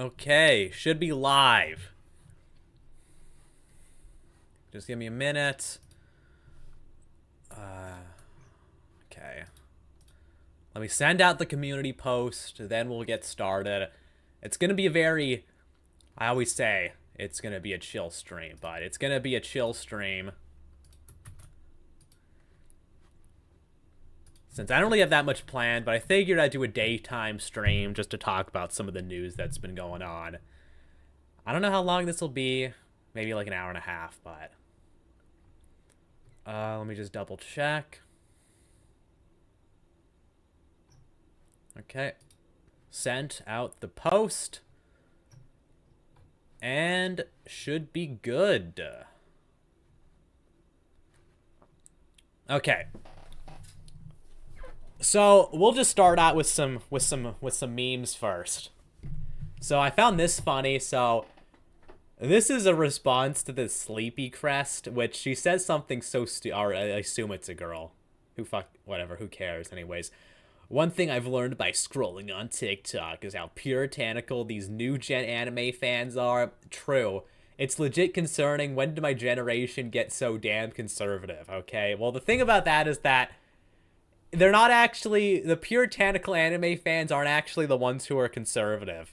Okay, should be live. Just give me a minute. Okay. Let me send out the community post, then we'll get started. It's gonna be a very, I always say, it's gonna be a chill stream, but it's gonna be a chill stream. Since I don't really have that much planned, but I figured I'd do a daytime stream just to talk about some of the news that's been going on. I don't know how long this will be. Maybe like an hour and a half, but... let me just double check. Okay. Sent out the post. And should be good. Okay. So we'll just start out with some memes first. So I found this funny. So this is a response to the Sleepy Crest, which she says something so or I assume it's a girl. Whatever, who cares anyways. One thing I've learned by scrolling on TikTok is how puritanical these new gen anime fans are. True. It's legit concerning. When did my generation get so damn conservative? Okay, well the thing about that is that they're not actually, the puritanical anime fans aren't actually the ones who are conservative.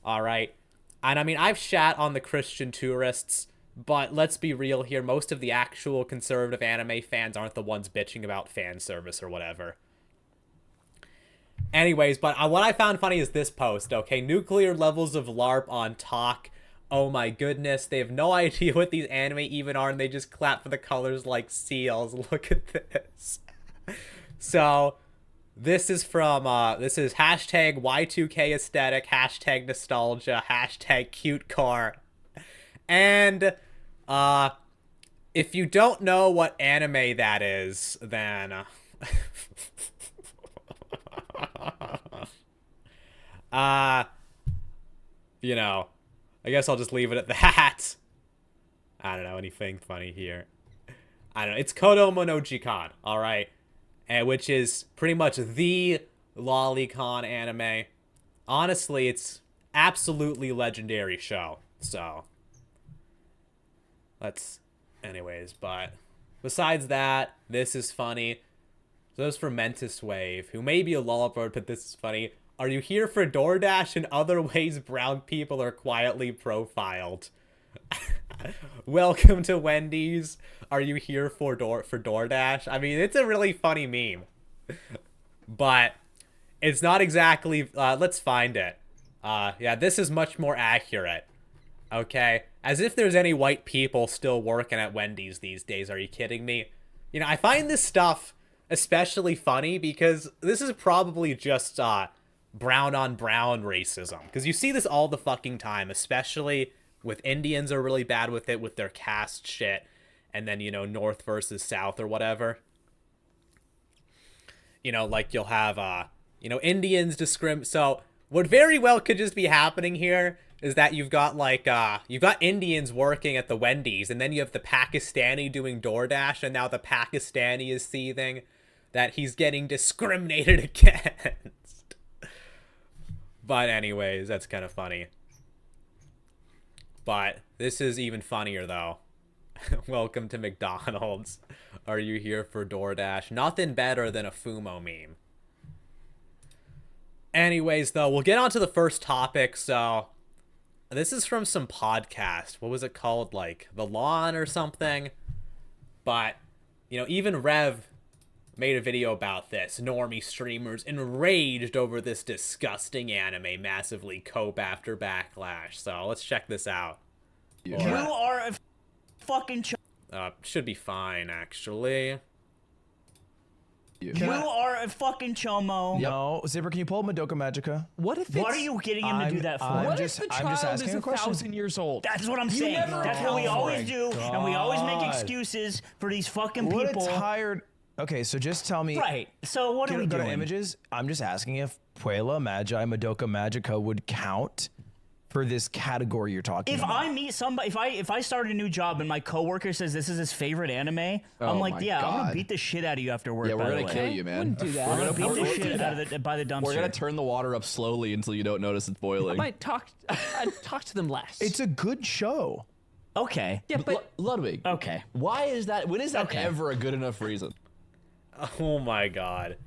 Alright? And I mean, I've shat on the Christian tourists, but let's be real here. Most of the actual conservative anime fans aren't the ones bitching about fan service or whatever. Anyways, but what I found funny is this post, okay? Nuclear levels of LARP on talk. Oh my goodness, they have no idea what these anime even are, and they just clap for the colors like seals. Look at this. So, this is from, this is hashtag Y2K aesthetic, hashtag nostalgia, hashtag cute car. And, if you don't know what anime that is, then, you know, I guess I'll just leave it at that. I don't know, anything funny here. I don't know, it's Kodomo no Jikan, alright? Which is pretty much the lolicon anime. Honestly, it's absolutely legendary show. So, anyways, but besides that, this is funny. So this is from Mentis Wave, who may be a lollipop, but this is funny. Are you here for DoorDash and other ways brown people are quietly profiled? Welcome to Wendy's. Are you here for DoorDash? I mean, it's a really funny meme. But it's not exactly... let's find it. Yeah, this is much more accurate. Okay? As if there's any white people still working at Wendy's these days. Are you kidding me? You know, I find this stuff especially funny because this is probably just brown on brown racism. Because you see this all the fucking time, especially... with Indians are really bad with it, with their caste shit. And then, you know, North versus South or whatever. You know, like you'll have, you know, Indians So, what very well could just be happening here is that you've got, like, you've got Indians working at the Wendy's. And then you have the Pakistani doing DoorDash. And now the Pakistani is seething that he's getting discriminated against. But anyways, that's kind of funny. But this is even funnier, though. Welcome to McDonald's. Are you here for DoorDash? Nothing better than a Fumo meme. Anyways, though, we'll get on to the first topic. So, this is from some podcast. What was it called? Like, The Lawn or something? But, you know, even Rev made a video about this. Normie streamers enraged over this disgusting anime massively cope after backlash. So let's check this out. You are a fucking should be fine, actually. You are a fucking chomo. Yep. No, Zipper, can you pull Madoka Magica? What are you getting him to do that for? I'm just asking is a question. 1,000 years old? That's what I'm saying. That's what we always do, and we always make excuses for these fucking people. What a tired... Okay, so just tell me... Right, so what are we doing? Go to images. I'm just asking if Puella Magi Madoka Magica would count for this category you're talking If about. I meet somebody, if I start a new job and my coworker says this is his favorite anime, I'm like, my yeah, I'm gonna God. beat the shit out of you after work. Yeah, by we're the gonna way. kill you, man. Wouldn't do that. We're gonna Beat the shit out of the by the dumpster. We're gonna turn the water up slowly until you don't notice it's boiling. I'd talk to them less. It's a good show. Okay. yeah, but Ludwig. Okay. Why is that? When is that Okay. ever a good enough reason? Oh my god.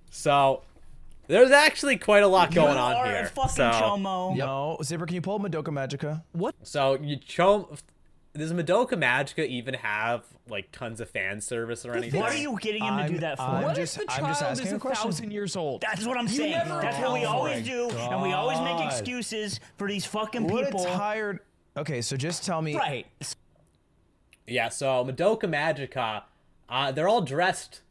So there's actually quite a lot going you on are here. A fucking So, chomo. No, Zipper, can you pull Madoka Magica? so does Madoka Magica even have like tons of fan service or anything? What are you getting him to do that for? I'm what just- if the I'm child just asking is a question. 1,000 years old? That's what I'm saying. never That's what we tell always me. do, and we always make God. excuses for these fucking What people. a tired. Okay, so just tell me. Right. Yeah, so Madoka Magica, they're all dressed,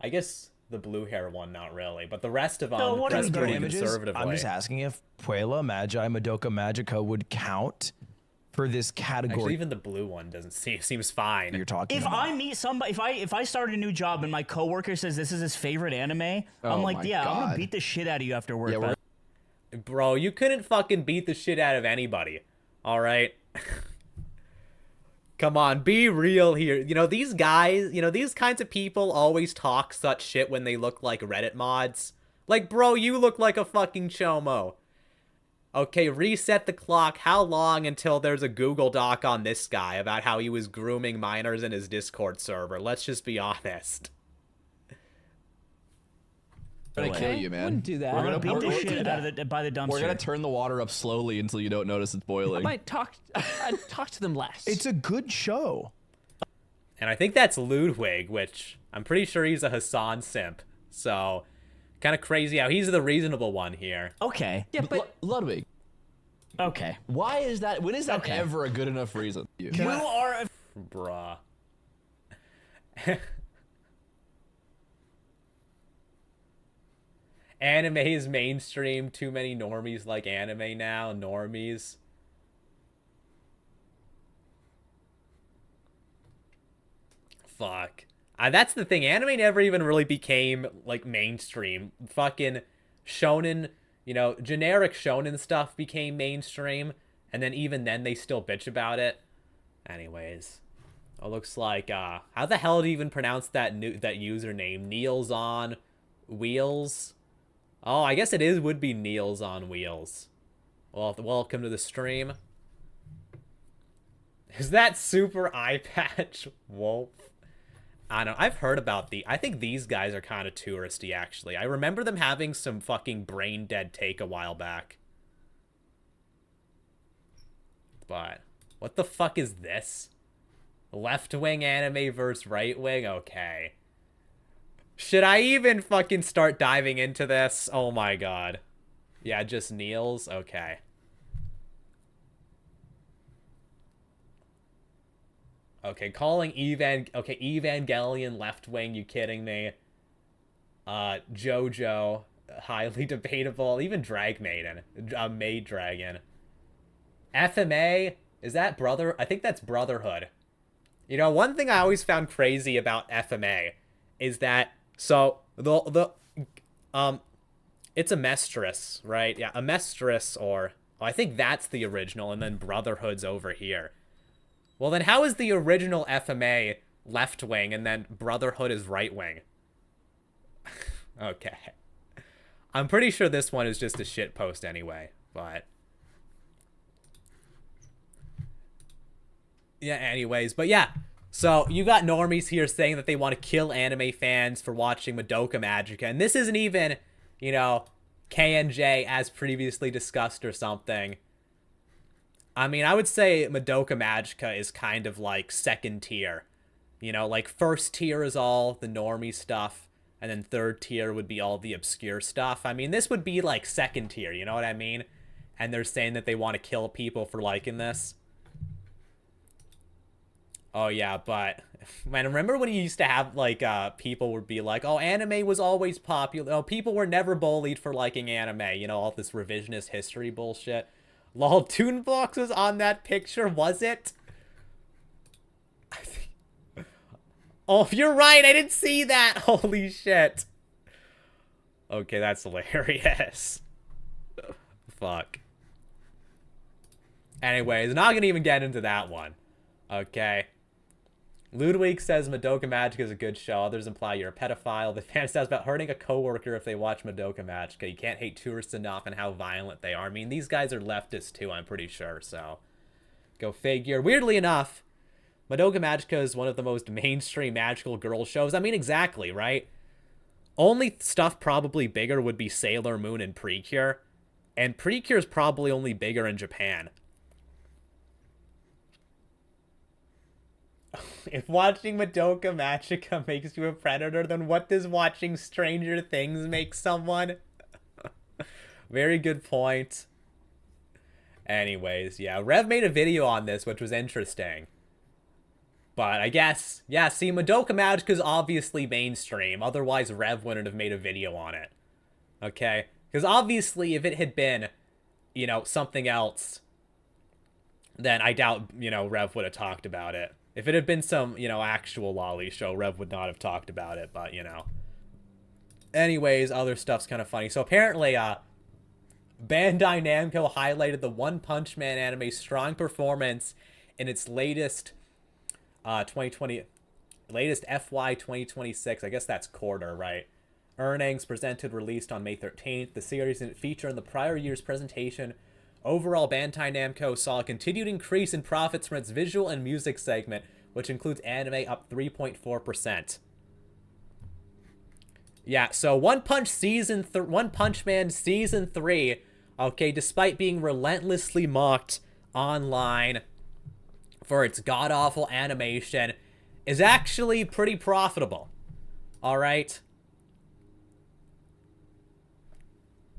I guess the blue hair one, not really, but the rest of them No, what are dressed you pretty doing? conservatively. I'm just asking if Puella Magi Madoka Magica would count for this category Actually, even the blue one seems fine. you're talking If about. I meet somebody, if I start a new job and my coworker says this is his favorite anime, I'm like, my yeah, I'm gonna God. beat the shit out of you after work. Yeah, by we're Bro, you couldn't fucking beat the shit out of anybody. All right? Come on, be real here. You know, these guys, these kinds of people always talk such shit when they look like Reddit mods. Like, bro, you look like a fucking chomo. Okay, reset the clock. How long until there's a Google Doc on this guy about how he was grooming minors in his Discord server? Let's just be honest. gonna kill you, man. Wouldn't do that. We're I'm gonna gonna beat the we're- shit out of the by the dumpster. We're gonna turn the water up slowly until you don't notice it's boiling. I'd talk to them less. It's a good show. And I think that's Ludwig, which I'm pretty sure he's a Hassan simp. So, kind of crazy how he's the reasonable one here. Okay. yeah, but Ludwig. Okay. Why is that? When is that Okay. ever a good enough reason? You are a Bruh. Anime is mainstream. Too many normies like anime now. Normies. Fuck. That's the thing. Anime never even really became, like, mainstream. Fucking shonen, generic shonen stuff became mainstream. And then even then, they still bitch about it. Anyways. It looks like, how the hell do you even pronounce that username? Neils on Wheels? Oh, I guess it would be Neils on Wheels. Well, welcome to the stream. Is that Super Eye Patch Wolf? I don't know. I've heard about I think these guys are kind of touristy, actually. I remember them having some fucking brain dead take a while back. But what the fuck is this? Left-wing anime versus right-wing? Okay. Should I even fucking start diving into this? Oh my god. Yeah, just Niels? Okay. Okay, calling Evangelion left-wing, you kidding me? JoJo, highly debatable. Even Drag Maiden, Maid Dragon. FMA, is that Brother? I think that's Brotherhood. One thing I always found crazy about FMA is that, so, it's a Mistress, right? Yeah, a Mistress, or, I think that's the original, and then Brotherhood's over here. Well, then how is the original FMA left-wing, and then Brotherhood is right-wing? Okay. I'm pretty sure this one is just a shit post anyway, but... Yeah, anyways, but yeah. So, you got normies here saying that they want to kill anime fans for watching Madoka Magica, and this isn't even, KNJ as previously discussed or something. I mean, I would say Madoka Magica is kind of like second tier. Like first tier is all the normie stuff, and then third tier would be all the obscure stuff. I mean, this would be like second tier, you know what I mean? And they're saying that they want to kill people for liking this. Oh yeah, but man, remember when you used to have like people would be like, "Oh, anime was always popular. Oh, people were never bullied for liking anime." All this revisionist history bullshit. Lol, Toonbox was on that picture, was it? Oh, you're right. I didn't see that. Holy shit. Okay, that's hilarious. Fuck. Anyways, not gonna even get into that one. Okay. Ludwig says Madoka Magica is a good show. Others imply you're a pedophile. The fan says about hurting a coworker if they watch Madoka Magica. You can't hate tourists enough and how violent they are. I mean, these guys are leftists too, I'm pretty sure, so. Go figure. Weirdly enough, Madoka Magica is one of the most mainstream magical girl shows. I mean, exactly, right? Only stuff probably bigger would be Sailor Moon and Precure. And Precure is probably only bigger in Japan. If watching Madoka Magica makes you a predator, then what does watching Stranger Things make someone? Very good point. Anyways, yeah, Rev made a video on this, which was interesting. But I guess, yeah, see, Madoka Magica is obviously mainstream. Otherwise, Rev wouldn't have made a video on it. Okay? Because obviously, if it had been, you know, something else, then I doubt, you know, Rev would have talked about it. If it had been some, you know, actual lolly show, Rev would not have talked about it, but, you know. Anyways, other stuff's kind of funny. So apparently, Bandai Namco highlighted the One Punch Man anime's strong performance in its latest FY 2026, I guess that's quarter, right? Earnings presented released on May 13th. The series didn't feature in the prior year's presentation. Overall, Bandai Namco saw a continued increase in profits from its visual and music segment, which includes anime up 3.4%. Yeah, so One Punch Man Season 3, okay, despite being relentlessly mocked online for its god-awful animation, is actually pretty profitable. Alright?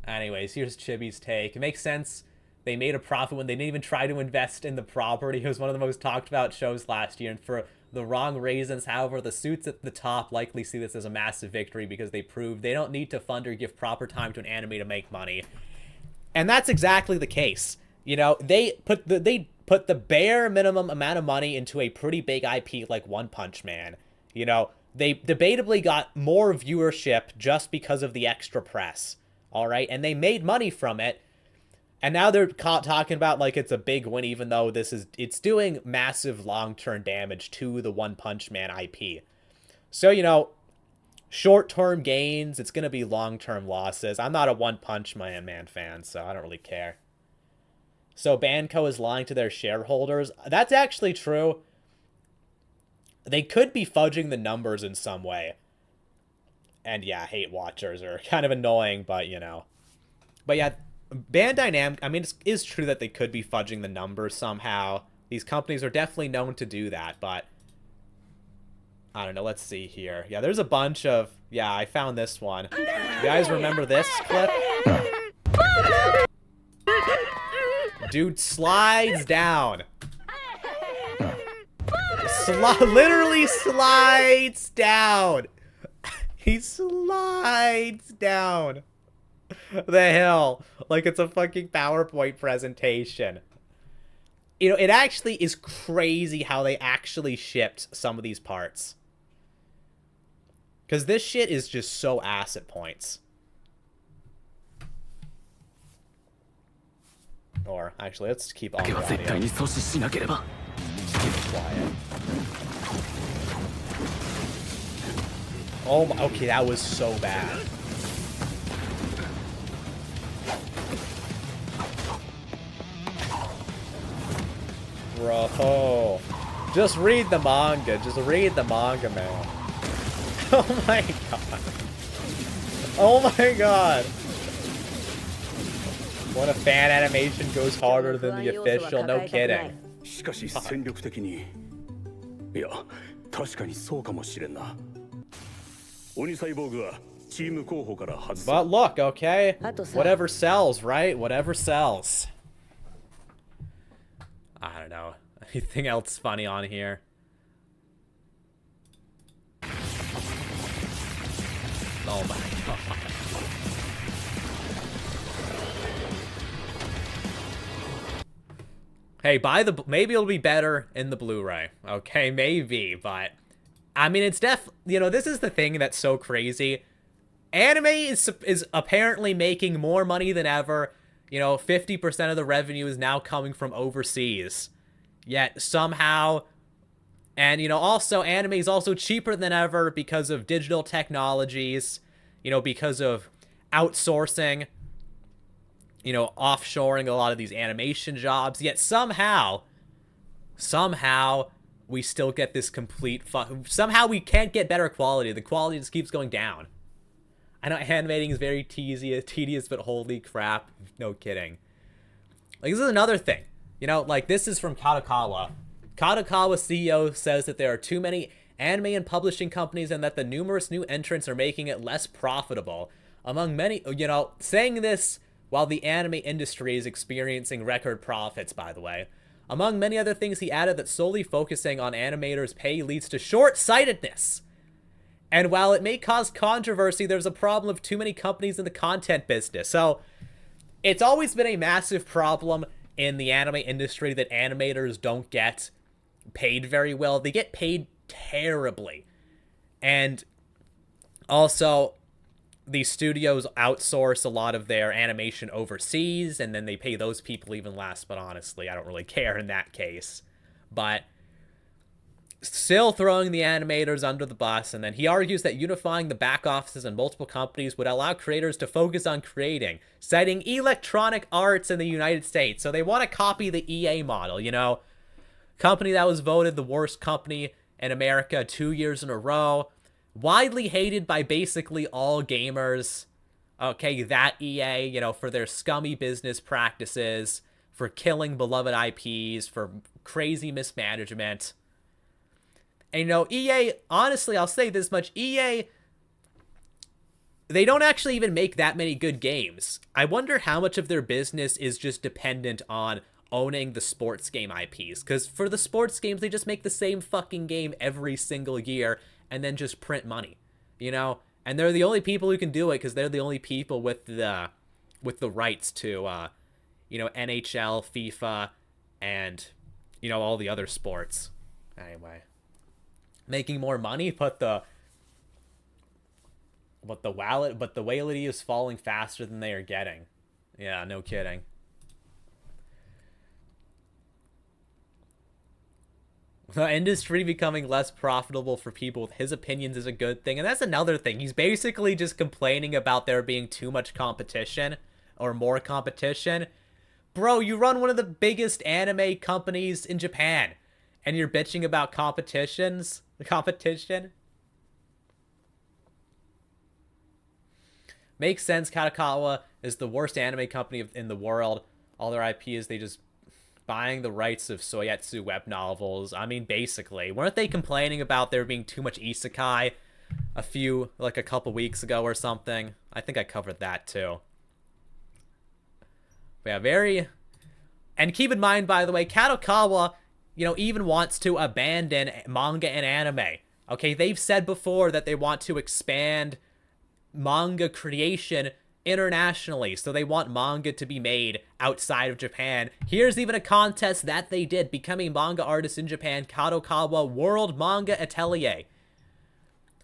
Anyways, here's Chibi's take. It makes sense they made a profit when they didn't even try to invest in the property. It was one of the most talked about shows last year, and for the wrong reasons. However, the suits at the top likely see this as a massive victory because they proved they don't need to fund or give proper time to an anime to make money. And that's exactly the case. You know, they put the bare minimum amount of money into a pretty big IP like One Punch Man. You know, they debatably got more viewership just because of the extra press. All right, and they made money from it. And now they're talking about like it's a big win, even though it's doing massive long-term damage to the One Punch Man IP. So, you know, short-term gains, it's going to be long-term losses. I'm not a One Punch Man fan, so I don't really care. So Banco is lying to their shareholders. That's actually true. They could be fudging the numbers in some way. And yeah, hate watchers are kind of annoying, but you know. But yeah, Bandai Namco, I mean, it is true that they could be fudging the numbers somehow. These companies are definitely known to do that, but I don't know, let's see here. Yeah, there's a bunch of, yeah, I found this one. You guys remember this clip? Dude slides down. Literally slides down. He slides down the hill like it's a fucking PowerPoint presentation. You know, it actually is crazy how they actually shipped some of these parts. Because this shit is just so ass at points. Or, actually, let's keep on the audio. Quiet. Oh my, okay, that was so bad. Bro, just read the manga. Just read the manga, man. Oh my god. Oh my god. When a fan animation goes harder than the official, no kidding. But look, okay? Whatever sells, right? Whatever sells. I don't know. Anything else funny on here? Oh my god. Hey, maybe it'll be better in the Blu-ray. Okay, maybe, but I mean, it's you know, this is the thing that's so crazy. Anime is apparently making more money than ever. You know, 50% of the revenue is now coming from overseas. Yet somehow, and, you know, also anime is also cheaper than ever because of digital technologies, you know, because of outsourcing, you know, offshoring a lot of these animation jobs. Yet somehow we still get this complete somehow we can't get better quality. The quality just keeps going down. I know animating is very tedious, but holy crap, no kidding. Like, this is another thing. You know, like, this is from Kadokawa. Kadokawa CEO says that there are too many anime and publishing companies and that the numerous new entrants are making it less profitable. Among many, you know, saying this while the anime industry is experiencing record profits, by the way. Among many other things, he added that solely focusing on animators' pay leads to short-sightedness. And while it may cause controversy, there's a problem of too many companies in the content business. So, it's always been a massive problem in the anime industry that animators don't get paid very well. They get paid terribly. And also, these studios outsource a lot of their animation overseas, and then they pay those people even less. But honestly, I don't really care in that case. But still throwing the animators under the bus. And then he argues that unifying the back offices in multiple companies would allow creators to focus on creating, citing Electronic Arts in the United States. So they want to copy the EA model, you know, company that was voted the worst company in America 2 years in a row, widely hated by basically all gamers. Okay, that EA, you know, for their scummy business practices, for killing beloved IPs, for crazy mismanagement. And, you know, EA, honestly, I'll say this much, EA, they don't actually even make that many good games. I wonder how much of their business is just dependent on owning the sports game IPs. Because for the sports games, they just make the same fucking game every single year and then just print money, you know? And they're the only people who can do it because they're the only people with the rights to, you know, NHL, FIFA, and, you know, all the other sports. Anyway. Making more money, but the quality is falling faster than they are getting. Yeah, no kidding. The industry becoming less profitable for people with his opinions is a good thing, and that's another thing. He's basically just complaining about there being too much competition or more competition. Bro, you run one of the biggest anime companies in Japan, and you're bitching about competition. Makes sense. Kadokawa is the worst anime company in the world. All their IP is they just buying the rights of Soyetsu web novels. I mean, basically. Weren't they complaining about there being too much isekai a couple weeks ago or something? I think I covered that too. But yeah, and keep in mind, by the way, Kadokawa, you know, even wants to abandon manga and anime. Okay, they've said before that they want to expand manga creation internationally, so they want manga to be made outside of Japan. Here's even a contest that they did, becoming manga artist in Japan, Kadokawa World Manga Atelier.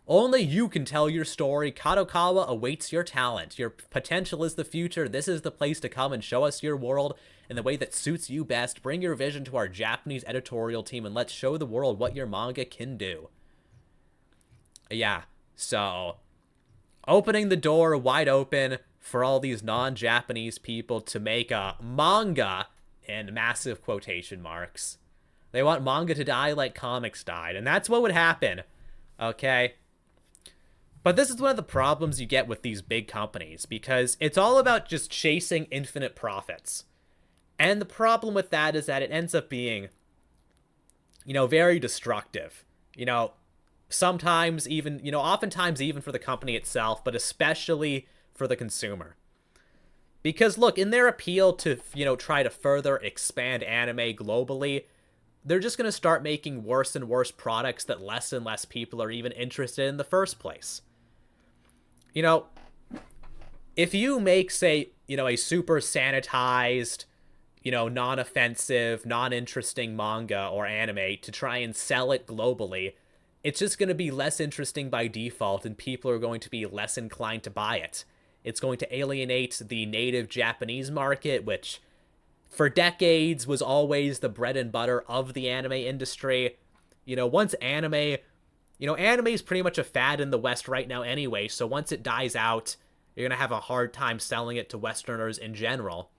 Only you can tell your story. Kadokawa awaits your talent. Your potential is the future. This is the place to come and show us your world in the way that suits you best. Bring your vision to our Japanese editorial team and let's show the world what your manga can do. Yeah, so opening the door wide open for all these non-Japanese people to make a manga in massive quotation marks. They want manga to die like comics died, and that's what would happen, okay? But this is one of the problems you get with these big companies, because it's all about just chasing infinite profits. And the problem with that is that it ends up being, you know, very destructive. You know, sometimes even, you know, oftentimes even for the company itself, but especially for the consumer. Because look, in their appeal to, you know, try to further expand anime globally, they're just going to start making worse and worse products that less and less people are even interested in the first place. You know, if you make, say, you know, a super sanitized, you know, non-offensive, non-interesting manga or anime to try and sell it globally, it's just going to be less interesting by default and people are going to be less inclined to buy it. It's going to alienate the native Japanese market, which for decades was always the bread and butter of the anime industry. You know, once anime is pretty much a fad in the West right now anyway, so once it dies out, you're going to have a hard time selling it to Westerners in general.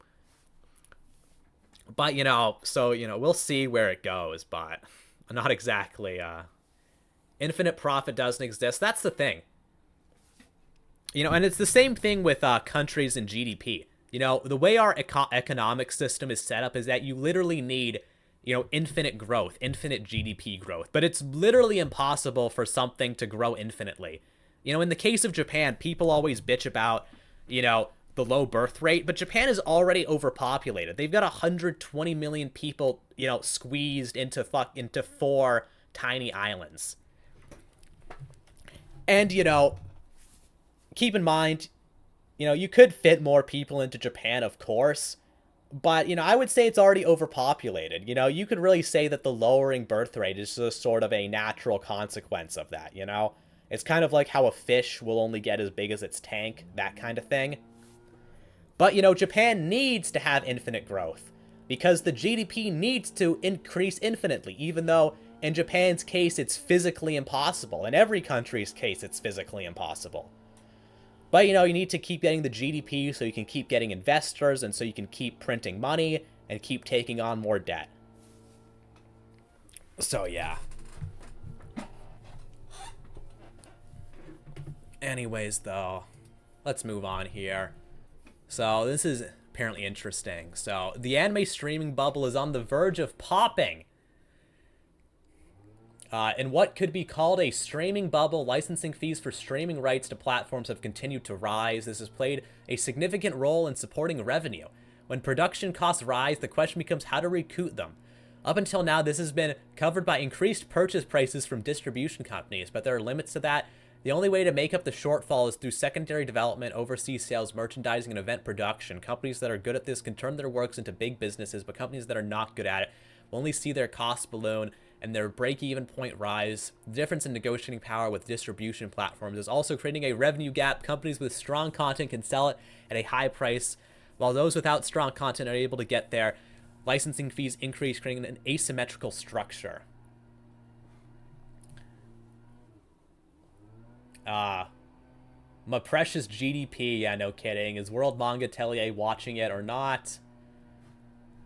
But, we'll see where it goes, but not exactly, infinite profit doesn't exist. That's the thing. And it's the same thing with countries and GDP. The way our economic system is set up is that you literally need, infinite growth, infinite GDP growth. But it's literally impossible for something to grow infinitely. In the case of Japan, people always bitch about, the low birth rate, but Japan is already overpopulated. They've got 120 million people, squeezed into 4 tiny islands. And, keep in mind, you could fit more people into Japan, of course, but, I would say it's already overpopulated. You could really say that the lowering birth rate is just sort of a natural consequence of that, It's kind of like how a fish will only get as big as its tank, that kind of thing. But, Japan needs to have infinite growth, because the GDP needs to increase infinitely, even though in Japan's case it's physically impossible. In every country's case it's physically impossible. But, you need to keep getting the GDP so you can keep getting investors, and so you can keep printing money and keep taking on more debt. So, yeah. Anyways, though, let's move on here. So, this is apparently interesting. So, the anime streaming bubble is on the verge of popping. In what could be called a streaming bubble, licensing fees for streaming rights to platforms have continued to rise. This has played a significant role in supporting revenue. When production costs rise, the question becomes how to recoup them. Up until now, this has been covered by increased purchase prices from distribution companies, but there are limits to that. The only way to make up the shortfall is through secondary development, overseas sales, merchandising, and event production. Companies that are good at this can turn their works into big businesses, but companies that are not good at it will only see their costs balloon and their break-even point rise. The difference in negotiating power with distribution platforms is also creating a revenue gap. Companies with strong content can sell it at a high price, while those without strong content are able to get there. Licensing fees increase, creating an asymmetrical structure. My precious GDP, yeah, no kidding. Is World Manga Atelier watching it or not?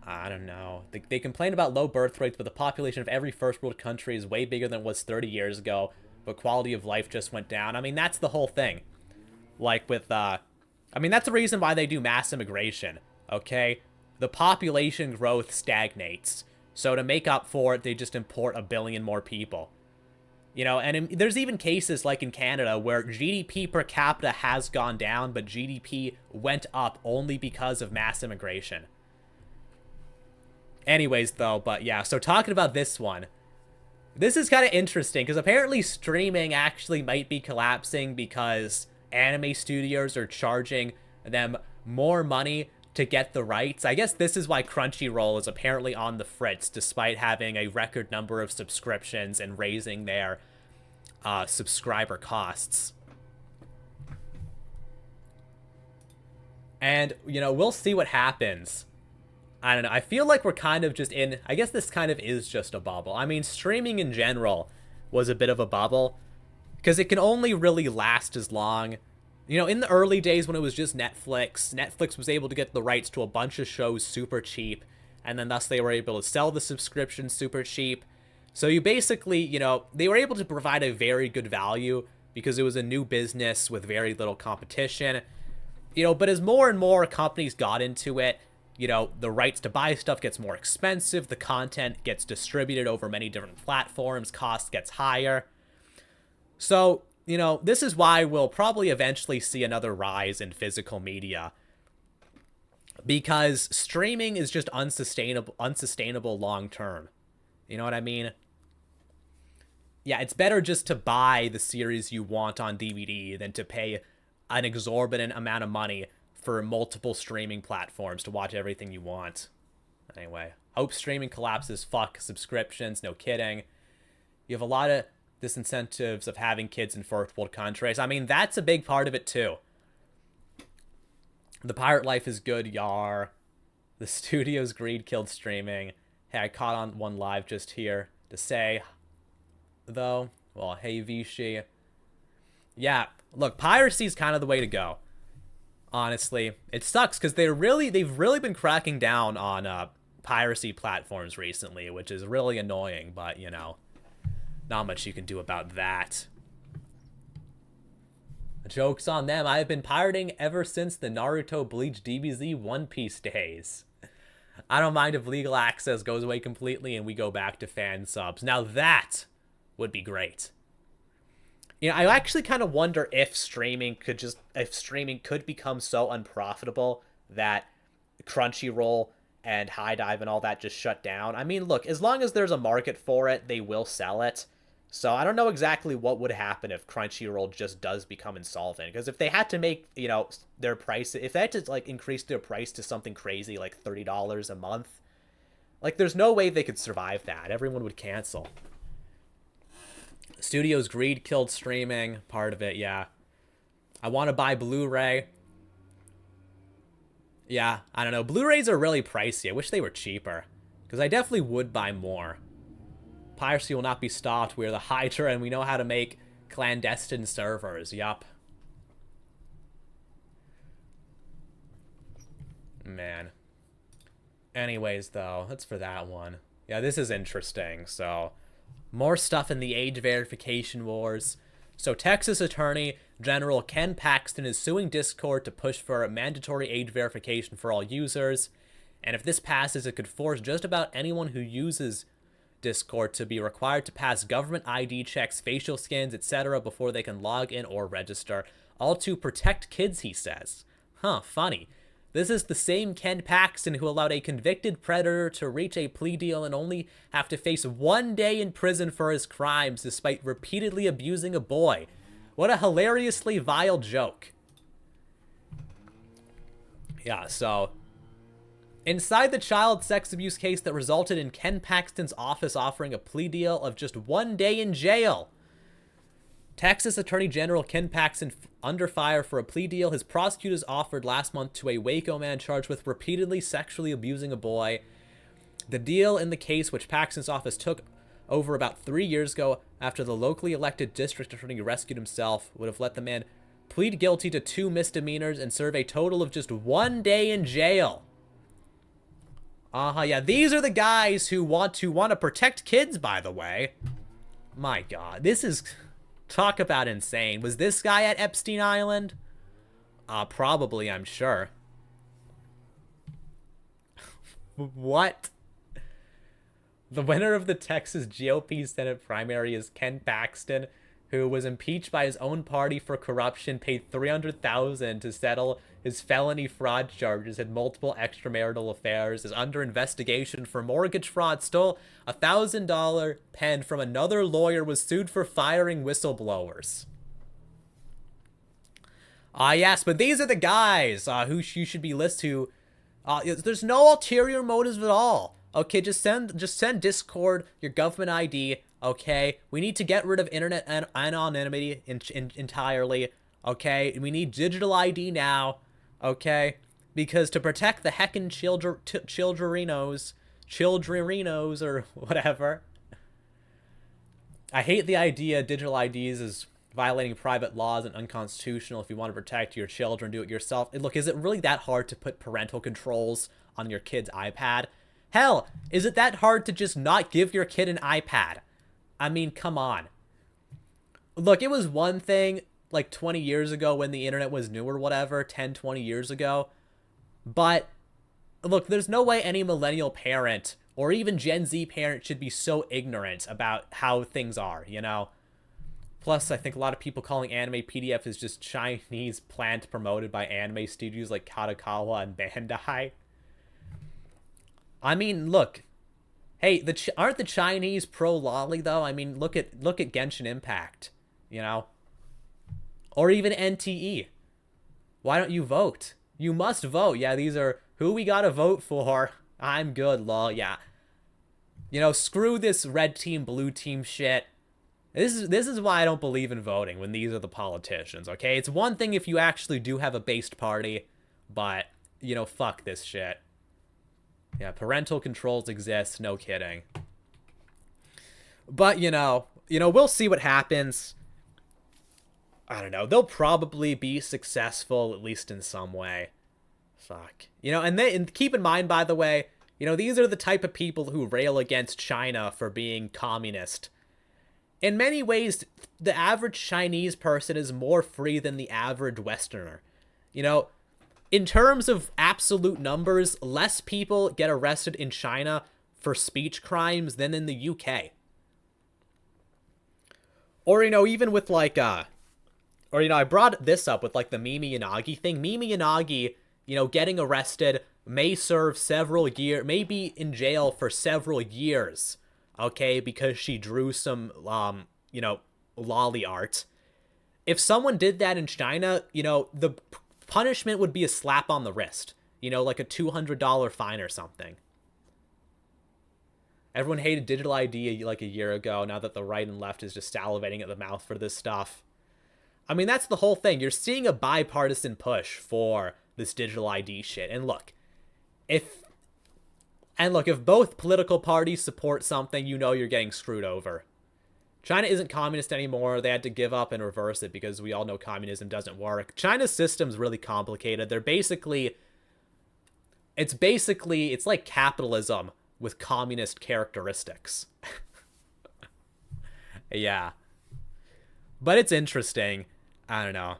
I don't know. They complain about low birth rates, but the population of every first world country is way bigger than it was 30 years ago, but quality of life just went down. I mean, that's the whole thing. Like with, that's the reason why they do mass immigration, okay? The population growth stagnates. So to make up for it, they just import 1 billion more people. There's even cases like in Canada where GDP per capita has gone down, but GDP went up only because of mass immigration. Anyways, though, but yeah, so talking about this one. This is kind of interesting, because apparently streaming actually might be collapsing because anime studios are charging them more money to get the rights. I guess this is why Crunchyroll is apparently on the fritz, despite having a record number of subscriptions and raising their subscriber costs. And, we'll see what happens. I don't know. I feel like we're kind of just in... I guess this kind of is just a bubble. I mean, streaming in general was a bit of a bubble, because it can only really last as long. In the early days when it was just Netflix was able to get the rights to a bunch of shows super cheap, and then thus they were able to sell the subscriptions super cheap. So you basically, they were able to provide a very good value because it was a new business with very little competition. But as more and more companies got into it, the rights to buy stuff gets more expensive, the content gets distributed over many different platforms, cost gets higher. So, this is why we'll probably eventually see another rise in physical media, because streaming is just unsustainable long term. You know what I mean? Yeah, it's better just to buy the series you want on DVD than to pay an exorbitant amount of money for multiple streaming platforms to watch everything you want. Anyway, hope streaming collapses. Fuck subscriptions. No kidding. You have a lot of disincentives of having kids in first world countries. I mean, that's a big part of it too. The pirate life is good, yar. The studio's greed killed streaming. Hey, I caught on one live just here to say, though. Well, hey, Vichy. Yeah, look, piracy's kind of the way to go. Honestly, it sucks because they've really been cracking down on piracy platforms recently, which is really annoying. But you know, not much you can do about that. Joke's on them. I have been pirating ever since the Naruto, Bleach, DBZ, One Piece days. I don't mind if legal access goes away completely and we go back to fan subs. Now that would be great. You know, I actually kind of wonder if streaming could become so unprofitable that Crunchyroll and High Dive and all that just shut down. I mean, look, as long as there's a market for it, they will sell it. So I don't know exactly what would happen if Crunchyroll just does become insolvent. Because if they had to make, you know, their price, if they had to like increase their price to something crazy like $30 a month, like there's no way they could survive that. Everyone would cancel. Studio's greed killed streaming. Part of it, yeah. I want to buy Blu-ray. Yeah, I don't know. Blu-rays are really pricey. I wish they were cheaper. Because I definitely would buy more. Piracy will not be stopped. We're the Hydra and we know how to make clandestine servers. Yup. Man. Anyways, though, that's for that one. Yeah, this is interesting. So, more stuff in the age verification wars. So, Texas Attorney General Ken Paxton is suing Discord to push for a mandatory age verification for all users. And if this passes, it could force just about anyone who uses Discord to be required to pass government ID checks, facial scans, etc. before they can log in or register. All to protect kids, he says. Huh, funny. This is the same Ken Paxton who allowed a convicted predator to reach a plea deal and only have to face 1 day in prison for his crimes despite repeatedly abusing a boy. What a hilariously vile joke. Yeah, so inside the child sex abuse case that resulted in Ken Paxton's office offering a plea deal of just 1 day in jail, Texas Attorney General Ken Paxton under fire for a plea deal his prosecutors offered last month to a Waco man charged with repeatedly sexually abusing a boy. The deal in the case, which Paxton's office took over about 3 years ago after the locally elected district attorney rescued himself, would have let the man plead guilty to 2 misdemeanors and serve a total of just 1 day in jail. Yeah, these are the guys who want to protect kids, by the way. My God, this is... Talk about insane. Was this guy at Epstein Island? Probably, I'm sure. What? The winner of the Texas GOP Senate primary is Ken Paxton, who was impeached by his own party for corruption, paid $300,000 to settle his felony fraud charges, had multiple extramarital affairs, is under investigation for mortgage fraud, stole a $1,000 pen from another lawyer, was sued for firing whistleblowers. Yes, but these are the guys who you should be listening to. There's no ulterior motives at all. Okay, just send Discord your government ID. Okay, we need to get rid of internet anonymity entirely. Okay, we need digital ID now. Okay, because to protect the heckin' childrerinos or whatever. I hate the idea digital IDs is violating private laws and unconstitutional. If you want to protect your children, do it yourself. Look, is it really that hard to put parental controls on your kid's iPad? Hell, is it that hard to just not give your kid an iPad? I mean, come on. Look, it was one thing like 20 years ago when the internet was new or whatever, 10, 20 years ago. But look, there's no way any millennial parent or even Gen Z parent should be so ignorant about how things are, you know? Plus, I think a lot of people calling anime PDF is just Chinese plant promoted by anime studios like Kadokawa and Bandai. I mean, look. Hey, aren't the Chinese pro-lolly, though? I mean, look at Genshin Impact, you know? Or even NTE. Why don't you vote? You must vote. Yeah, these are who we gotta vote for. I'm good, lol. Yeah. You know, screw this red team, blue team shit. This is why I don't believe in voting when these are the politicians, okay? It's one thing if you actually do have a based party, But, you know, fuck this shit. Yeah, parental controls exist, no kidding. But, you know, we'll see what happens. I don't know. They'll probably be successful, at least in some way. Fuck. You know, and keep in mind, by the way, you know, these are the type of people who rail against China for being communist. In many ways, the average Chinese person is more free than the average Westerner. You know, in terms of absolute numbers, less people get arrested in China for speech crimes than in the UK. Or, you know, even with like, or, you know, I brought this up with like the Mimi Yanagi thing. Mimi Yanagi, you know, getting arrested, may serve several years, may be in jail for several years, okay, because she drew some, you know, lolly art. If someone did that in China, you know, the punishment would be a slap on the wrist, you know, like a $200 fine or something. Everyone hated digital ID like a year ago, now that the right and left is just salivating at the mouth for this stuff. I mean, that's the whole thing. You're seeing a bipartisan push for this digital ID shit. And look, if both political parties support something, you know you're getting screwed over. China isn't communist anymore. They had to give up and reverse it because we all know communism doesn't work. China's system's really complicated. It's like capitalism with communist characteristics. Yeah. But it's interesting. I don't know.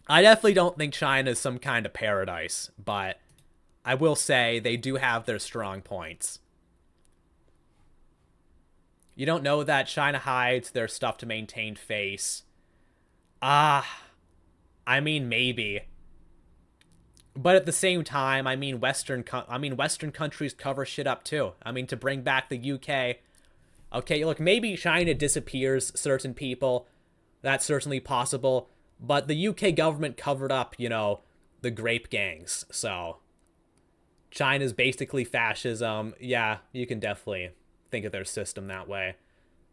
I definitely don't think China is some kind of paradise, but I will say they do have their strong points. You don't know that China hides their stuff to maintain face. I mean, maybe. But at the same time, I mean, Western countries cover shit up too. I mean, to bring back the UK. Okay, look, maybe China disappears certain people. That's certainly possible. But the UK government covered up, you know, the grape gangs. So, China's basically fascism. Yeah, you can definitely think of their system that way.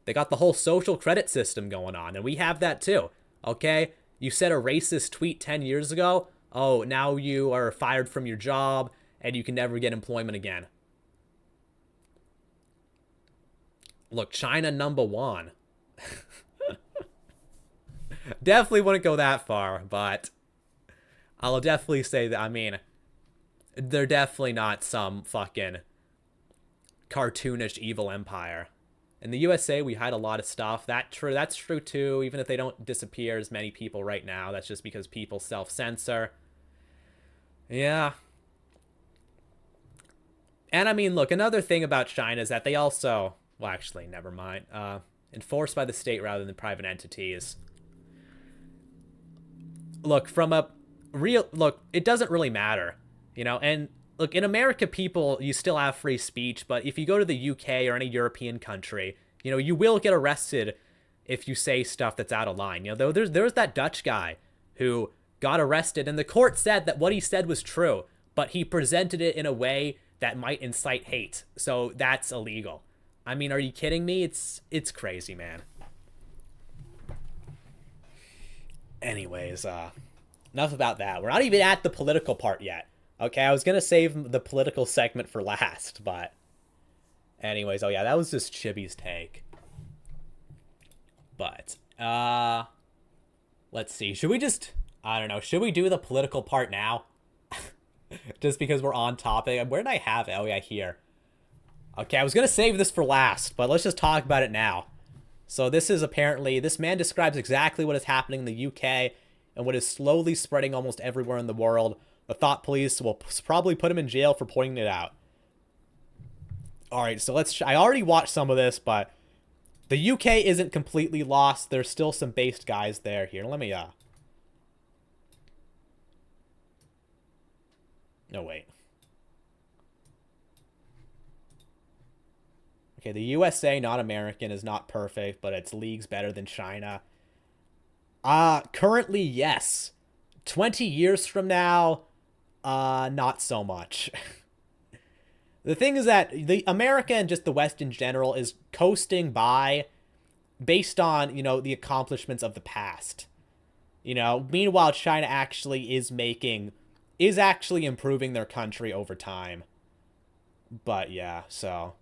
They got the whole social credit system going on, and we have that too. Okay? You said a racist tweet 10 years ago. Oh, now you are fired from your job, and you can never get employment again. Look, China #1. Definitely wouldn't go that far, but I'll definitely say that, I mean, they're definitely not some fucking cartoonish evil empire. In the USA, we hide a lot of stuff. That's true too, even if they don't disappear as many people right now. That's just because people self-censor. Yeah. And I mean, look, another thing about China is that they also, well, actually, never mind, enforced by the state rather than private entities. Look, it doesn't really matter, you know, and look, in America, you still have free speech, but if you go to the UK or any European country, you know, you will get arrested if you say stuff that's out of line. You know, there's that Dutch guy who got arrested, and the court said that what he said was true, but he presented it in a way that might incite hate, so that's illegal. I mean, are you kidding me? It's crazy, man. Anyways, enough about that. We're not even at the political part yet. Okay, I was gonna save the political segment for last, but anyways, oh yeah, that was just Chibi's take. But, let's see. Should we do the political part now? Just because we're on topic. Where did I have it? Oh yeah, here. Okay, I was gonna save this for last, but let's just talk about it now. So this man describes exactly what is happening in the UK and what is slowly spreading almost everywhere in the world. The thought police will probably put him in jail for pointing it out. Alright, so I already watched some of this, but the UK isn't completely lost. There's still some based guys there. Here, let me, no, wait. Okay, the USA, not American, is not perfect, but it's leagues better than China. Currently, yes. 20 years from now, not so much. The thing is that the America and just the West in general is coasting by based on, you know, the accomplishments of the past. You know, meanwhile, China actually is making is actually improving their country over time. But yeah, so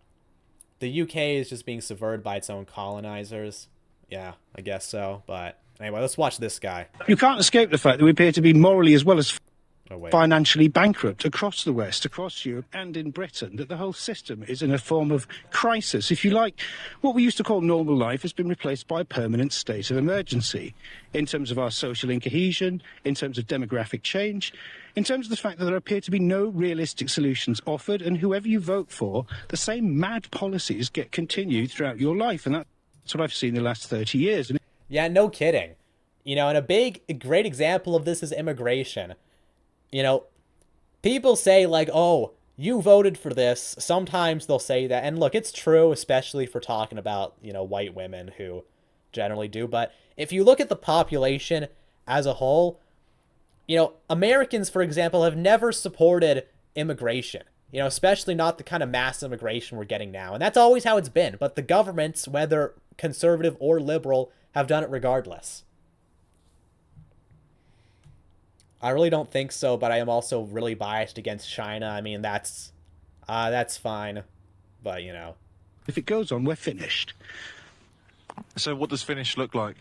the UK is just being subverted by its own colonizers. Yeah, I guess so. But anyway, let's watch this guy. You can't escape the fact that we appear to be morally as well as Oh, wait. financially bankrupt across the West, across Europe and in Britain, that the whole system is in a form of crisis. If you like, what we used to call normal life has been replaced by a permanent state of emergency in terms of our social incohesion, in terms of demographic change, in terms of the fact that there appear to be no realistic solutions offered, and whoever you vote for, the same mad policies get continued throughout your life. And that's what I've seen the last 30 years. Yeah, no kidding. You know, and a great example of this is immigration. You know, people say like, oh, you voted for this. Sometimes they'll say that. And look, it's true, especially for talking about, you know, white women who generally do. But if you look at the population as a whole, you know, Americans, for example, have never supported immigration. You know, especially not the kind of mass immigration we're getting now. And that's always how it's been. But the governments, whether conservative or liberal, have done it regardless. I really don't think so, but I am also really biased against China. I mean, that's fine, but you know. If it goes on, we're finished. So what does finished look like?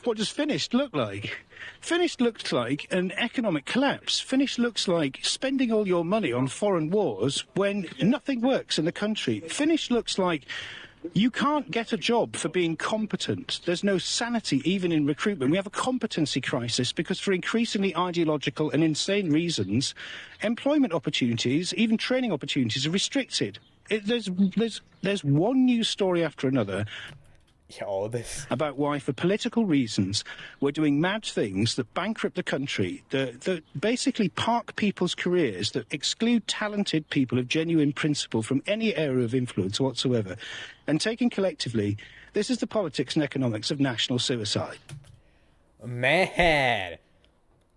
What does finished look like? Finished looks like an economic collapse. Finished looks like spending all your money on foreign wars when nothing works in the country. Finished looks like you can't get a job for being competent. There's no sanity even in recruitment. We have a competency crisis because for increasingly ideological and insane reasons, employment opportunities, even training opportunities are restricted. There's one news story after another about why, for political reasons, we're doing mad things that bankrupt the country, that basically park people's careers, that exclude talented people of genuine principle from any area of influence whatsoever. And taken collectively, this is the politics and economics of national suicide. Man,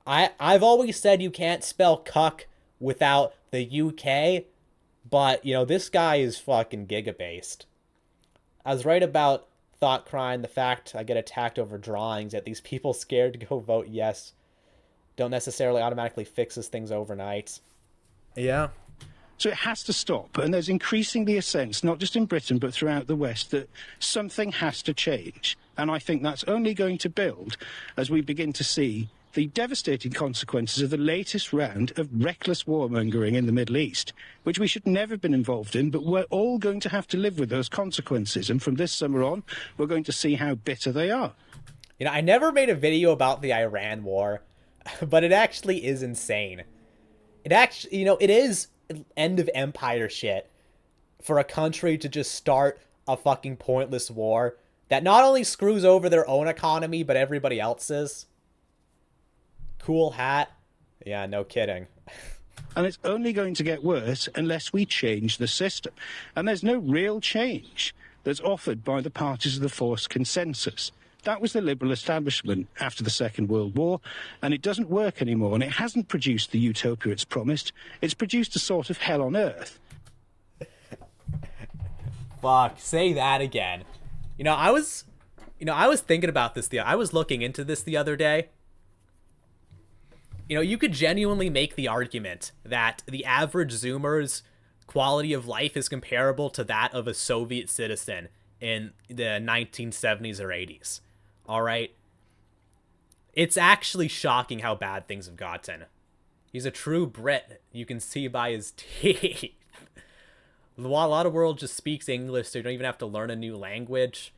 I've always said you can't spell cuck without the UK, but, you know, this guy is fucking gigabased. I was right about thought crime, the fact I get attacked over drawings, yet these people scared to go vote yes don't necessarily automatically fixes things overnight. Yeah. So it has to stop, and there's increasingly a sense, not just in Britain but throughout the West, that something has to change. And I think that's only going to build as we begin to see the devastating consequences of the latest round of reckless warmongering in the Middle East, which we should never have been involved in, but we're all going to have to live with those consequences. And from this summer on, we're going to see how bitter they are. You know, I never made a video about the Iran war, but it actually is insane. It actually, you know, it is end of empire shit for a country to just start a fucking pointless war that not only screws over their own economy, but everybody else's. Cool hat. Yeah, no kidding. And it's only going to get worse unless we change the system. And there's no real change that's offered by the parties of the forced consensus. That was the liberal establishment after the Second World War, and it doesn't work anymore, and it hasn't produced the utopia it's promised. It's produced a sort of hell on earth. Fuck, say that again. You know, I was thinking about this. I was looking into this the other day. You know, you could genuinely make the argument that the average Zoomer's quality of life is comparable to that of a Soviet citizen in the 1970s or 80s. All right? It's actually shocking how bad things have gotten. He's a true Brit. You can see by his teeth. A lot of the world just speaks English, so you don't even have to learn a new language.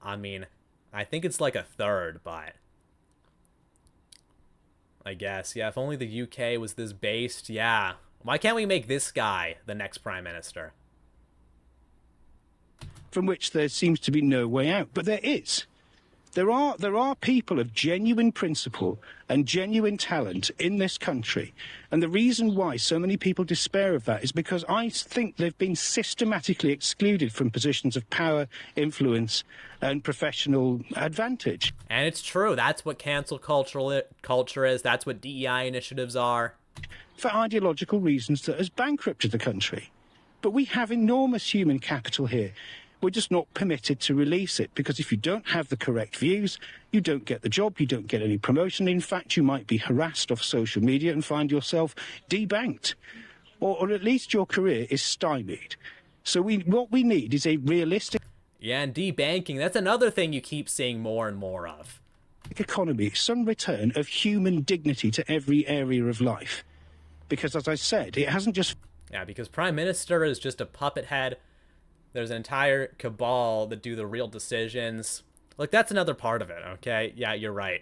I mean, I think it's like a third, but I guess. Yeah, if only the UK was this based. Yeah. Why can't we make this guy the next prime minister? From which there seems to be no way out. But there is. There are people of genuine principle and genuine talent in this country. And the reason why so many people despair of that is because I think they've been systematically excluded from positions of power, influence, and professional advantage. And it's true. That's what cancel culture is. That's what DEI initiatives are. For ideological reasons that has bankrupted the country. But we have enormous human capital here. we're just not permitted to release it, because if you don't have the correct views, you don't get the job, you don't get any promotion. In fact, you might be harassed off social media and find yourself debanked, or at least your career is stymied. So what we need is a realistic... Yeah, and debanking, that's another thing you keep seeing more and more of. ...economy, some return of human dignity to every area of life. Because, as I said, it hasn't just... Yeah, because Prime Minister is just a puppet head. There's an entire cabal that do the real decisions. Look, that's another part of it, okay? Yeah, you're right.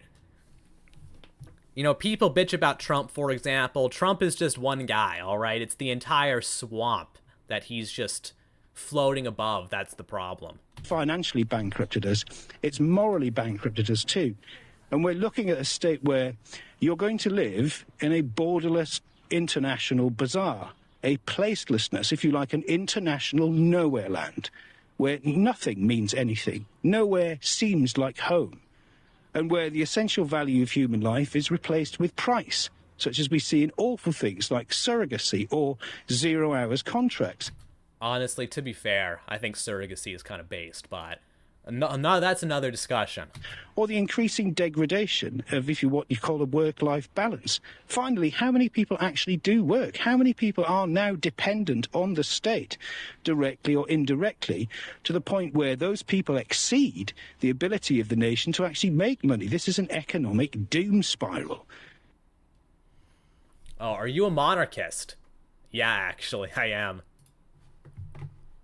You know, people bitch about Trump, for example. Trump is just one guy, all right? It's the entire swamp that he's just floating above. That's the problem. Financially bankrupted us. It's morally bankrupted us too. And we're looking at a state where you're going to live in a borderless international bazaar. A placelessness, if you like, an international nowhere land, where nothing means anything, nowhere seems like home, and where the essential value of human life is replaced with price, such as we see in awful things like surrogacy or 0 hours contracts. Honestly, to be fair, I think surrogacy is kind of based, but no, that's another discussion. Or the increasing degradation of, if you what you call a work-life balance. Finally, how many people actually do work? How many people are now dependent on the state, directly or indirectly, to the point where those people exceed the ability of the nation to actually make money? This is an economic doom spiral. Oh, are you a monarchist? Yeah, actually, I am.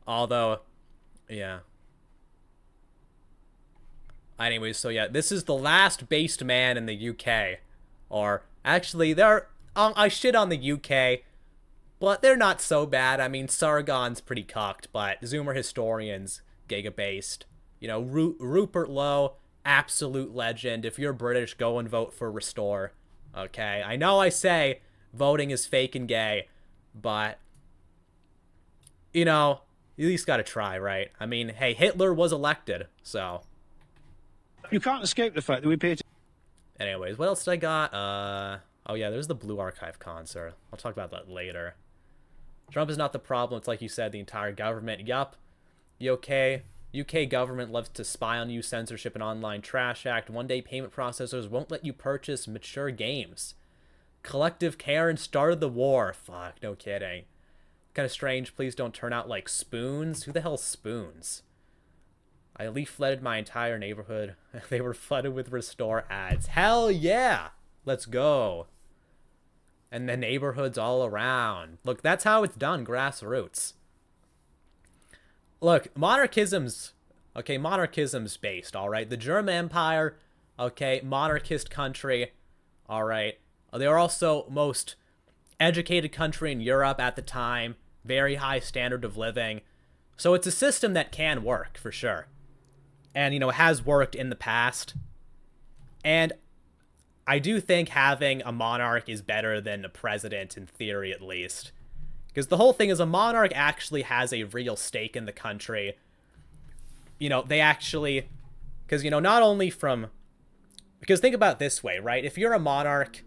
Although, yeah. Anyways, so yeah, this is the last based man in the UK. Or, actually, I shit on the UK, but they're not so bad. I mean, Sargon's pretty cucked, but Zoomer historians, giga-based. You know, Rupert Lowe, absolute legend. If you're British, go and vote for Restore. Okay, I know I say voting is fake and gay, but, you know, you at least gotta try, right? I mean, hey, Hitler was elected, so... You can't escape the fact that we appear to... Anyways, what else did I got? Oh yeah, there's the Blue Archive concert. I'll talk about that later. Trump is not the problem. It's like you said, the entire government. Yup. UK government loves to spy on you, censorship and online trash act. One-day payment processors won't let you purchase mature games. Collective Karen started the war. Fuck, no kidding. Kind of strange. Please don't turn out like Spoons. Who the hell's Spoons? I leafleted my entire neighborhood. They were flooded with Restore ads. Hell yeah! Let's go. And the neighborhoods all around. Look, that's how it's done, grassroots. Look, monarchism's based, alright? The German Empire, okay, monarchist country, alright. They are also most educated country in Europe at the time. Very high standard of living. So it's a system that can work, for sure. And, you know, has worked in the past. And I do think having a monarch is better than a president, in theory at least. Because the whole thing is a monarch actually has a real stake in the country. You know, they actually... Because, you know, not only from... Because think about it this way, right? If you're a monarch,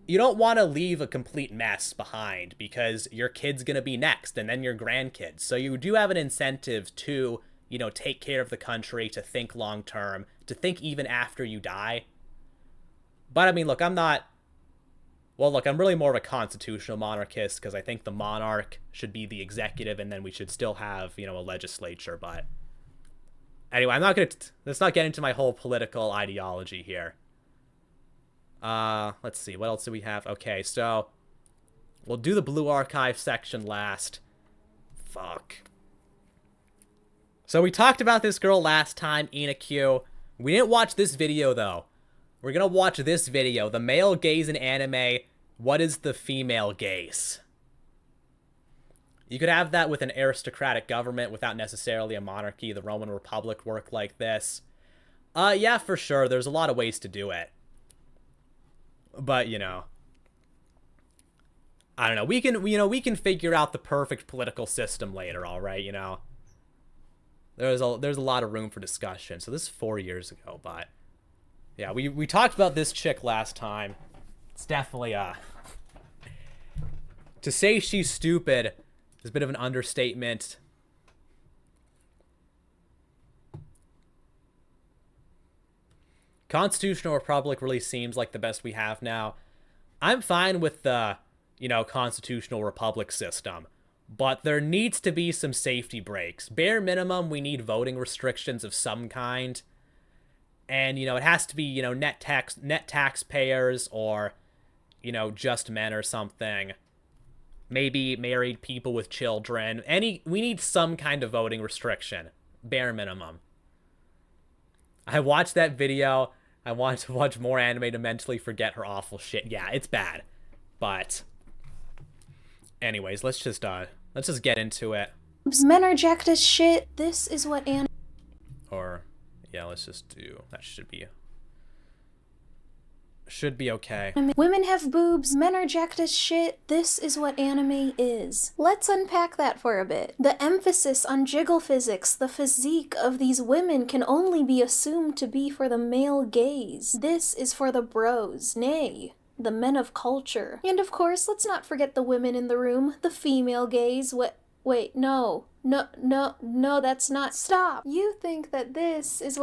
you don't want to leave a complete mess behind because your kid's going to be next and then your grandkids. So you do have an incentive to... you know, take care of the country, to think long term, to think even after you die. But I mean, look, I'm really more of a constitutional monarchist because I think the monarch should be the executive and then we should still have, you know, a legislature. But anyway, let's not get into my whole political ideology here. Let's see, what else do we have? Okay, so we'll do the Blue Archive section last. Fuck. So we talked about this girl last time, Ina Q. We didn't watch this video, though. We're gonna watch this video. The male gaze in anime. What is the female gaze? You could have that with an aristocratic government without necessarily a monarchy. The Roman Republic worked like this. Yeah, for sure. There's a lot of ways to do it. But, you know. I don't know. We can figure out the perfect political system later, alright, you know. There's a lot of room for discussion. So this is 4 years ago, but yeah, we talked about this chick last time. It's definitely to say she's stupid is a bit of an understatement. Constitutional Republic really seems like the best we have now. I'm fine with the, you know, Constitutional Republic system, but there needs to be some safety breaks. Bare minimum, we need voting restrictions of some kind. And, you know, it has to be, you know, net taxpayers or, you know, just men or something. Maybe married people with children. We need some kind of voting restriction. Bare minimum. I watched that video. I wanted to watch more anime to mentally forget her awful shit. Yeah, it's bad. But anyways, let's just get into it. Men are jacked as shit. This is what Or yeah, let's just do that. Should be okay. Women have boobs, men are jacked as shit. This is what anime is. Let's unpack that for a bit. The emphasis on jiggle physics, the physique of these women can only be assumed to be for the male gaze. This is for the bros, nay, the men of culture. And of course, let's not forget the women in the room, the female gaze. Wait, no, that's not. Stop. You think that this is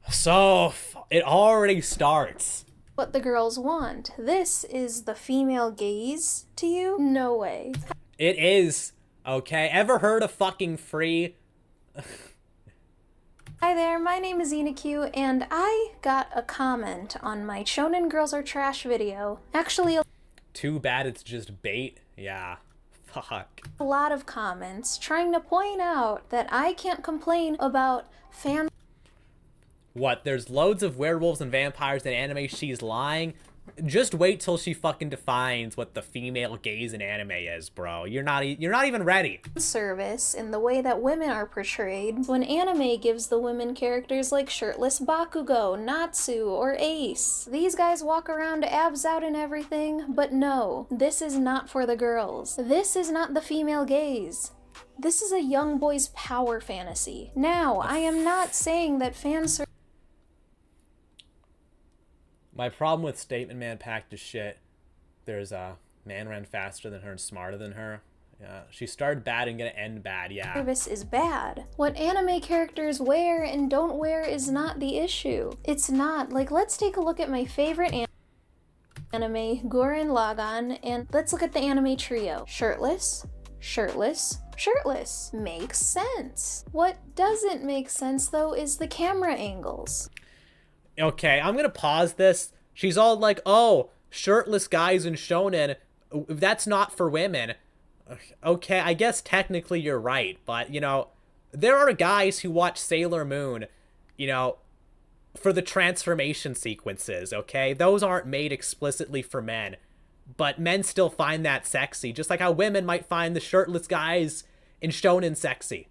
So, it already starts. what the girls want. This is the female gaze to you? No way. It is. Okay, ever heard of fucking free? Hi there, my name is InaQ, and I got a comment on my Shonen Girls Are Trash video. Actually, Too bad it's just bait. Yeah. Fuck. a lot of comments trying to point out that I can't complain about fan What, there's loads of werewolves and vampires in anime, she's lying? Just wait till she fucking defines what the female gaze in anime is, bro. You're not even ready. service in the way that women are portrayed when anime gives the women characters like shirtless Bakugo, Natsu, or Ace. These guys walk around abs out and everything, but no, this is not for the girls. This is not the female gaze. This is a young boy's power fantasy. Now, I am not saying that fan service My problem with Statement Man packed is shit. There's a man ran faster than her and smarter than her. Yeah, she started bad and gonna end bad, yeah. service is bad. What anime characters wear and don't wear is not the issue. It's not. Like, let's take a look at my favorite anime, Gurren Lagann, and let's look at the anime trio. Shirtless, shirtless, shirtless. Makes sense. What doesn't make sense, though, is the camera angles. Okay, I'm gonna pause this. She's all like, oh, shirtless guys in shonen, that's not for women. Okay, I guess technically you're right, but, you know, there are guys who watch Sailor Moon, you know, for the transformation sequences, okay? Those aren't made explicitly for men, but men still find that sexy, just like how women might find the shirtless guys in shonen sexy.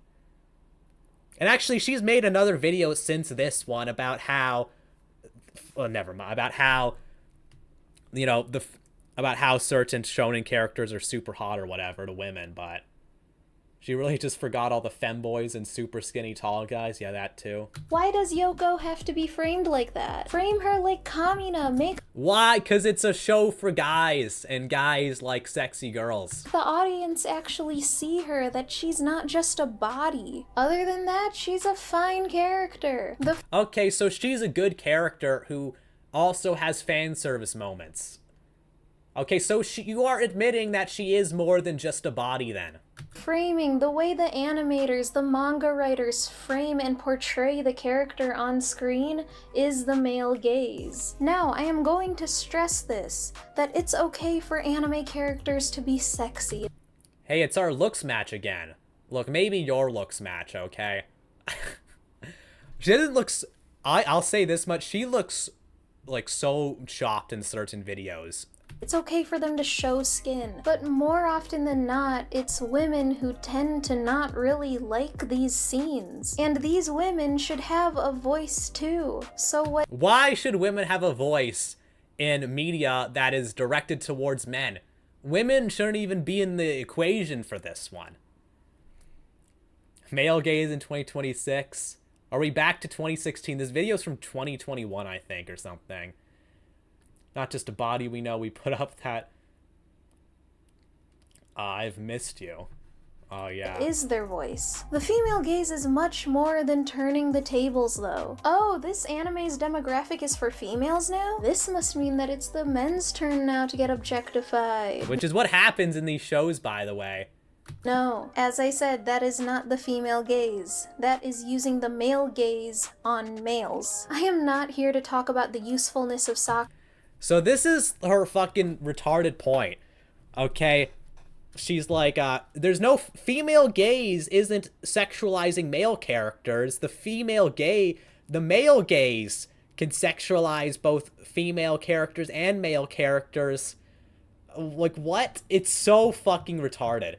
And actually, she's made another video since this one about how... Well, never mind. About how, you know, about how certain shonen characters are super hot or whatever to women, but she really just forgot all the femboys and super skinny tall guys. Yeah, that too. Why does Yoko have to be framed like that? Frame her like Kamina, make Why? Because it's a show for guys, and guys like sexy girls. the audience actually see her, that she's not just a body. Other than that, she's a fine character. The Okay, so she's a good character who also has fan service moments. Okay, so you are admitting that she is more than just a body then. framing, the way the animators, the manga writers frame and portray the character on screen is the male gaze. Now, I am going to stress this, that it's okay for anime characters to be sexy. Hey, it's our looks match again. Look, maybe your looks match, okay? She doesn't look... I'll say this much. She looks, like, so chopped in certain videos. It's okay for them to show skin, but more often than not, it's women who tend to not really like these scenes. And these women should have a voice too. So what? Why should women have a voice in media that is directed towards men? Women shouldn't even be in the equation for this one. Male gaze in 2026. Are we back to 2016? This video's from 2021, I think, or something. Not just a body we know. We put up that I've missed you. Oh, yeah. Is their voice. The female gaze is much more than turning the tables, though. Oh, this anime's demographic is for females now? This must mean that it's the men's turn now to get objectified. Which is what happens in these shows, by the way. No, as I said, that is not the female gaze. That is using the male gaze on males. I am not here to talk about the usefulness of soccer. So this is her fucking retarded point, okay? She's like, there's no female gaze isn't sexualizing male characters. The male gaze can sexualize both female characters and male characters. Like, what? It's so fucking retarded.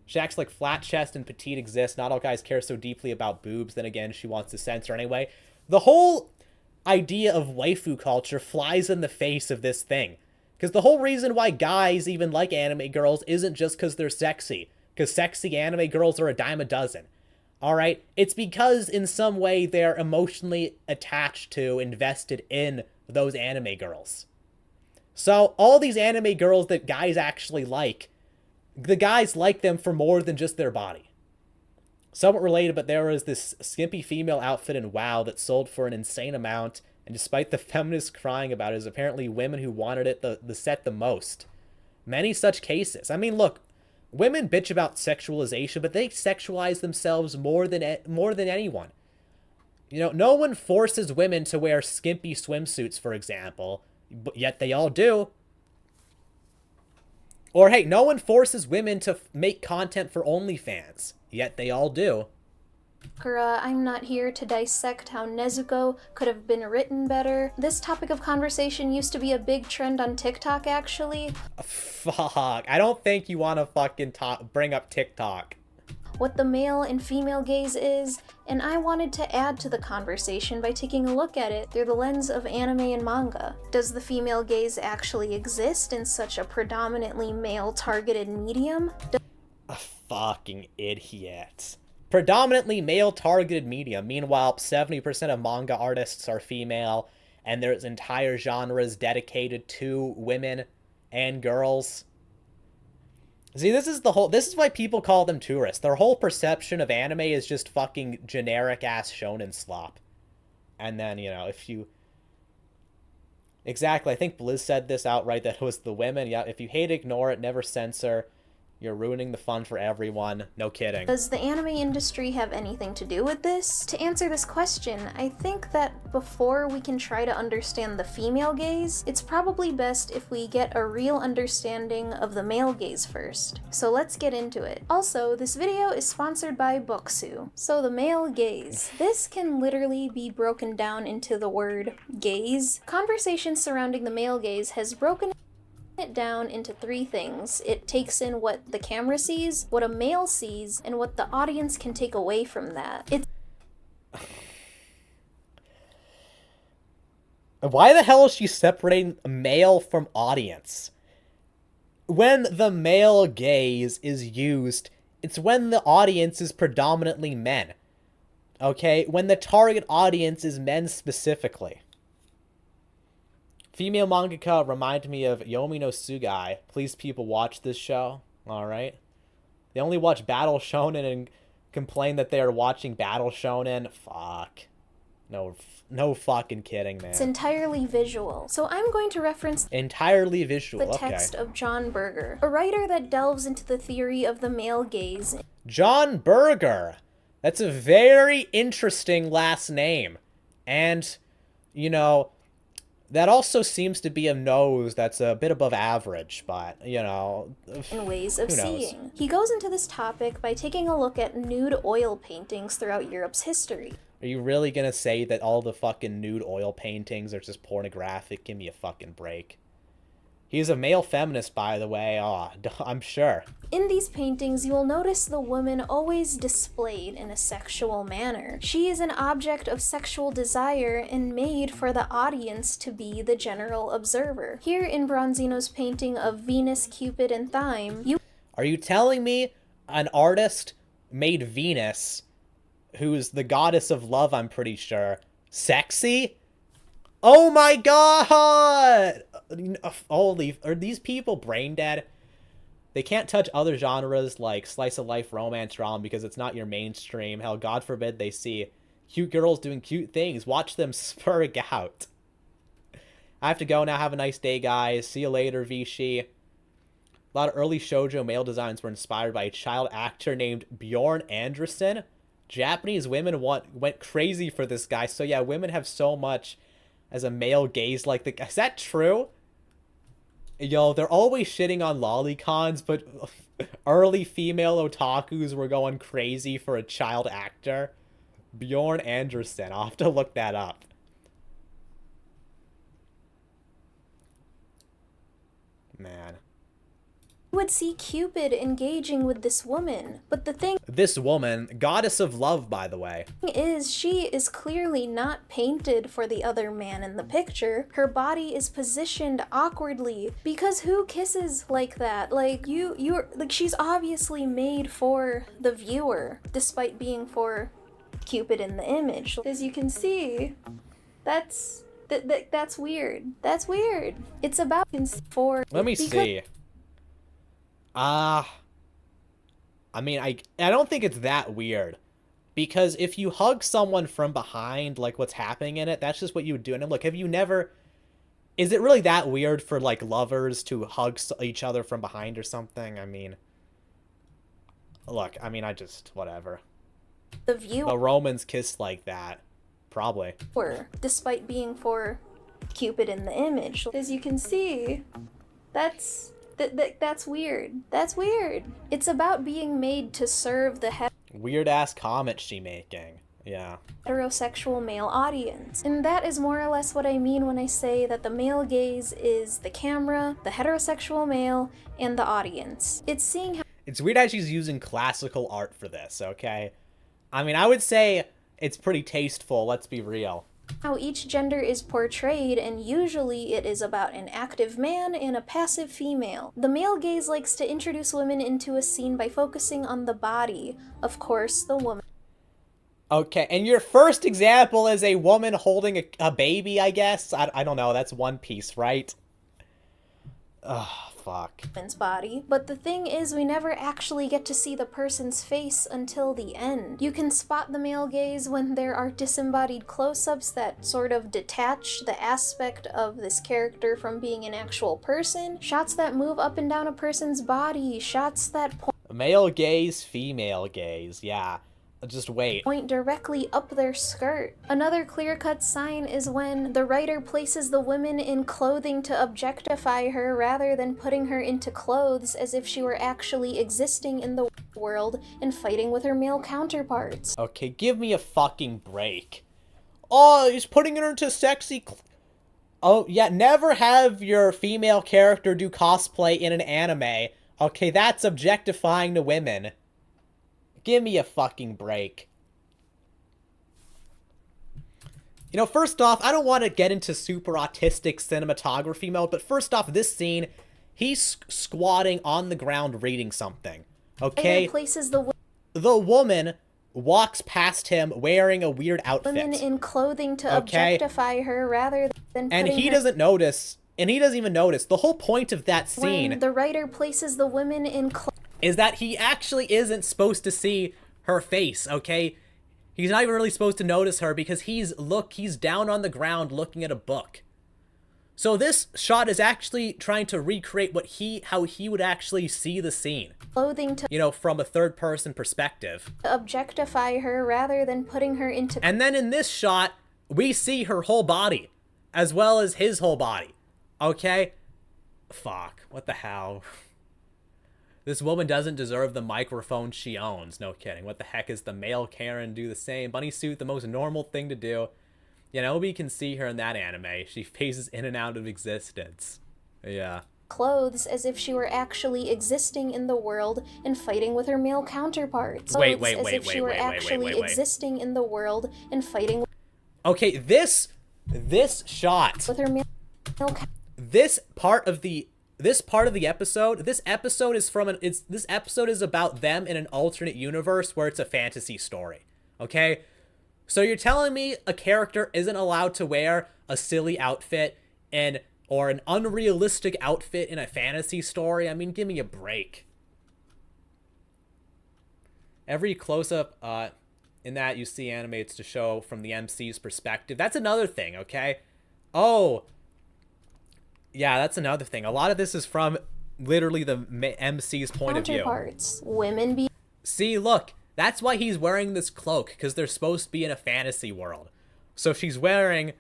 She acts like flat chest and petite exist. Not all guys care so deeply about boobs. Then again, she wants to censor anyway. The whole idea of waifu culture flies in the face of this thing. Because the whole reason why guys even like anime girls isn't just because they're sexy. Because sexy anime girls are a dime a dozen. Alright? It's because in some way they're emotionally attached to, invested in those anime girls. So all these anime girls that guys actually like, the guys like them for more than just their body. Somewhat related, but there was this skimpy female outfit in WoW that sold for an insane amount. And despite the feminists crying about it, it was apparently women who wanted it the set the most. Many such cases. I mean, look, women bitch about sexualization, but they sexualize themselves more than anyone. You know, no one forces women to wear skimpy swimsuits, for example, but yet they all do. Or, hey, no one forces women to make content for OnlyFans, yet they all do. I'm not here to dissect how Nezuko could have been written better. This topic of conversation used to be a big trend on TikTok, actually. Fuck, I don't think you want to fucking bring up TikTok. What the male and female gaze is, and I wanted to add to the conversation by taking a look at it through the lens of anime and manga. Does the female gaze actually exist in such a predominantly male-targeted medium? A fucking idiot. Predominantly male-targeted medium. Meanwhile, 70% of manga artists are female, and there's entire genres dedicated to women and girls. See, this is why people call them tourists. Their whole perception of anime is just fucking generic-ass shonen slop. And then, you know, Exactly, I think Blizz said this outright, that it was the women. Yeah, if you hate, ignore it, never censor. You're ruining the fun for everyone. No kidding. Does the anime industry have anything to do with this? To answer this question, I think that before we can try to understand the female gaze, it's probably best if we get a real understanding of the male gaze first. So let's get into it. Also, this video is sponsored by Booksu. So the male gaze. This can literally be broken down into the word gaze. Conversation surrounding the male gaze has broken it down into three things. It takes in what the camera sees, what a male sees, and what the audience can take away from that. Why the hell is she separating male from audience? When the male gaze is used, it's when the audience is predominantly men. Okay? When the target audience is men specifically. Female mangaka remind me of Yomi no Sugai. Please, people, watch this show. Alright? They only watch Battle Shonen and complain that they are watching Battle Shonen. Fuck. No fucking kidding, man. It's entirely visual. So I'm going to reference entirely visual, the text of John Berger, a writer that delves into the theory of the male gaze. John Berger. That's a very interesting last name. And, you know, that also seems to be a nose that's a bit above average, but, you know, in ways of seeing. He goes into this topic by taking a look at nude oil paintings throughout Europe's history. Are you really gonna say that all the fucking nude oil paintings are just pornographic? Give me a fucking break. He's a male feminist, by the way. Oh, I'm sure. In these paintings, you will notice the woman always displayed in a sexual manner. She is an object of sexual desire and made for the audience to be the general observer. Here in Bronzino's painting of Venus, Cupid, and Thyme, Are you telling me an artist made Venus, who's the goddess of love, I'm pretty sure, sexy? Oh my god! Holy, are these people brain dead? They can't touch other genres like slice of life romance drama because it's not your mainstream. Hell, God forbid they see cute girls doing cute things. Watch them spurg out. I have to go now. Have a nice day, guys. See you later, Vichy. A lot of early shoujo male designs were inspired by a child actor named Bjorn Anderson. Japanese women went crazy for this guy. So yeah, women have so much as a male gaze like the guy. Is that true? Yo, they're always shitting on lolicons, but early female otakus were going crazy for a child actor. Bjorn Anderson. I'll have to look that up. Man. Would see Cupid engaging with this woman, but the thing This woman, goddess of love, by the way. is, she is clearly not painted for the other man in the picture. Her body is positioned awkwardly, because who kisses like that? Like, you're like, she's obviously made for the viewer, despite being for Cupid in the image. As you can see, that's weird. That's weird. It's about for. Let me see. I mean, I don't think it's that weird. Because if you hug someone from behind, like what's happening in it, that's just what you would do. And look, have you never... Is it really that weird for, like, lovers to hug each other from behind or something? I mean... Look, I mean, whatever. The viewer. The Romans kissed like that. Probably. Despite being for Cupid in the image. As you can see, that's weird. That's weird. It's about being made to serve the Weird ass comment she making. Yeah. heterosexual male audience. And that is more or less what I mean when I say that the male gaze is the camera, the heterosexual male, and the audience. It's seeing how... It's weird how she's using classical art for this, okay? I mean, I would say it's pretty tasteful, let's be real. How each gender is portrayed, and usually it is about an active man and a passive female. The male gaze likes to introduce women into a scene by focusing on the body, of course, the woman. Okay, and your first example is a woman holding a baby, I guess? I don't know, that's One Piece, right? Ugh, fuck. Woman's body. But the thing is, we never actually get to see the person's face until the end. You can spot the male gaze when there are disembodied close-ups that sort of detach the aspect of this character from being an actual person, shots that move up and down a person's body, shots that Male gaze, female gaze, yeah. Just wait. point directly up their skirt. Another clear-cut sign is when the writer places the woman in clothing to objectify her rather than putting her into clothes as if she were actually existing in the world and fighting with her male counterparts. Okay, give me a fucking break. Oh, he's putting her into sexy... Oh, yeah, never have your female character do cosplay in an anime. Okay, that's objectifying to women. Give me a fucking break. You know, first off, I don't want to get into super autistic cinematography mode, but first off, this scene, he's squatting on the ground reading something. Okay? Places the woman walks past him wearing a weird outfit. Women in clothing to objectify her rather than and he doesn't notice, and he doesn't even notice. The whole point of that scene... When the writer places the women in is that he actually isn't supposed to see her face, okay? He's not even really supposed to notice her because he's down on the ground looking at a book. So this shot is actually trying to recreate how he would actually see the scene. Clothing to, you know, from a third person perspective. Objectify her rather than putting her into... And then in this shot, we see her whole body, as well as his whole body, okay? Fuck, what the hell? This woman doesn't deserve the microphone she owns. No kidding. What the heck is the male Karen do the same? Bunny suit, the most normal thing to do. You know, we can see her in that anime. She phases in and out of existence. Yeah. Clothes as if she were actually existing in the world and fighting with her male counterparts. Wait. Existing in the world and fighting. Okay, this shot. With her male. This part of the episode, this episode is about them in an alternate universe where it's a fantasy story, okay? So you're telling me a character isn't allowed to wear a silly outfit or an unrealistic outfit in a fantasy story? I mean, give me a break. every close-up in that you see animates to show from the MC's perspective. That's another thing, okay? Oh, yeah, that's another thing. A lot of this is from literally the MC's point of view. Counterparts. Women be See, look, that's why he's wearing this cloak, because they're supposed to be in a fantasy world. So she's wearing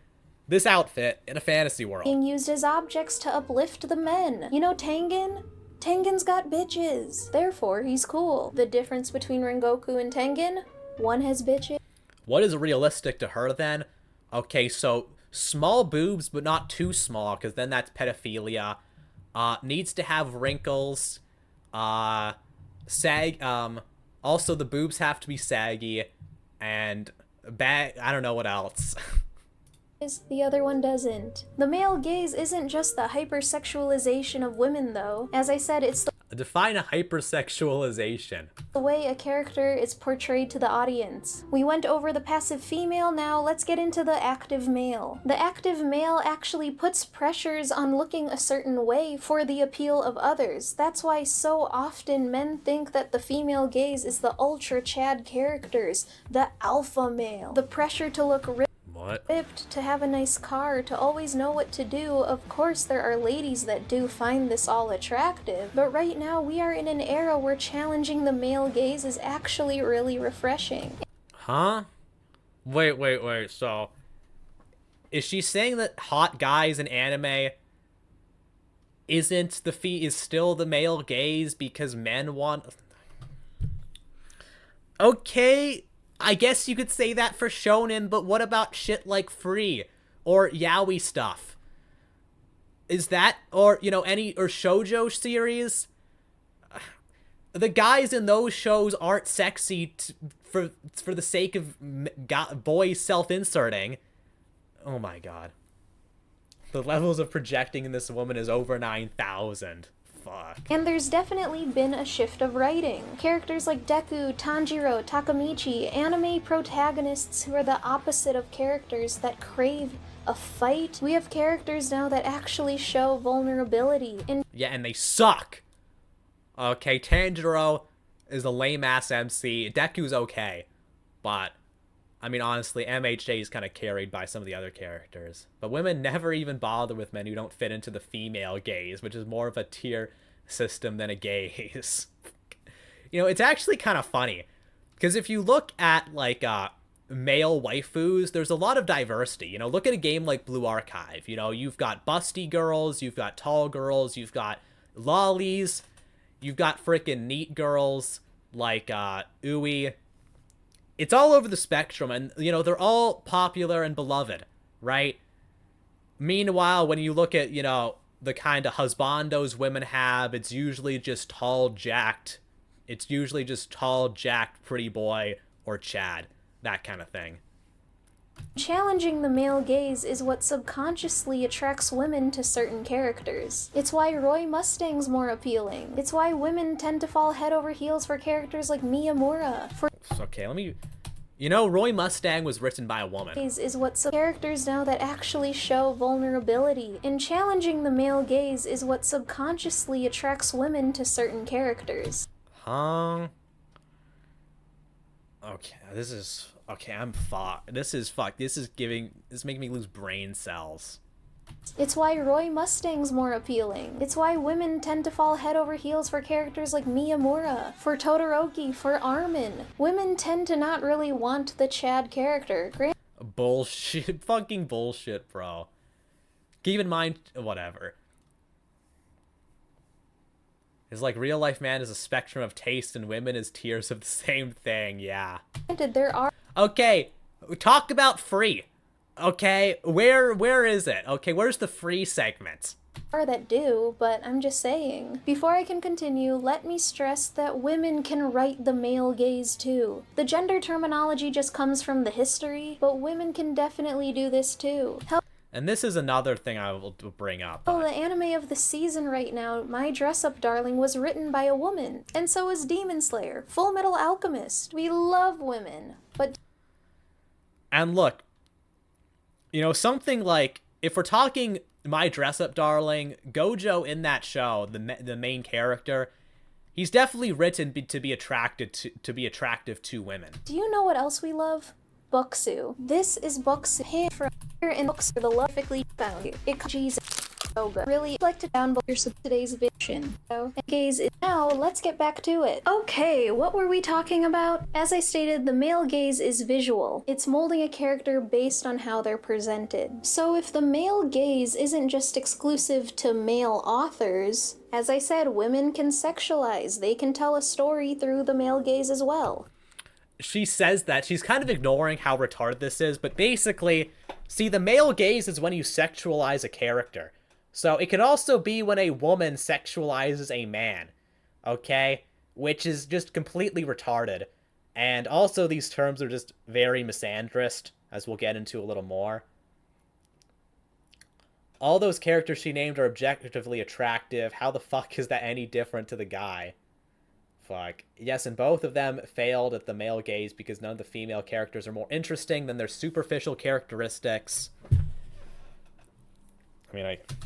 this outfit in a fantasy world. being used as objects to uplift the men. You know Tengen? Tengen's got bitches. Therefore, he's cool. The difference between Rengoku and Tengen? One has bitches. What is realistic to her then? Okay, so small boobs, but not too small, because then that's pedophilia. Needs to have wrinkles. Also the boobs have to be saggy, and I don't know what else. The other one doesn't. The male gaze isn't just the hypersexualization of women, though. As I said, it's Define a hypersexualization. the way a character is portrayed to the audience. We went over the passive female, now let's get into the active male. The active male actually puts pressures on looking a certain way for the appeal of others. That's why so often men think that the female gaze is the ultra Chad characters, the alpha male. The pressure to look ripped, to have a nice car, to always know what to do. Of course, there are ladies that do find this all attractive, but right now we are in an era where challenging the male gaze is actually really refreshing. Huh? Wait, so is she saying that hot guys in anime isn't is still the male gaze because men want... Okay, I guess you could say that for shonen, but what about shit like Free or yaoi stuff? Is that, or, you know, any, or shoujo series? The guys in those shows aren't sexy for the sake of boys self-inserting. Oh my god. The levels of projecting in this woman is over 9,000. Fuck. And there's definitely been a shift of writing. Characters like Deku, Tanjiro, Takamichi, anime protagonists who are the opposite of characters that crave a fight. We have characters now that actually show vulnerability. Yeah, and they suck. Okay, Tanjiro is a lame-ass MC. Deku's okay. But, I mean, honestly, MHA is kind of carried by some of the other characters. But women never even bother with men who don't fit into the female gaze, which is more of a tier system than a gaze. You know, it's actually kind of funny. Because if you look at, like, male waifus, there's a lot of diversity. You know, look at a game like Blue Archive. You know, you've got busty girls, you've got tall girls, you've got lollies, you've got frickin' neat girls like Ui. It's all over the spectrum, and, you know, they're all popular and beloved, right? Meanwhile, when you look at, you know, the kind of husbandos women have, it's usually just tall, jacked. It's usually just tall, jacked, pretty boy, or Chad. That kind of thing. Challenging the male gaze is what subconsciously attracts women to certain characters. It's why Roy Mustang's more appealing. It's why women tend to fall head over heels for characters like Miyamura. Okay, let me... You know, Roy Mustang was written by a woman. Is what characters now that actually show vulnerability. And challenging the male gaze is what subconsciously attracts women to certain characters. Huh? Okay, this is... Okay, I'm fucked. This is fucked. This is making me lose brain cells. It's why Roy Mustang's more appealing. It's why women tend to fall head over heels for characters like Miyamura, for Todoroki, for Armin. Women tend to not really want the Chad character. Bullshit. Fucking bullshit, bro. Keep in mind... Whatever. It's like real life man is a spectrum of taste and women is tiers of the same thing, yeah. There are... Okay, talk about Free. Okay, where is it? Okay, where's the Free segment? That do, but I'm just saying. Before I can continue, let me stress that women can write the male gaze too. The gender terminology just comes from the history, but women can definitely do this too. And this is another thing I will bring up. Oh, the anime of the season right now, My Dress Up Darling, was written by a woman. And so is Demon Slayer, Full Metal Alchemist. We love women, but... And look, you know, something like, if we're talking My Dress Up Darling, Gojo in that show, the main character, He's definitely written to be attractive to women. Do you know what else we love? Boksu. This is Boksu. Hand from here in Boksu, the lovely found here. It Jesus. So good. Really like to downvote your today's vision. So, gaze is now. Let's get back to it. Okay, what were we talking about? As I stated, the male gaze is visual. It's molding a character based on how they're presented. So if the male gaze isn't just exclusive to male authors, as I said, women can sexualize. They can tell a story through the male gaze as well. She says that. She's kind of ignoring how retarded this is, but basically, see, the male gaze is when you sexualize a character. So it can also be when a woman sexualizes a man, okay? Which is just completely retarded. And also these terms are just very misandrist, as we'll get into a little more. All those characters she named are objectively attractive. How the fuck is that any different to the guy? Fuck. Yes, and both of them failed at the male gaze because none of the female characters are more interesting than their superficial characteristics.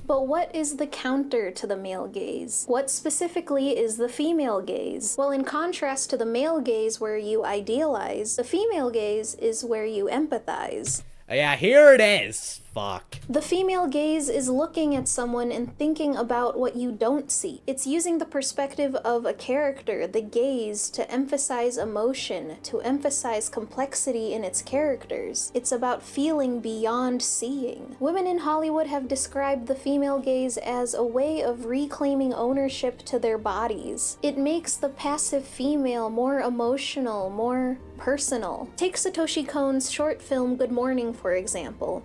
But what is the counter to the male gaze? What specifically is the female gaze? Well, in contrast to the male gaze where you idealize, the female gaze is where you empathize. Yeah, here it is. Fuck. The female gaze is looking at someone and thinking about what you don't see. It's using the perspective of a character, the gaze, to emphasize emotion, to emphasize complexity in its characters. It's about feeling beyond seeing. Women in Hollywood have described the female gaze as a way of reclaiming ownership to their bodies. It makes the passive female more emotional, more personal. Take Satoshi Kon's short film Good Morning, for example.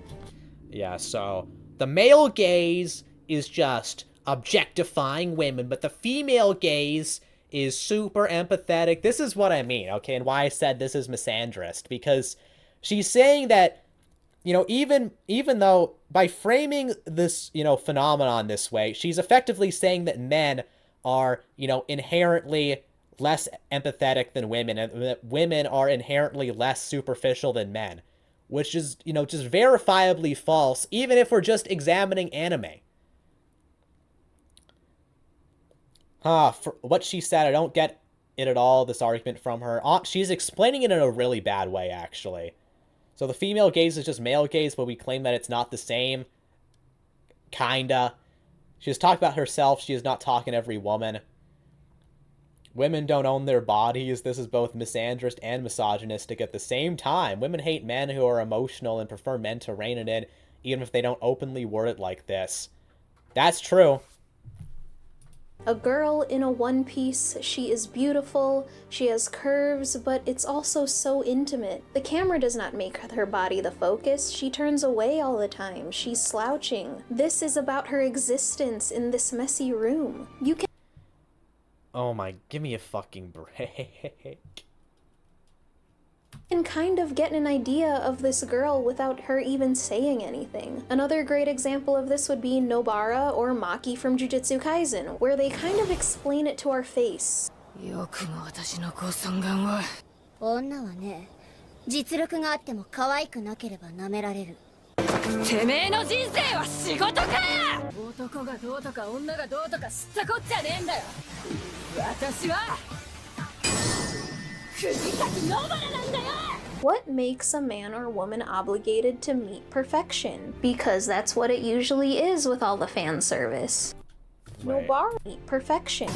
Yeah, so the male gaze is just objectifying women, but the female gaze is super empathetic. This is what I mean, okay, and why I said this is misandrist, because she's saying that, you know, even though by framing this, you know, phenomenon this way, she's effectively saying that men are, you know, inherently less empathetic than women, and that women are inherently less superficial than men. Which is, you know, just verifiably false, even if we're just examining anime. For what she said, I don't get it at all, this argument from her. She's explaining it in a really bad way, actually. So the female gaze is just male gaze, but we claim that it's not the same. Kinda. She's talking about herself, she is not talking every woman. Women don't own their bodies. This is both misandrist and misogynistic at the same time. Women hate men who are emotional and prefer men to rein it in, even if they don't openly word it like this. That's true. A girl in a one piece, she is beautiful, she has curves, but it's also so intimate. The camera does not make her body the focus, she turns away all the time, she's slouching. This is about her existence in this messy room. You can Oh my, give me a fucking break. And kind of get an idea of this girl without her even saying anything. Another great example of this would be Nobara or Maki from Jujutsu Kaisen, where they kind of explain it to our face. 女はね、実力があっても可愛くなければ舐められる。てめえの人生は仕事か！男がどうとか女がどうとか知ったこっちゃねえんだよ。私は釘崎野原なんだよ。What makes a man or woman obligated to meet perfection? Because that's what it usually is with all the fan service. Nobara meet perfection.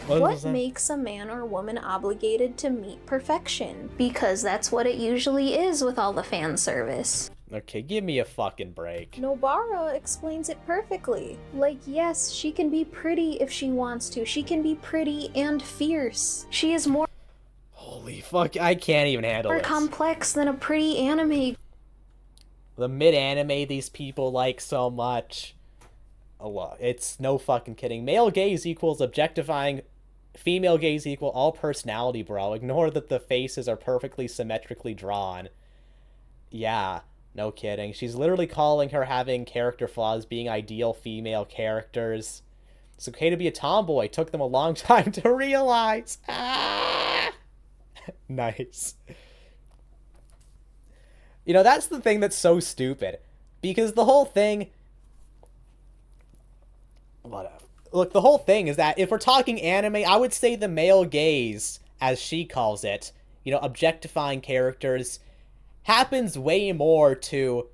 What makes a man or woman obligated to meet perfection? Because that's what it usually is with all the fan service. Okay, give me a fucking break. Nobara explains it perfectly. Like, yes, she can be pretty if she wants to. She can be pretty and fierce. She is more Holy fuck, I can't even handle this. complex than a pretty anime. The mid-anime these people like so much. It's no fucking kidding. Male gaze equals objectifying, female gaze equal all personality, bro. Ignore that the faces are perfectly symmetrically drawn. Yeah, no kidding. She's literally calling her having character flaws being ideal female characters. It's okay to be a tomboy. It took them a long time to realize. Ah! Nice. You know, that's the thing that's so stupid. Because the whole thing... Whatever. look, the whole thing is that if we're talking anime, I would say the male gaze, as she calls it, you know, objectifying characters, happens way more to,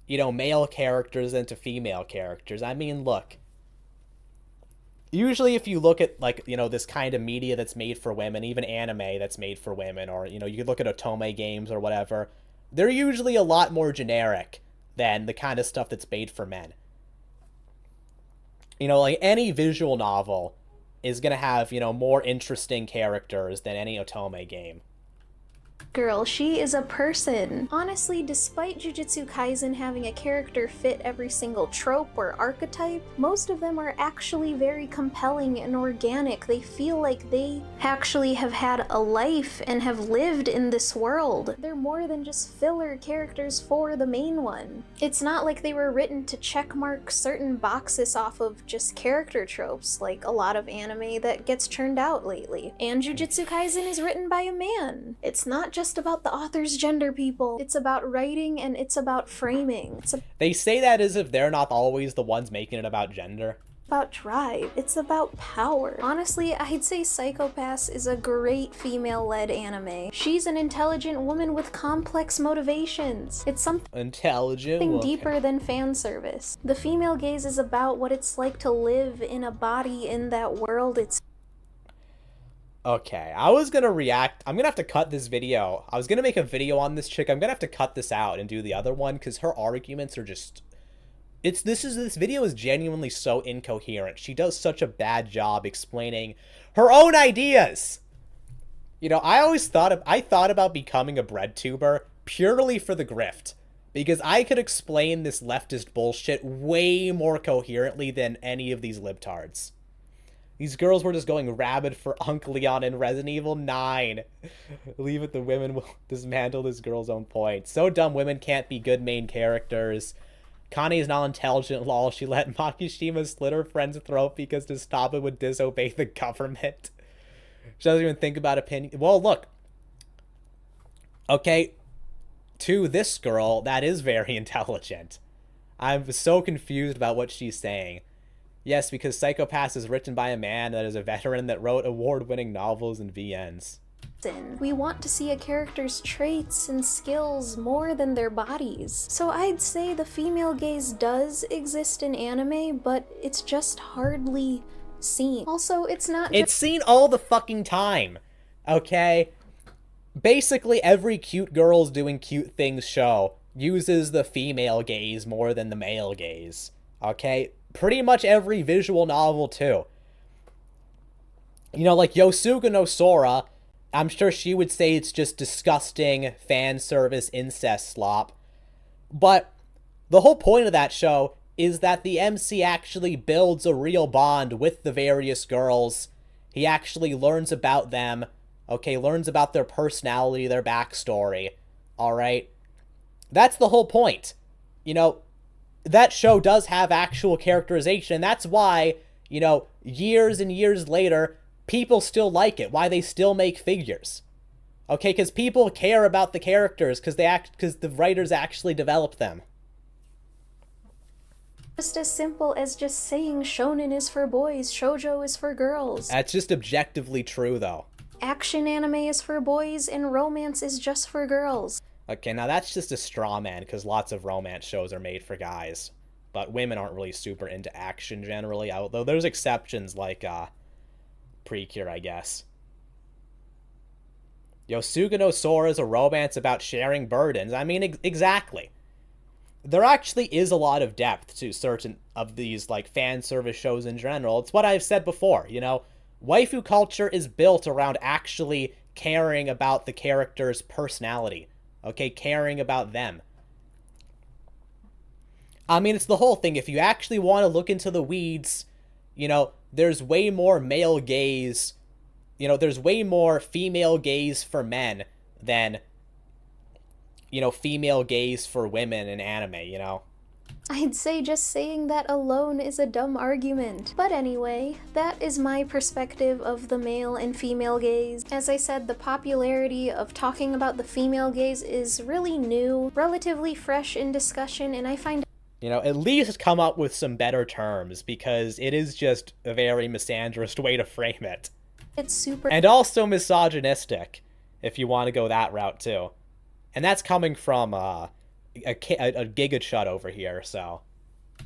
you know, male characters than to female characters. I mean, look, usually if you look at, like, you know, this kind of media that's made for women, even anime that's made for women, or, you know, you could look at otome games or whatever, they're usually a lot more generic than the kind of stuff that's made for men. You know, like, any visual novel is going to have, you know, more interesting characters than any otome game. Girl, she is a person. Honestly, despite Jujutsu Kaisen having a character fit every single trope or archetype, most of them are actually very compelling and organic. They feel like they actually have had a life and have lived in this world. They're more than just filler characters for the main one. It's not like they were written to checkmark certain boxes off of just character tropes, like a lot of anime that gets churned out lately. And Jujutsu Kaisen is written by a man. It's not just about the author's gender, people. It's about writing and it's about framing. They say that as if they're not always the ones making it about gender. About drive. It's about power. Honestly, I'd say Psycho Pass is a great female-led anime. She's an intelligent woman with complex motivations. It's something deeper than fan service. The female gaze is about what it's like to live in a body in that world. It's okay, I was gonna react. I'm gonna have to cut this video. I was gonna make a video on this chick. I'm gonna have to cut this out and do the other one because her arguments are just... This video is genuinely so incoherent. She does such a bad job explaining her own ideas. You know, I thought about becoming a bread tuber purely for the grift, because I could explain this leftist bullshit way more coherently than any of these libtards. These girls were just going rabid for Uncle Leon in Resident Evil 9. Leave it, the women will dismantle this girl's own point. So dumb, women can't be good main characters. Connie is not intelligent, lol. She let Makishima slit her friend's throat because to stop it would disobey the government. She doesn't even think about opinion. Well, look. Okay, to this girl, that is very intelligent. I'm so confused about what she's saying. Yes, because Psycho Pass is written by a man that is a veteran that wrote award-winning novels and VNs. We want to see a character's traits and skills more than their bodies. So I'd say the female gaze does exist in anime, but it's just hardly seen. Also, it's not It's seen all the fucking time, okay? Basically, every cute girls doing cute things show uses the female gaze more than the male gaze, okay? Pretty much every visual novel, too. You know, like Yosuga no Sora, I'm sure she would say it's just disgusting fan service incest slop. But the whole point of that show is that the MC actually builds a real bond with the various girls. He actually learns about them, okay, learns about their personality, their backstory, alright? That's the whole point. You know, that show does have actual characterization, and that's why, you know, years and years later, people still like it, why they still make figures. Okay, because people care about the characters, because the writers actually develop them. Just as simple as just saying shonen is for boys, shoujo is for girls. That's just objectively true, though. Action anime is for boys, and romance is just for girls. Okay, now that's just a straw man, because lots of romance shows are made for guys. But women aren't really super into action generally, although there's exceptions like, Precure, I guess. Yosuga no Sora is a romance about sharing burdens. I mean, exactly. There actually is a lot of depth to certain of these, like, fan service shows in general. It's what I've said before, you know? Waifu culture is built around actually caring about the character's personality. Okay, caring about them. I mean, it's the whole thing. If you actually want to look into the weeds, you know, there's way more male gaze. You know, there's way more female gaze for men than, you know, female gaze for women in anime, you know? I'd say just saying that alone is a dumb argument. But anyway, that is my perspective of the male and female gaze. As I said, the popularity of talking about the female gaze is really new, relatively fresh in discussion, and I find You know, at least come up with some better terms, because it is just a very misandrist way to frame it. It's super... And also misogynistic, if you want to go that route too. And that's coming from a gigachud over here, so...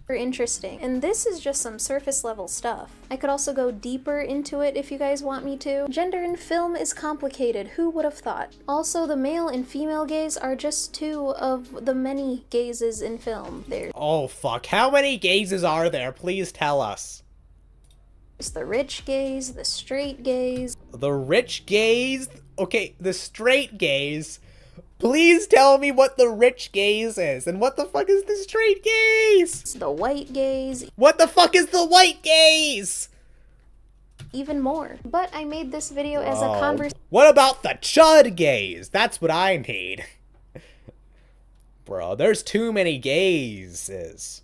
interesting. And this is just some surface level stuff. I could also go deeper into it if you guys want me to. Gender in film is complicated, who would have thought? Also, the male and female gaze are just two of the many gazes in film. There's oh fuck, how many gazes are there? Please tell us. the rich gaze, the straight gaze. The rich gaze? Okay, the straight gaze. Please tell me what the rich gaze is, and what the fuck is the straight gaze? The white gaze. What the fuck is the white gaze? Even more. But I made this video as a conversation. What about the chud gaze? That's what I need. Bro, there's too many gazes.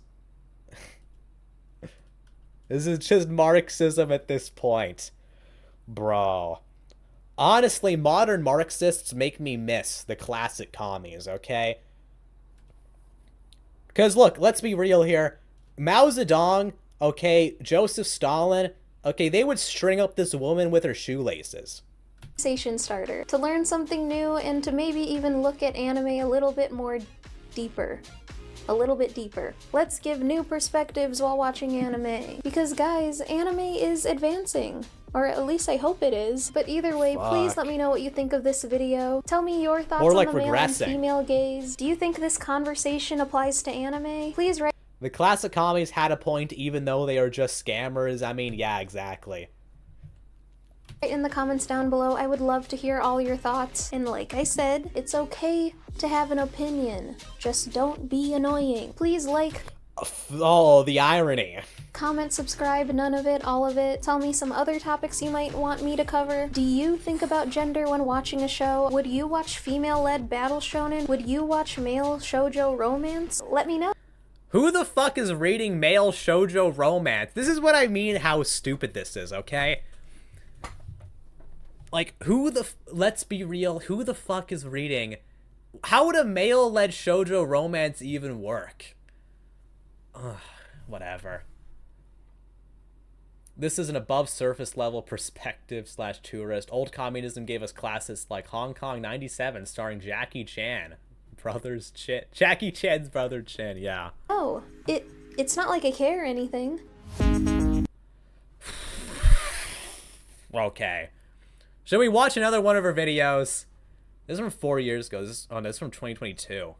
This is just Marxism at this point. Bro. Honestly, modern Marxists make me miss the classic commies, okay? Because look, let's be real here. Mao Zedong, okay, Joseph Stalin, okay, they would string up this woman with her shoelaces. Conversation starter. To learn something new and to maybe even look at anime a little bit more deeper. A little bit deeper. Let's give new perspectives while watching anime. Because guys, anime is advancing. Or at least I hope it is. But either way, please let me know what you think of this video. Tell me your thoughts on the male and female gaze. Do you think this conversation applies to anime? Please write. The classic commies had a point even though they are just scammers. I mean, yeah, exactly. In the comments down below, I would love to hear all your thoughts. And like I said, it's okay to have an opinion. Just don't be annoying. Please like... Oh, the irony. Comment, subscribe, none of it, all of it. Tell me some other topics you might want me to cover. Do you think about gender when watching a show? Would you watch female-led battle shonen? Would you watch male shoujo romance? Let me know. Who the fuck is reading male shoujo romance? This is what I mean how stupid this is, okay? Like, let's be real, who the fuck is reading? How would a male-led shoujo romance even work? Ugh, whatever. This is an above surface level perspective / tourist. Old communism gave us classes like Hong Kong 97 starring Jackie Chan. Jackie Chan's brother Chan, yeah. Oh, it's not like I care or anything. Okay. Should we watch another one of her videos? This is from 4 years ago. This is from 2022.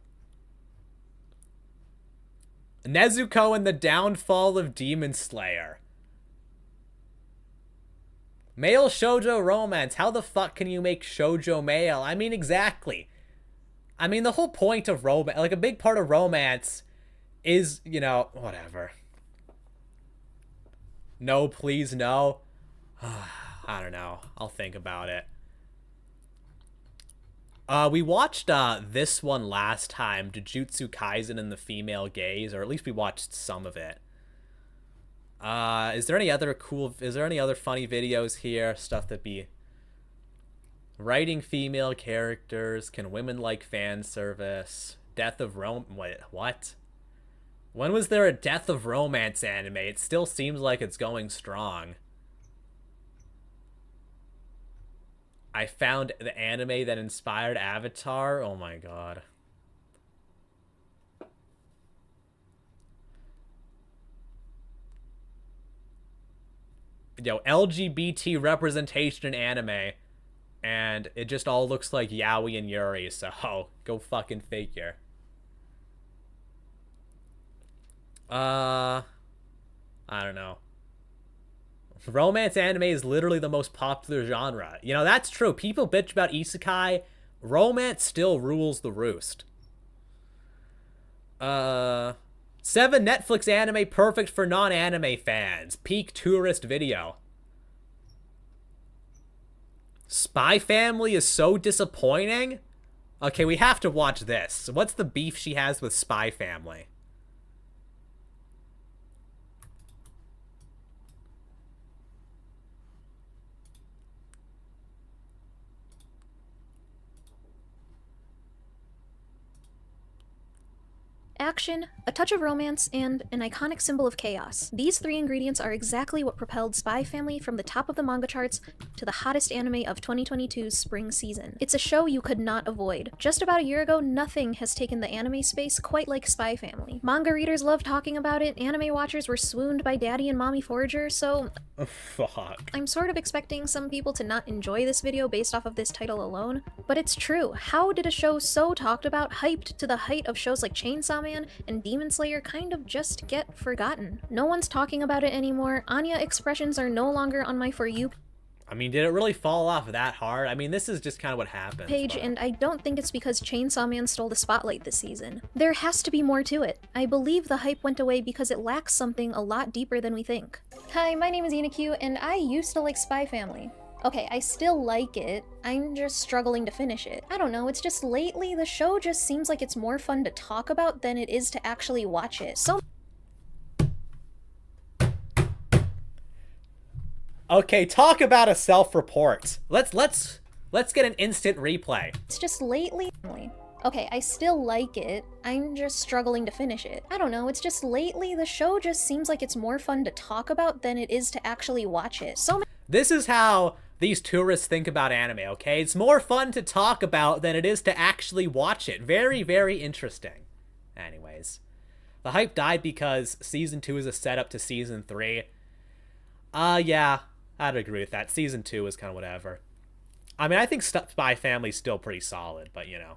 Nezuko and the Downfall of Demon Slayer. Male shoujo romance. How the fuck can you make shoujo male? I mean, exactly. I mean, the whole point of romance, like a big part of romance is, you know, whatever. No, please, no. I don't know. I'll think about it. We watched this one last time, Jujutsu Kaisen and the Female Gaze, or at least we watched some of it. Is there any other funny videos here? Stuff that be writing female characters, can women like fan service, death of wait, what? When was there a death of romance anime? It still seems like it's going strong. I found the anime that inspired Avatar. Oh my god. Yo, LGBT representation in anime. And it just all looks like Yaoi and Yuri, so go fucking figure. I don't know. Romance anime is literally the most popular genre. You know, that's true. People bitch about isekai. Romance still rules the roost. 7 Netflix anime perfect for non-anime fans. Peak tourist video. Spy Family is so disappointing? Okay, we have to watch this. What's the beef she has with Spy Family? action, a touch of romance, and an iconic symbol of chaos. These three ingredients are exactly what propelled Spy Family from the top of the manga charts to the hottest anime of 2022's spring season. It's a show you could not avoid. Just about a year ago, nothing has taken the anime space quite like Spy Family. Manga readers love talking about it, anime watchers were swooned by Daddy and Mommy Forager, so Fuck. I'm sort of expecting some people to not enjoy this video based off of this title alone, but it's true. How did a show so talked about, hyped to the height of shows like Chainsaw Man and Demon Slayer kind of just get forgotten? No one's talking about it anymore. Anya expressions are no longer on my For You I mean, did it really fall off that hard? I mean, this is just kind of what happens. page, and I don't think it's because Chainsaw Man stole the spotlight this season. There has to be more to it. I believe the hype went away because it lacks something a lot deeper than we think. Hi, my name is Ina and I used to like Spy Family. Okay, I still like it, I'm just struggling to finish it. I don't know, it's just lately the show just seems like it's more fun to talk about than it is to actually watch it. So Okay, talk about a self-report. Let's get an instant replay. it's just lately. Okay, I still like it, I'm just struggling to finish it. I don't know, it's just lately the show just seems like it's more fun to talk about than it is to actually watch it. So This is how these tourists think about anime, okay? It's more fun to talk about than it is to actually watch it. Very, very interesting. Anyways, the hype died because Season 2 is a setup to Season 3. Yeah, I'd agree with that. Season 2 is kind of whatever. I mean, I think Spy Family's still pretty solid, but you know.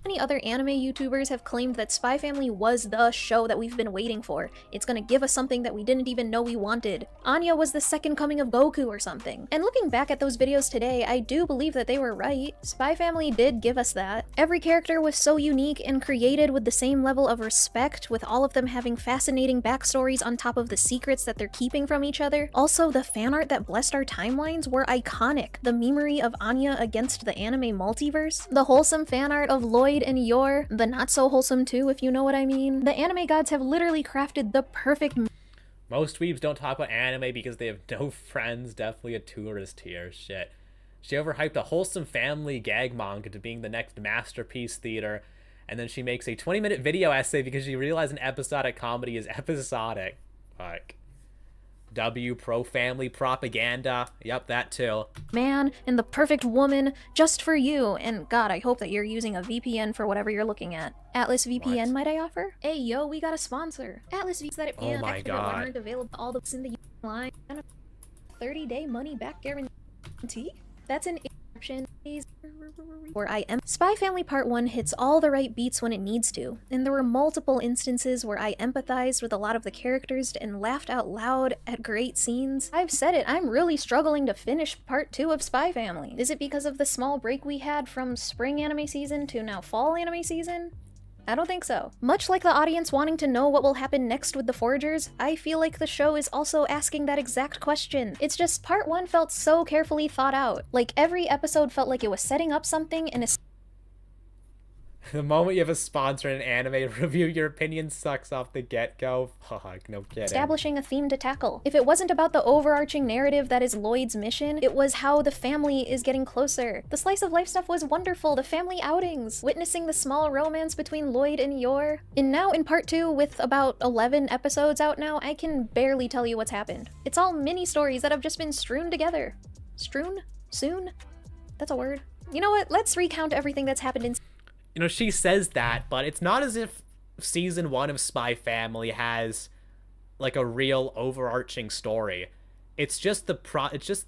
many other anime YouTubers have claimed that Spy Family was the show that we've been waiting for. It's gonna give us something that we didn't even know we wanted. Anya was the second coming of Goku or something. And looking back at those videos today, I do believe that they were right. Spy Family did give us that. Every character was so unique and created with the same level of respect, with all of them having fascinating backstories on top of the secrets that they're keeping from each other. Also, the fan art that blessed our timelines were iconic. The memery of Anya against the anime multiverse, the wholesome fan art of Lloyd and Yor, the not so wholesome too, if you know what I mean. The anime gods have literally crafted the perfect Most weebs don't talk about anime because they have no friends. Definitely a tourist here. Shit. She overhyped a wholesome family gag manga to being the next masterpiece theater, and then she makes a 20-minute video essay because she realized an episodic comedy is episodic. Fuck. W pro-family propaganda. Yep, that too. man and the perfect woman just for you. And God, I hope that you're using a VPN for whatever you're looking at. Atlas VPN, What? might I offer? Hey, yo, we got a sponsor. Atlas VPN that it Oh my God. available to all the in the line and a 30-day money back guarantee. That's an option. Where I am. Spy Family Part 1 hits all the right beats when it needs to, and there were multiple instances where I empathized with a lot of the characters and laughed out loud at great scenes. I've said it, I'm really struggling to finish Part 2 of Spy Family. Is it because of the small break we had from spring anime season to now fall anime season? I don't think so. Much like the audience wanting to know what will happen next with the Foragers, I feel like the show is also asking that exact question. It's just Part 1 felt so carefully thought out. Like every episode felt like it was setting up something and The moment you have a sponsor in an anime review, your opinion sucks off the get-go. Fuck, no kidding. establishing a theme to tackle. If it wasn't about the overarching narrative that is Lloyd's mission, it was how the family is getting closer. The slice of life stuff was wonderful, the family outings, witnessing the small romance between Lloyd and Yor. And now in part 2, with about 11 episodes out now, I can barely tell you what's happened. It's all mini stories that have just been strewn together. Strewn? Soon? That's a word. You know what? Let's recount everything that's happened in You know, she says that, but it's not as if Season 1 of Spy Family has, like, a real overarching story. It's just the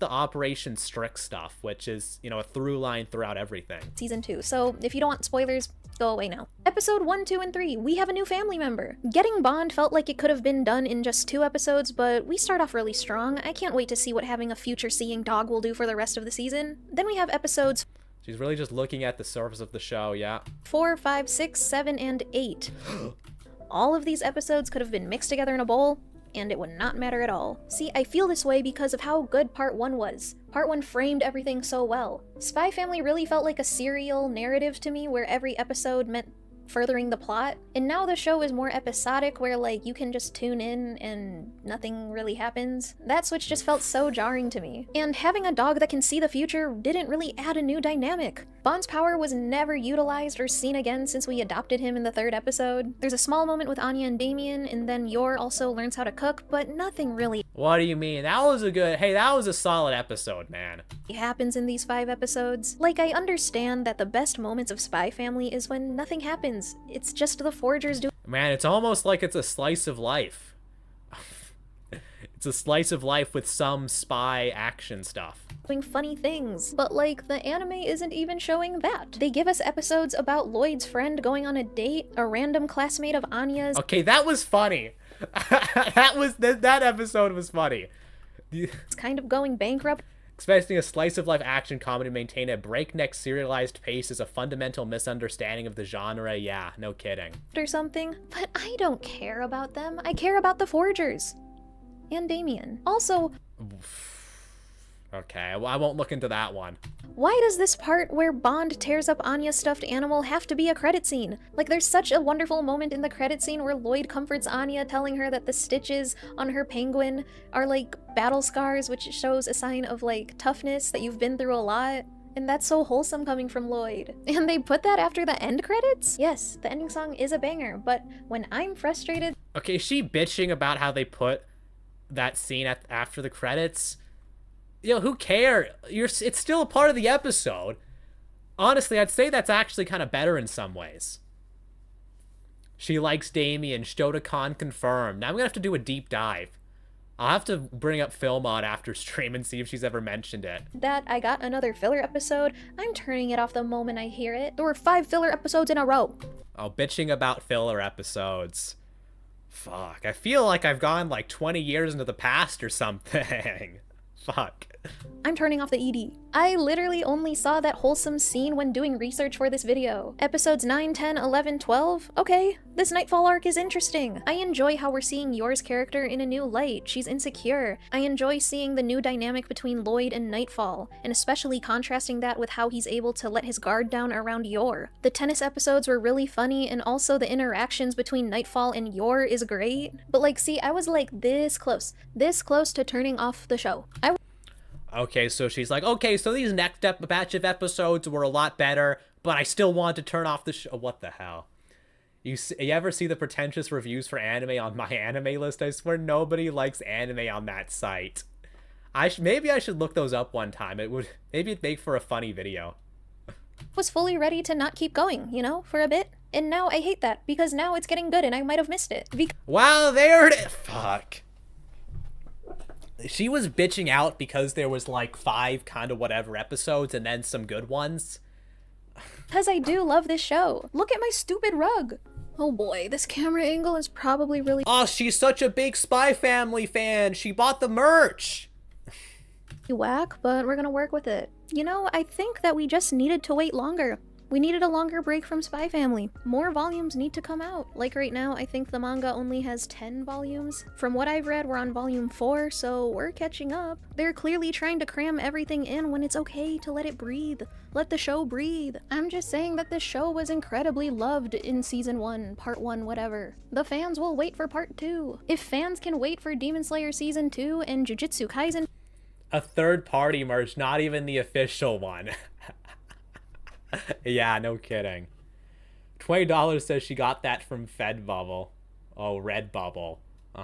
Operation Strict stuff, which is, you know, a through line throughout everything. Season 2, so if you don't want spoilers, go away now. Episode 1, 2, and 3, we have a new family member. Getting Bond felt like it could have been done in just 2 episodes, but we start off really strong. I can't wait to see what having a future seeing dog will do for the rest of the season. Then we have episodes She's really just looking at the surface of the show, yeah. 4, 5, 6, 7, and 8. All of these episodes could have been mixed together in a bowl, and it would not matter at all. See, I feel this way because of how good Part 1 was. Part 1 framed everything so well. Spy Family really felt like a serial narrative to me where every episode meant furthering the plot, and now the show is more episodic where like you can just tune in and nothing really happens. That switch just felt so jarring to me. And having a dog that can see the future didn't really add a new dynamic. Bond's power was never utilized or seen again since we adopted him in the 3rd episode. There's a small moment with Anya and Damien, and then Yor also learns how to cook, but nothing really What do you mean? That was a good... Hey, that was a solid episode, man. happens in these 5 episodes. Like, I understand that the best moments of Spy Family is when nothing happens. It's just the Forgers doing Man, it's almost like it's a slice of life. It's a slice of life with some spy action stuff. funny things. But like, the anime isn't even showing that. They give us episodes about Lloyd's friend going on a date, a random classmate of Anya's. Okay, that was funny. that episode was funny. It's kind of going bankrupt. Expecting a slice of life action comedy to maintain a breakneck serialized pace is a fundamental misunderstanding of the genre. Yeah, no kidding. Or something. But I don't care about them. I care about the Forgers. And Damien. Also, okay, well, I won't look into that one. why does this part where Bond tears up Anya's stuffed animal have to be a credit scene? Like, there's such a wonderful moment in the credit scene where Lloyd comforts Anya, telling her that the stitches on her penguin are like battle scars, which shows a sign of like toughness, that you've been through a lot. And that's so wholesome coming from Lloyd. And they put that after the end credits? Yes, the ending song is a banger, but when I'm frustrated... Okay, is she bitching about how they put that scene after the credits? You know, who cares? It's still a part of the episode. Honestly, I'd say that's actually kind of better in some ways. She likes Damien. Shotokan confirmed. Now I'm gonna have to do a deep dive. I'll have to bring up Philmod after stream and see if she's ever mentioned it. That I got another filler episode, I'm turning it off the moment I hear it. There were 5 filler episodes in a row. Oh, bitching about filler episodes. Fuck, I feel like I've gone like 20 years into the past or something. Fuck. I'm turning off the ED. I literally only saw that wholesome scene when doing research for this video. Episodes 9, 10, 11, 12? Okay, this Nightfall arc is interesting. I enjoy how we're seeing Yor's character in a new light. She's insecure. I enjoy seeing the new dynamic between Lloyd and Nightfall, and especially contrasting that with how he's able to let his guard down around Yor. The tennis episodes were really funny, and also the interactions between Nightfall and Yor is great. But like, see, I was like this close to turning off the show. Okay, so she's like, okay, so these next batch of episodes were a lot better, but I still want to turn off the show. What the hell? You ever see the pretentious reviews for anime on my anime list? I swear nobody likes anime on that site. Maybe I should look those up one time. Maybe it'd make for a funny video. Was fully ready to not keep going, you know, for a bit. And now I hate that, because now it's getting good and I might have missed it. Wow, there it is. Fuck. She was bitching out because there was like 5 kind of whatever episodes and then some good ones. Because I do love this show. Look at my stupid rug. Oh boy, this camera angle is probably really Oh, she's such a big Spy Family fan. She bought the merch. whack, but we're gonna work with it. You know, I think that we just needed to wait longer. We needed a longer break from Spy Family. More volumes need to come out. Like right now, I think the manga only has 10 volumes. From what I've read, we're on volume 4, so we're catching up. They're clearly trying to cram everything in when it's okay to let it breathe. Let the show breathe. I'm just saying that this show was incredibly loved in season 1, part 1, whatever. The fans will wait for part 2. If fans can wait for Demon Slayer season 2 and Jujutsu Kaisen... A third-party merch, not even the official one. Yeah, no kidding. $20 says she got that from Fedbubble. Oh, Redbubble.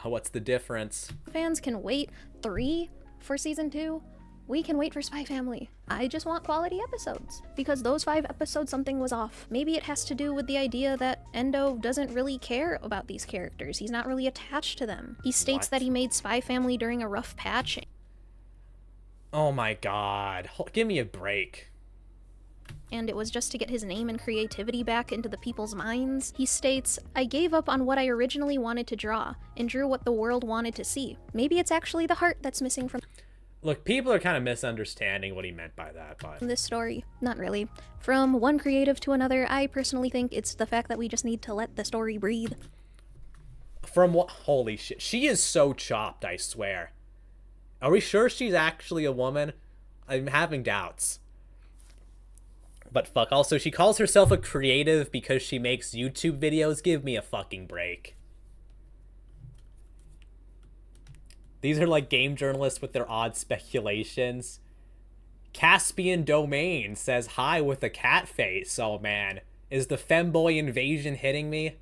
What's the difference? Fans can wait 3 for season 2. We can wait for Spy Family. I just want quality episodes. Because those 5 episodes, something was off. Maybe it has to do with the idea that Endo doesn't really care about these characters. He's not really attached to them. He states that he made Spy Family during a rough patch. Oh my god. Give me a break. And it was just to get his name and creativity back into the people's minds. He states, I gave up on what I originally wanted to draw, and drew what the world wanted to see. Maybe it's actually the heart that's missing from Look, people are kind of misunderstanding what he meant by that, but... this story. Not really. From one creative to another, I personally think it's the fact that we just need to let the story breathe. From what? Holy shit. She is so chopped, I swear. Are we sure she's actually a woman? I'm having doubts. But fuck, also, she calls herself a creative because she makes YouTube videos. Give me a fucking break. These are like game journalists with their odd speculations. Caspian Domain says hi with a cat face. Oh man, is the femboy invasion hitting me?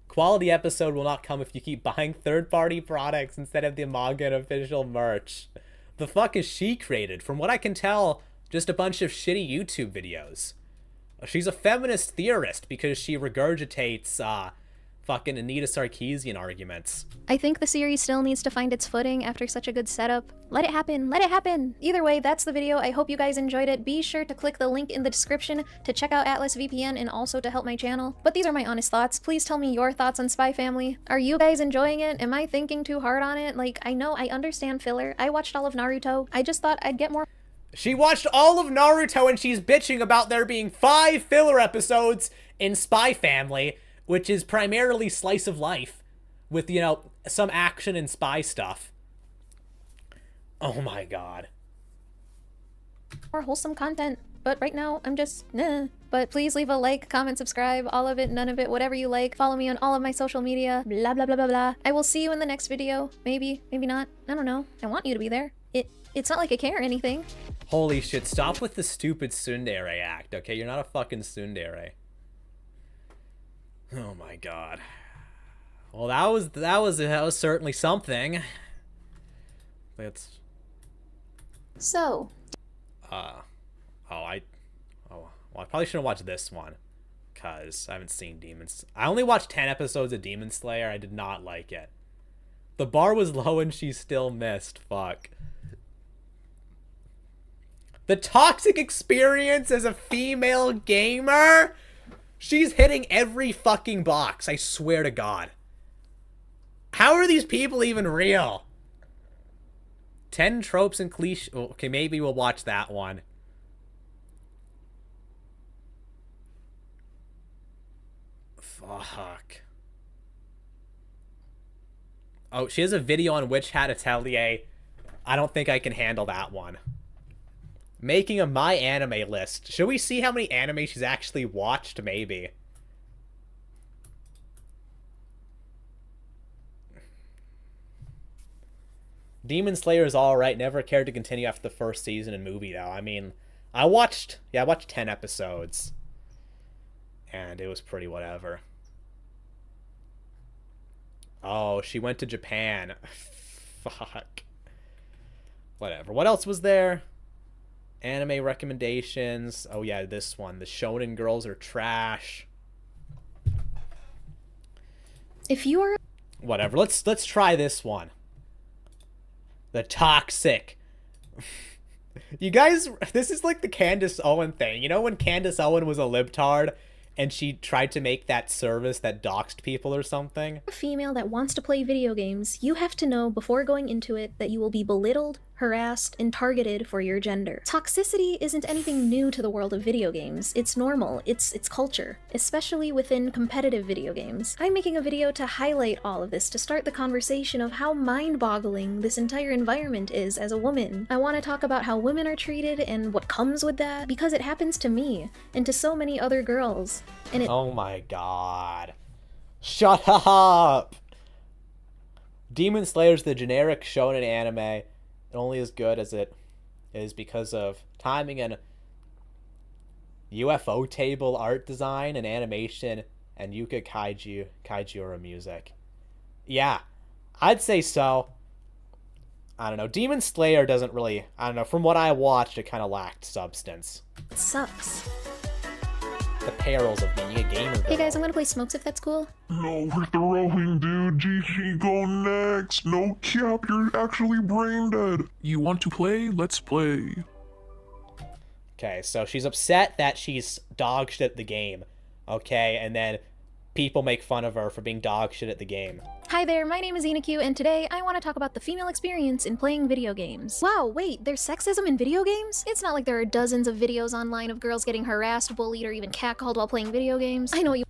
Quality episode will not come if you keep buying third-party products instead of the manga and official merch. The fuck is she created? From what I can tell, just a bunch of shitty YouTube videos. She's a feminist theorist because she regurgitates, fucking Anita Sarkeesian arguments. I think the series still needs to find its footing after such a good setup. Let it happen, let it happen! Either way, that's the video. I hope you guys enjoyed it. Be sure to click the link in the description to check out Atlas VPN and also to help my channel. But these are my honest thoughts. Please tell me your thoughts on Spy Family. Are you guys enjoying it? Am I thinking too hard on it? Like, I know I understand filler. I watched all of Naruto. I just thought I'd get more. She watched all of Naruto and she's bitching about there being 5 filler episodes in Spy Family, which is primarily slice of life with, you know, some action and spy stuff. Oh my god. More wholesome content. But right now, I'm just, nah. But please leave a like, comment, subscribe, all of it, none of it, whatever you like. Follow me on all of my social media, blah, blah, blah, blah, blah. I will see you in the next video. Maybe, maybe not. I don't know. I want you to be there. It's not like I care or anything. Holy shit, stop with the stupid tsundere act, okay? You're not a fucking tsundere. Oh my god. Well, that was certainly something. Let's. So. Well, I probably shouldn't watch this one, cause I haven't seen Demons. I only watched 10 episodes of Demon Slayer. I did not like it. The bar was low and she still missed. Fuck. The toxic experience as a female gamer. She's hitting every fucking box, I swear to God. How are these people even real? 10 tropes and cliches. Okay, maybe we'll watch that one. Fuck. Oh, she has a video on Witch Hat Atelier. I don't think I can handle that one. Making a My Anime list. Should we see how many anime she's actually watched? Maybe. Demon Slayer is alright. Never cared to continue after the first season and movie, though. I mean, I watched 10 episodes. And it was pretty whatever. Oh, she went to Japan. Fuck. Whatever. What else was there? Anime recommendations. Oh yeah, this one. The Shonen girls are trash. If you are... Whatever. Let's try this one. The Toxic. You guys, this is like the Candace Owen thing. You know when Candace Owen was a libtard and she tried to make that service that doxed people or something? A female that wants to play video games, you have to know before going into it that you will be belittled, harassed, and targeted for your gender. Toxicity isn't anything new to the world of video games. It's normal. It's culture, especially within competitive video games. I'm making a video to highlight all of this, to start the conversation of how mind-boggling this entire environment is as a woman. I want to talk about how women are treated and what comes with that, because it happens to me and to so many other girls. And it— Oh my god. Shut up! Demon Slayer's the generic shonen anime. Only as good as it is because of timing and UFO table art design and animation and Yuka Kaijura music. Yeah, I'd say so. I don't know. Demon Slayer doesn't really, I don't know, from what I watched, it kind of lacked substance. it sucks. The perils of being a gamer girl. Hey guys, I'm gonna play Smokes if that's cool. No, we're throwing, dude. GG, go next. No cap, you're actually brain dead. You want to play? Let's play. Okay, so she's upset that she's dog shit at the game. Okay, and then people make fun of her for being dog shit at the game. Hi there, my name is InaQ, and today I want to talk about the female experience in playing video games. Wow, wait, there's sexism in video games? It's not like there are dozens of videos online of girls getting harassed, bullied, or even catcalled while playing video games. I know you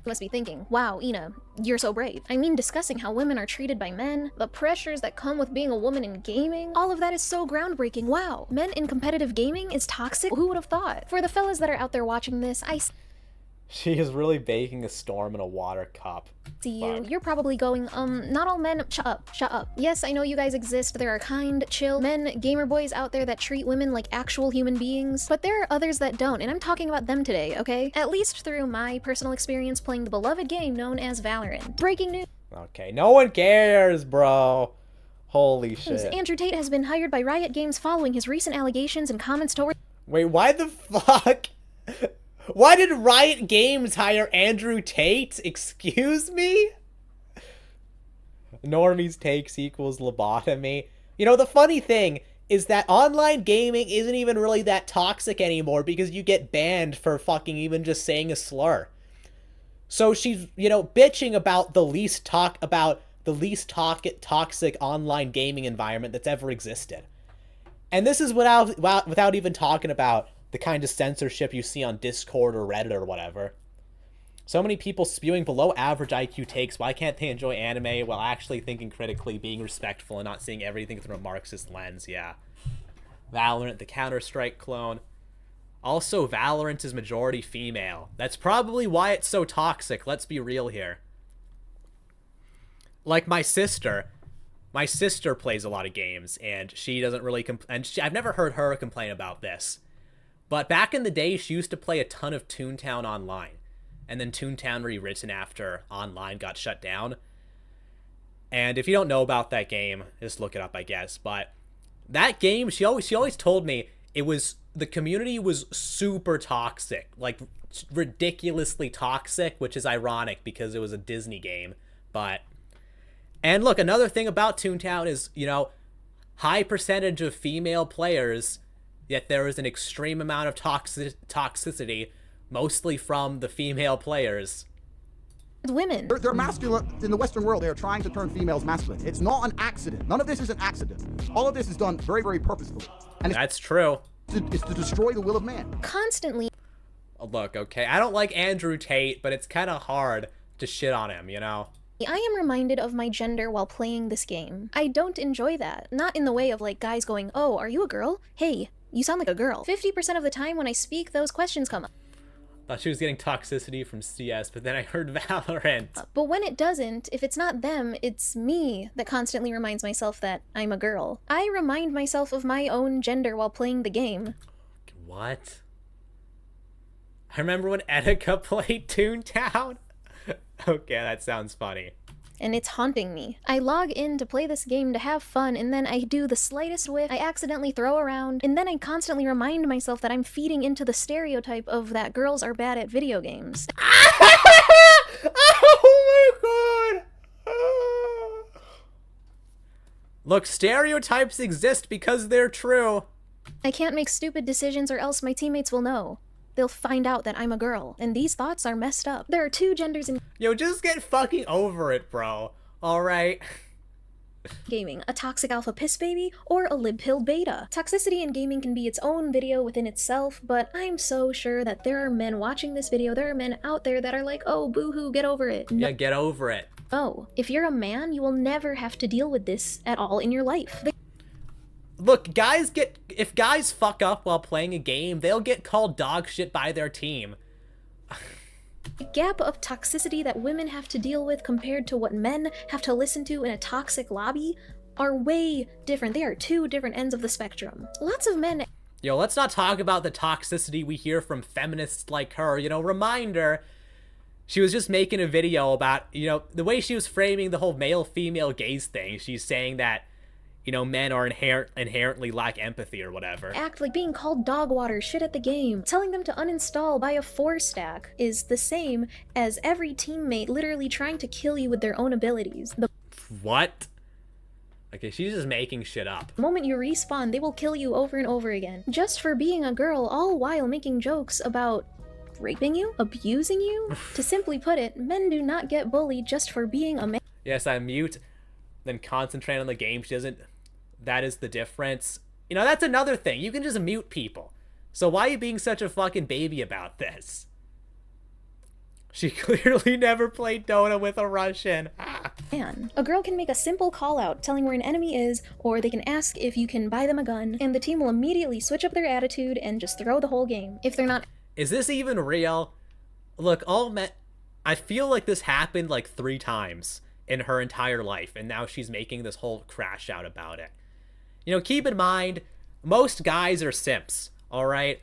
must be thinking, wow, Ina, you're so brave. I mean, discussing how women are treated by men, the pressures that come with being a woman in gaming, all of that is so groundbreaking. Wow, men in competitive gaming is toxic? Who would have thought? For the fellas that are out there watching this, She is really baking a storm in a water cup. See you. Fuck. You're probably going, not all men. Shut up, shut up. Yes, I know you guys exist. There are kind, chill men, gamer boys out there that treat women like actual human beings, but there are others that don't, and I'm talking about them today, okay? At least through my personal experience playing the beloved game known as Valorant. Breaking news. Okay, no one cares, bro. Holy shit. Andrew Tate has been hired by Riot Games following his recent allegations and comments toward. Wait, why the fuck? Why did Riot Games hire Andrew Tate? Excuse me? Normie's takes equals lobotomy. You know, the funny thing is that online gaming isn't even really that toxic anymore because you get banned for fucking even just saying a slur. So she's, you know, bitching about the least toxic online gaming environment that's ever existed. And this is without even talking about the kind of censorship you see on Discord or Reddit or whatever. So many people spewing below average IQ takes. Why can't they enjoy anime while actually thinking critically, being respectful, and not seeing everything through a Marxist lens? Yeah. Valorant, the Counter-Strike clone. Also, Valorant is majority female. That's probably why it's so toxic. Let's be real here. Like my sister plays a lot of games, and she doesn't really I've never heard her complain about this. But back in the day, she used to play a ton of Toontown Online. And then Toontown rewritten after online got shut down. And if you don't know about that game, just look it up, I guess. But that game, she always told me the community was super toxic. Like, ridiculously toxic, which is ironic because it was a Disney game. And look, another thing about Toontown is, you know, high percentage of female players, yet there is an extreme amount of toxicity, mostly from the female players. Women. They're masculine. In the Western world, they are trying to turn females masculine. It's not an accident. None of this is an accident. All of this is done very, very purposefully. And that's true. It's to destroy the will of man. Constantly. Look, okay, I don't like Andrew Tate, but it's kind of hard to shit on him, you know? I am reminded of my gender while playing this game. I don't enjoy that. Not in the way of like guys going, oh, are you a girl? Hey, you sound like a girl. 50% of the time when I speak, those questions come up. Thought she was getting toxicity from CS, but then I heard Valorant. But when it doesn't, if it's not them, it's me that constantly reminds myself that I'm a girl. I remind myself of my own gender while playing the game. What? I remember when Etika played Toontown. Okay, that sounds funny. And it's haunting me. I log in to play this game to have fun, and then I do the slightest whiff, I accidentally throw around, and then I constantly remind myself that I'm feeding into the stereotype of that girls are bad at video games. Oh my god! Look, stereotypes exist because they're true. I can't make stupid decisions or else my teammates will know. They'll find out that I'm a girl, and these thoughts are messed up. There are two genders in— Yo, just get fucking over it, bro. Alright? Gaming, a toxic alpha piss baby, or a lib pill beta. Toxicity in gaming can be its own video within itself, but I'm so sure that there are men watching this video, there are men out there that are like, oh, boo-hoo, get over it. Yeah, get over it. Oh, if you're a man, you will never have to deal with this at all in your life. Look, if guys fuck up while playing a game, they'll get called dog shit by their team. The gap of toxicity that women have to deal with compared to what men have to listen to in a toxic lobby are way different. They are two different ends of the spectrum. Lots of men— Yo, let's not talk about the toxicity we hear from feminists like her. You know, reminder, she was just making a video about, you know, the way she was framing the whole male-female gaze thing. She's saying that, you know, men are inherently lack empathy or whatever. Act like being called dog water, shit at the game. Telling them to uninstall by a 4-stack is the same as every teammate literally trying to kill you with their own abilities. The what? Okay, she's just making shit up. moment you respawn, they will kill you over and over again. Just for being a girl, all while making jokes about raping you, abusing you. To simply put it, men do not get bullied just for being a man. Yes, I mute, then concentrate on the game. She doesn't. That is the difference. You know, that's another thing. You can just mute people. So why are you being such a fucking baby about this? She clearly never played Dota with a Russian. Man, a girl can make a simple call out telling where an enemy is, or they can ask if you can buy them a gun, and the team will immediately switch up their attitude and just throw the whole game. If they're not— Is this even real? Look, I feel like this happened like 3 times in her entire life, and now she's making this whole crash out about it. You know, keep in mind, most guys are simps, alright?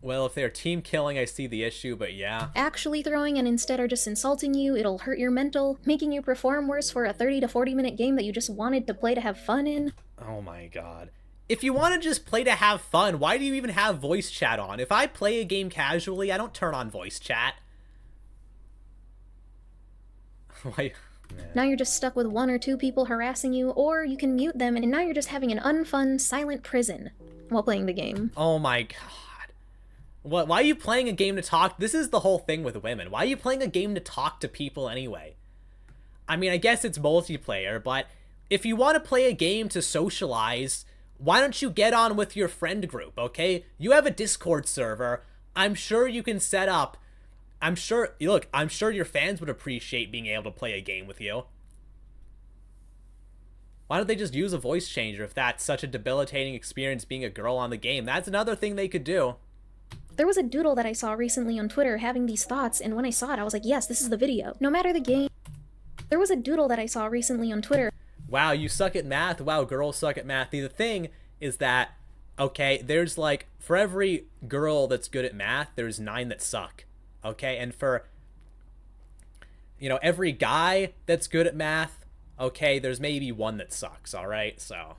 Well, if they're team killing, I see the issue, but yeah. Actually throwing and instead are just insulting you, it'll hurt your mental, making you perform worse for a 30 to 40 minute game that you just wanted to play to have fun in. Oh my god. If you want to just play to have fun, why do you even have voice chat on? If I play a game casually, I don't turn on voice chat. Why? Now you're just stuck with 1 or 2 people harassing you, or you can mute them, and now you're just having an unfun, silent prison while playing the game. Oh my god. What? Why are you playing a game to talk? This is the whole thing with women. Why are you playing a game to talk to people anyway? I mean, I guess it's multiplayer, but if you want to play a game to socialize, why don't you get on with your friend group, okay? You have a Discord server. I'm sure you can set up. I'm sure your fans would appreciate being able to play a game with you. Why don't they just use a voice changer if that's such a debilitating experience being a girl on the game? That's another thing they could do. There was a doodle that I saw recently on Twitter having these thoughts, and when I saw it, I was like, yes, this is the video. No matter the game. There was a doodle that I saw recently on Twitter. Wow, you suck at math? Wow, girls suck at math. The thing is that, okay, there's like, for every girl that's good at math, there's 9 that suck. Okay, and for, you know, every guy that's good at math, okay, there's maybe 1 that sucks, alright? So,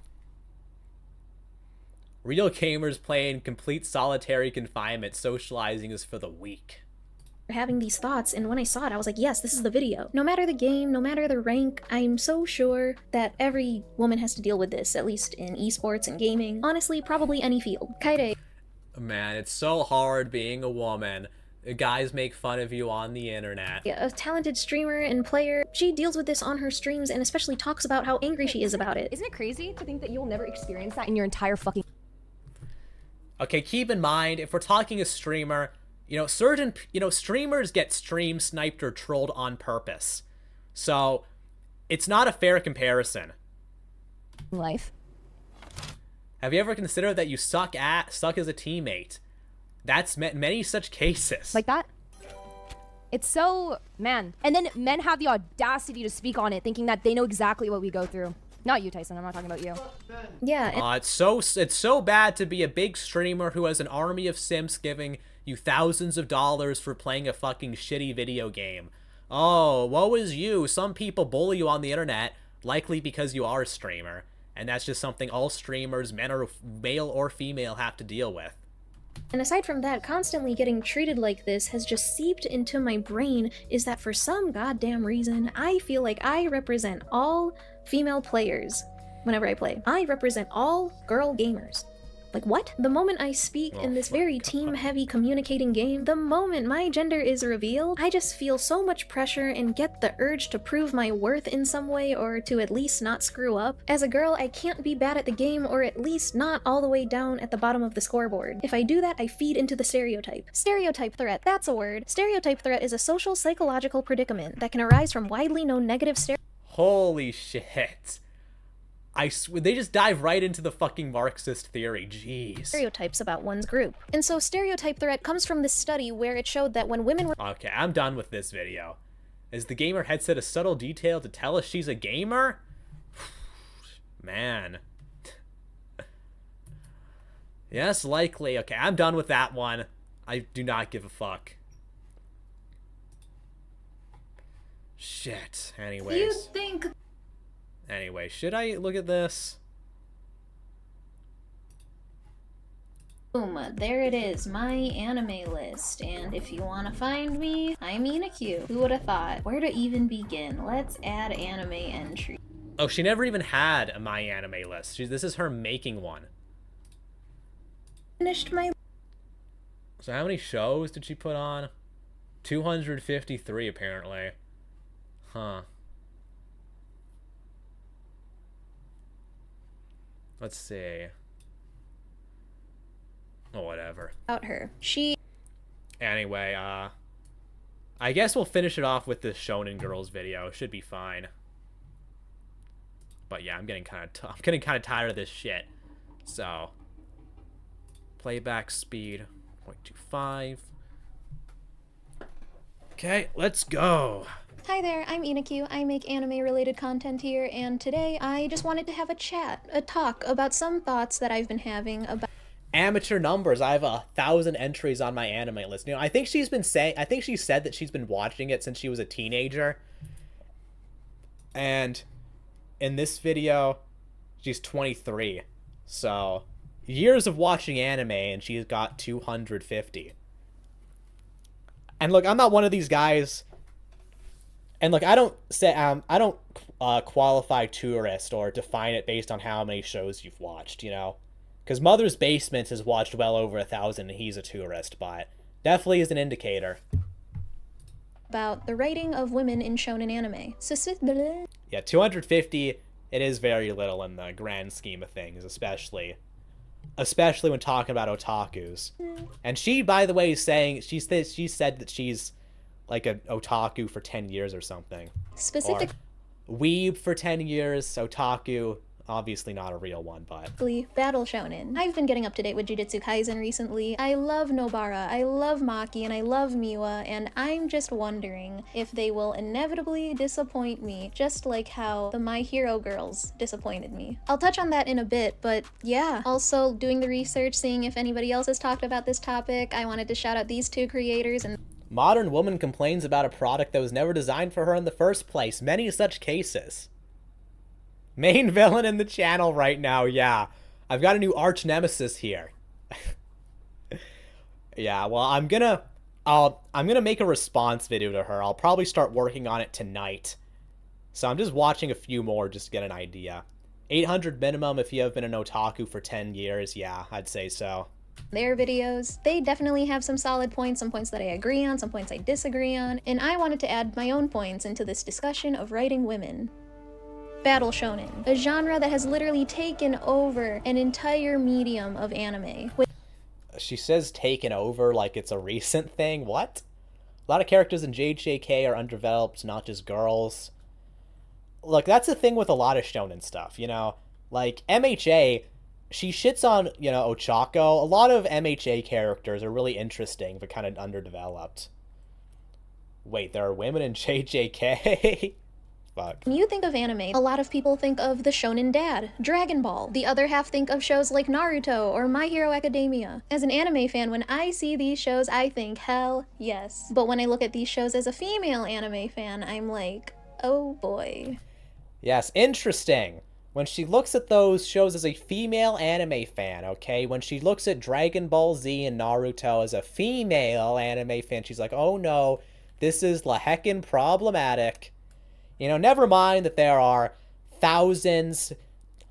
real gamers play in complete solitary confinement. Socializing is for the weak. Having these thoughts, and when I saw it, I was like, yes, this is the video. No matter the game, no matter the rank, I'm so sure that every woman has to deal with this, at least in esports and gaming. Honestly, probably any field. Kaide. Man, it's so hard being a woman. Guys make fun of you on the internet. A talented streamer and player, she deals with this on her streams and especially talks about how angry she is about it. Isn't it crazy to think that you'll never experience that in your entire fucking... Okay, keep in mind, if we're talking a streamer, streamers get stream sniped or trolled on purpose. So, it's not a fair comparison. Life. Have you ever considered that you suck as a teammate? That's many such cases. Like that? It's so... man. And then men have the audacity to speak on it, thinking that they know exactly what we go through. Not you, Tyson. I'm not talking about you. Yeah. It's so bad to be a big streamer who has an army of simps giving you thousands of dollars for playing a fucking shitty video game. Oh, woe is you. Some people bully you on the internet, likely because you are a streamer. And that's just something all streamers, male or female, have to deal with. And aside from that, constantly getting treated like this has just seeped into my brain is that for some goddamn reason, I feel like I represent all female players whenever I play. I represent all girl gamers. Like, what? The moment I speak in this very team-heavy communicating game, the moment my gender is revealed, I just feel so much pressure and get the urge to prove my worth in some way or to at least not screw up. As a girl, I can't be bad at the game or at least not all the way down at the bottom of the scoreboard. If I do that, I feed into the stereotype. Stereotype threat, that's a word. Stereotype threat is a social psychological predicament that can arise from widely known negative stereotypes. Holy shit. They just dive right into the fucking Marxist theory, jeez. Stereotypes about one's group. And so stereotype threat comes from this study where it showed that when women were— Okay, I'm done with this video. Is the gamer headset a subtle detail to tell us she's a gamer? Man. Yes, likely. Okay, I'm done with that one. I do not give a fuck. Shit. Anyways. You think— Anyway, should I look at this? Boom, there it is, my anime list. And if you want to find me, I'm Q. Who would have thought? Where to even begin? Let's add anime entry. Oh, she never even had a My Anime list. This is her making one. Finished my... So how many shows did she put on? 253 apparently. Huh. Let's see. Oh, whatever. About her. She... Anyway, I guess we'll finish it off with this Shonen Girls video. Should be fine. But yeah, I'm getting kind of tired of this shit. So Playback speed 0.25. Okay, let's go. Hi there, I'm Inaku. I make anime-related content here, and today I just wanted to have a talk about some thoughts that I've been having about Amateur numbers. I have 1,000 entries on my anime list. You know, I think she said that she's been watching it since she was a teenager. And in this video, she's 23. So, years of watching anime and she's got 250. And look, I'm not one of these guys. And look, I don't qualify tourist or define it based on how many shows you've watched, you know? Because Mother's Basement has watched well over 1,000 and he's a tourist, but definitely is an indicator. About the writing of women in shonen anime. Yeah, 250, it is very little in the grand scheme of things, especially when talking about otakus. And she, by the way, is saying, she said that she's like an otaku for 10 years or something. Specific. Or weeb for 10 years, otaku, obviously not a real one, but... Battle shonen. I've been getting up to date with Jujutsu Kaisen recently. I love Nobara, I love Maki, and I love Miwa, and I'm just wondering if they will inevitably disappoint me, just like how the My Hero girls disappointed me. I'll touch on that in a bit, but yeah. Also, doing the research, seeing if anybody else has talked about this topic, I wanted to shout out these two creators and... Modern woman complains about a product that was never designed for her in the first place. Many such cases. Main villain in the channel right now, yeah. I've got a new arch nemesis here. Yeah, well, I'm gonna make a response video to her. I'll probably start working on it tonight. So I'm just watching a few more just to get an idea. 800 minimum if you have been an otaku for 10 years. Yeah, I'd say so. Their videos, they definitely have some solid points, some points that I agree on, some points I disagree on, and I wanted to add my own points into this discussion of writing women. Battle shonen, a genre that has literally taken over an entire medium of anime. She says taken over like it's a recent thing. What? A lot of characters in JJK are underdeveloped, not just girls. Look, that's the thing with a lot of shonen stuff, you know? Like, MHA, she shits on, you know, Ochako. A lot of MHA characters are really interesting, but kind of underdeveloped. Wait, there are women in JJK? Fuck. When you think of anime, a lot of people think of the shonen dad, Dragon Ball. The other half think of shows like Naruto or My Hero Academia. As an anime fan, when I see these shows, I think, hell yes. But when I look at these shows as a female anime fan, I'm like, oh boy. Yes, interesting. When she looks at those shows as a female anime fan, okay? When she looks at Dragon Ball Z and Naruto as a female anime fan, she's like, oh no, this is la heckin' problematic. You know, never mind that there are thousands,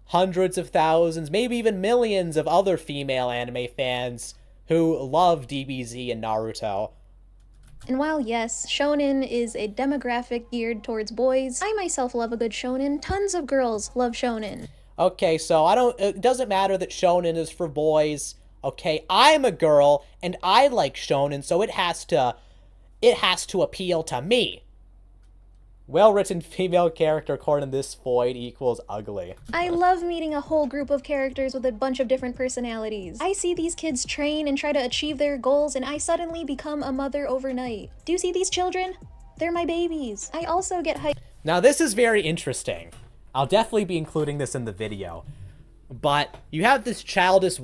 hundreds of thousands, maybe even millions of other female anime fans who love DBZ and Naruto. And while yes, shonen is a demographic geared towards boys, I myself love a good shonen. Tons of girls love shonen. Okay, so it doesn't matter that shonen is for boys. Okay, I'm a girl and I like shonen, so it has to appeal to me. Well-written female character according to this void equals ugly. I love meeting a whole group of characters with a bunch of different personalities. I see these kids train and try to achieve their goals, and I suddenly become a mother overnight. Do you see these children? They're my babies. I also get hyped. Now this is very interesting. I'll definitely be including this in the video. But you have this childless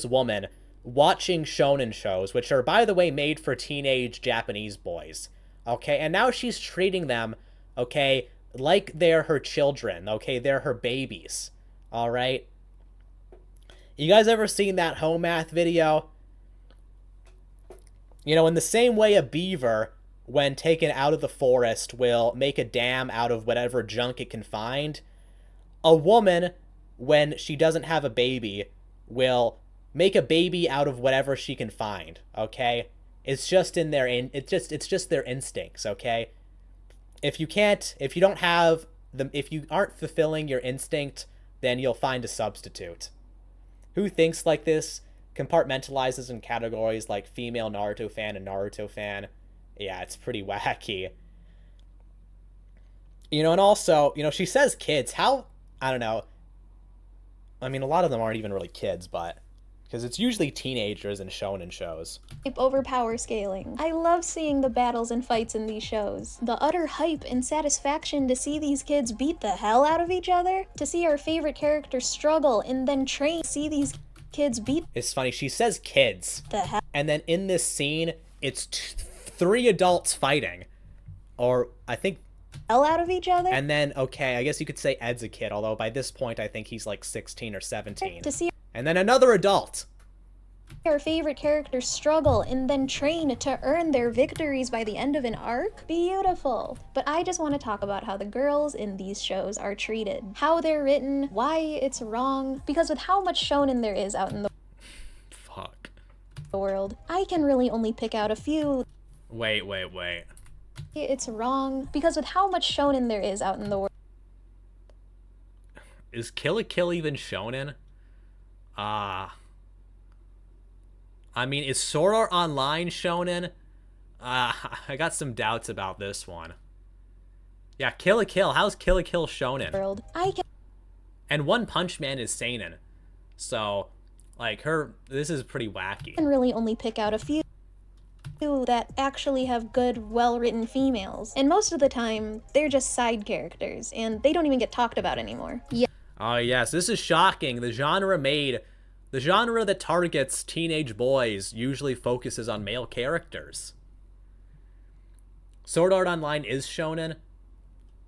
woman watching shonen shows, which are, by the way, made for teenage Japanese boys. Okay, and now she's treating them, okay, like they're her children, okay? They're her babies, all right? You guys ever seen that home math video? You know, in the same way a beaver, when taken out of the forest, will make a dam out of whatever junk it can find, a woman, when she doesn't have a baby, will make a baby out of whatever she can find, okay? It's just in their it's just their instincts, okay? If you aren't fulfilling your instinct, then you'll find a substitute. Who thinks like this compartmentalizes in categories like female Naruto fan and Naruto fan? Yeah, it's pretty wacky. You know, and also, you know, she says kids. How, I don't know. I mean, a lot of them aren't even really kids, but Because it's usually teenagers in shonen shows. Over power scaling. I love seeing the battles and fights in these shows. The utter hype and satisfaction to see these kids beat the hell out of each other, to see our favorite characters struggle and then train, see these kids beat It's funny, she says kids. the hell And then in this scene, it's 3 adults fighting. Or, I think... out of each other. And then, okay, I guess you could say Ed's a kid, although by this point I think he's like 16 or 17. To see And then another adult. our favorite characters struggle and then train to earn their victories by the end of an arc? Beautiful. But I just want to talk about how the girls in these shows are treated. How they're written, why it's wrong. Because with how much shonen there is out in the Fuck. world, I can really only pick out a few. Wait. It's wrong. Because with how much shonen there is out in the world. Is Kill la Kill even shonen? I mean, is Sword Art Online shonen? I got some doubts about this one. Yeah, Kill la Kill. How's Kill la Kill shonen? And One Punch Man is seinen. So, like, this is pretty wacky. I can really only pick out a few that actually have good, well-written females. And most of the time, they're just side characters, and they don't even get talked about anymore. Yeah. Oh, yes, this is shocking. The genre that targets teenage boys usually focuses on male characters. Sword Art Online is shonen.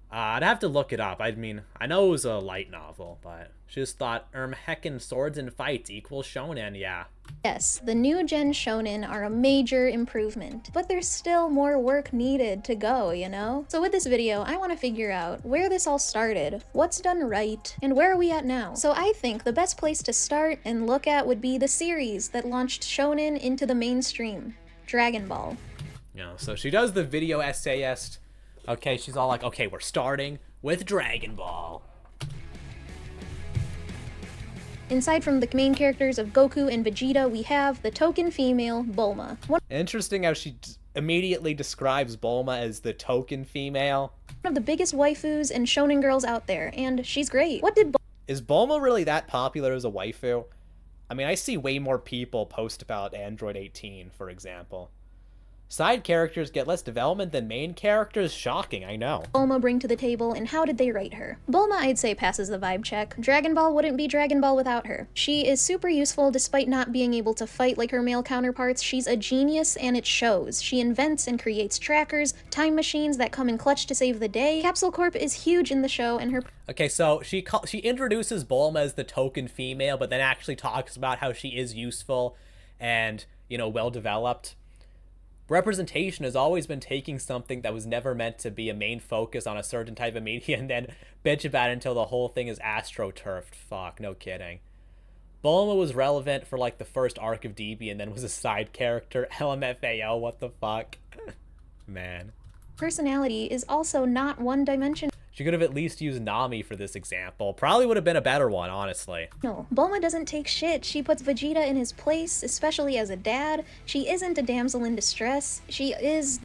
I'd have to look it up. I mean, I know it was a light novel, but just thought, heckin' swords and fights equals shonen, yeah. Yes, the new gen shonen are a major improvement, but there's still more work needed to go, you know? So with this video, I want to figure out where this all started, what's done right, and where are we at now? So I think the best place to start and look at would be the series that launched shonen into the mainstream, Dragon Ball. Yeah, so she does the video essayist. Okay, she's all like, okay, we're starting with Dragon Ball. Aside from the main characters of Goku and Vegeta, we have the token female, Bulma. One Interesting how she immediately describes Bulma as the token female. of the biggest waifus and shonen girls out there, and she's great. What did Is Bulma really that popular as a waifu? I mean, I see way more people post about Android 18, for example. Side characters get less development than main characters? Shocking, I know. Bulma bring to the table, and how did they write her? Bulma, I'd say, passes the vibe check. Dragon Ball wouldn't be Dragon Ball without her. She is super useful despite not being able to fight like her male counterparts. She's a genius, and it shows. She invents and creates trackers, time machines that come in clutch to save the day. Capsule Corp is huge in the show, and her... Okay, so she introduces Bulma as the token female, but then actually talks about how she is useful and, you know, well-developed. Representation has always been taking something that was never meant to be a main focus on a certain type of media and then bitch about it until the whole thing is astroturfed. Fuck, no kidding. Bulma was relevant for like the first arc of DB and then was a side character. LMFAO, what the fuck? Man. personality is also not one-dimensional. She could have at least used Nami for this example. Probably would have been a better one, honestly. No, Bulma doesn't take shit. She puts Vegeta in his place, especially as a dad. She isn't a damsel in distress. She is...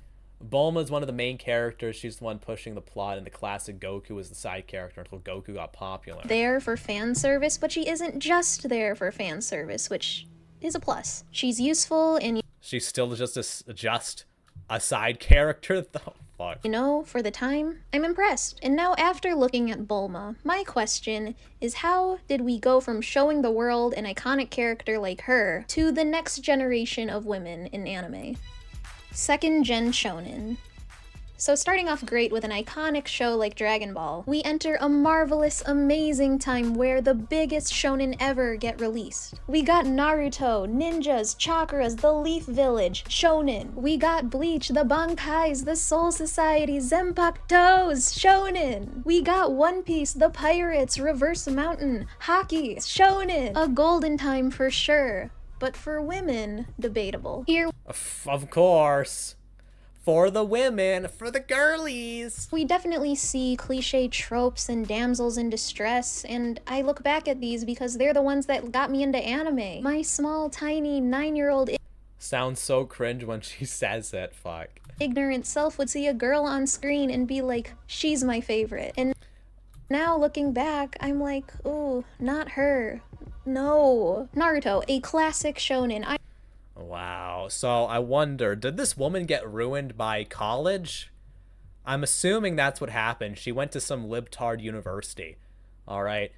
Bulma's one of the main characters. She's the one pushing the plot, and the classic Goku was the side character until Goku got popular. There for fan service, but she isn't just there for fan service, which is a plus. She's useful and... She's still just a side character, though. Fuck. You know, for the time, I'm impressed. And now after looking at Bulma, my question is how did we go from showing the world an iconic character like her to the next generation of women in anime? Second gen shonen. So starting off great with an iconic show like Dragon Ball, we enter a marvelous, amazing time where the biggest shonen ever get released. We got Naruto, ninjas, chakras, the Leaf Village, shonen. We got Bleach, the Bankais, the Soul Society, Zanpakutos, shonen. We got One Piece, the Pirates, Reverse Mountain, Hockey, shonen. A golden time for sure, but for women, debatable. Here, of course. For the women, for the girlies. We definitely see cliche tropes and damsels in distress, and I look back at these because they're the ones that got me into anime. My small, tiny, 9-year-old Sounds so cringe when she says it, fuck. ignorant self would see a girl on screen and be like, she's my favorite. And now looking back, I'm like, ooh, not her. No. Naruto, a classic shonen. Wow. So I wonder, did this woman get ruined by college? I'm assuming that's what happened. She went to some libtard university. All right.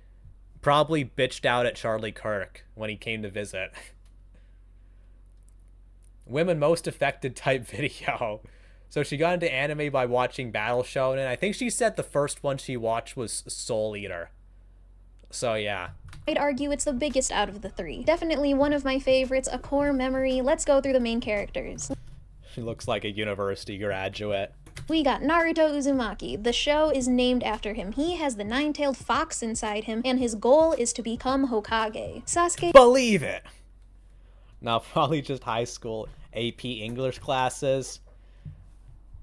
Probably bitched out at Charlie Kirk when he came to visit. Women most affected type video. So she got into anime by watching Battle Shonen. I think she said the first one she watched was Soul Eater. So yeah. I'd argue it's the biggest out of the three. Definitely one of my favorites, a core memory. Let's go through the main characters. She looks like a university graduate. We got Naruto Uzumaki. The show is named after him. He has the nine-tailed fox inside him, and his goal is to become Hokage. Sasuke... Believe it! Now, probably just high school AP English classes.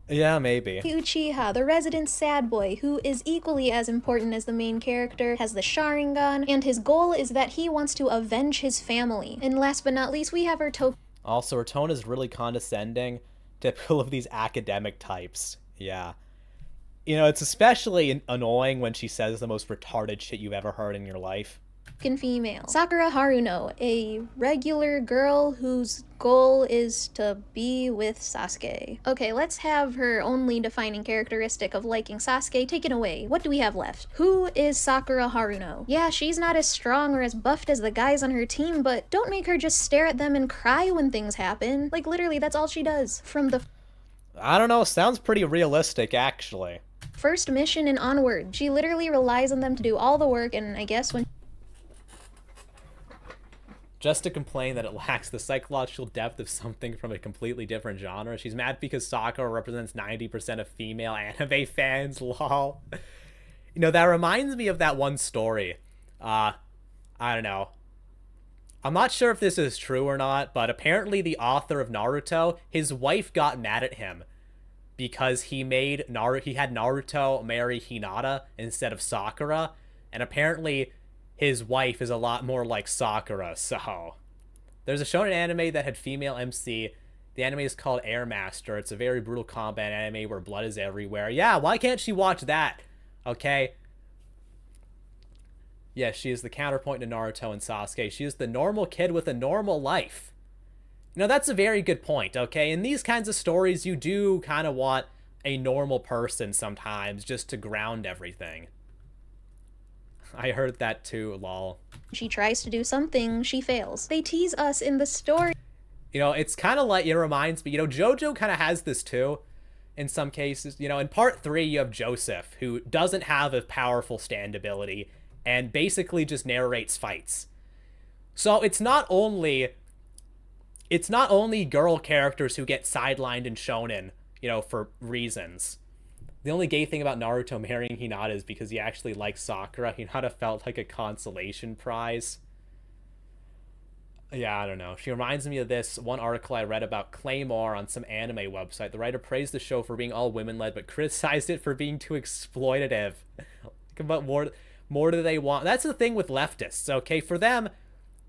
Yeah, maybe. Uchiha, the resident sad boy, who is equally as important as the main character, has the Sharingan, and his goal is that he wants to avenge his family. And last but not least, we have our Also, her tone is really condescending, typical of these academic types. Yeah. You know, it's especially annoying when she says the most retarded shit you've ever heard in your life. Female. Sakura Haruno, a regular girl whose goal is to be with Sasuke. Okay, let's have her only defining characteristic of liking Sasuke taken away. What do we have left? Who is Sakura Haruno? Yeah, she's not as strong or as buffed as the guys on her team, but don't make her just stare at them and cry when things happen. Like, literally, that's all she does. From the... I don't know, sounds pretty realistic, actually. First mission and onward. She literally relies on them to do all the work, and I guess when... Just to complain that it lacks the psychological depth of something from a completely different genre. She's mad because Sakura represents 90% of female anime fans, lol. You know, that reminds me of that one story. I don't know. I'm not sure if this is true or not, but apparently the author of Naruto, his wife got mad at him because he had Naruto marry Hinata instead of Sakura, and apparently his wife is a lot more like Sakura, so... There's a shonen anime that had female MC. The anime is called Air Master. It's a very brutal combat anime where blood is everywhere. Yeah, why can't she watch that? Okay? Yeah, she is the counterpoint to Naruto and Sasuke. She is the normal kid with a normal life. Now, that's a very good point, okay? In these kinds of stories, you do kind of want a normal person sometimes just to ground everything. I heard that too, lol. She tries to do something, she fails. They tease us in the story. You know, it's kind of like, it reminds me, you know, JoJo kind of has this too, in some cases. You know, in part 3, you have Joseph, who doesn't have a powerful stand ability, and basically just narrates fights. So it's not only girl characters who get sidelined in shonen, you know, for reasons. The only gay thing about Naruto marrying Hinata is because he actually likes Sakura. Hinata felt like a consolation prize. Yeah, I don't know. She reminds me of this one article I read about Claymore on some anime website. The writer praised the show for being all women-led, but criticized it for being too exploitative. But more do they want? That's the thing with leftists, okay? For them,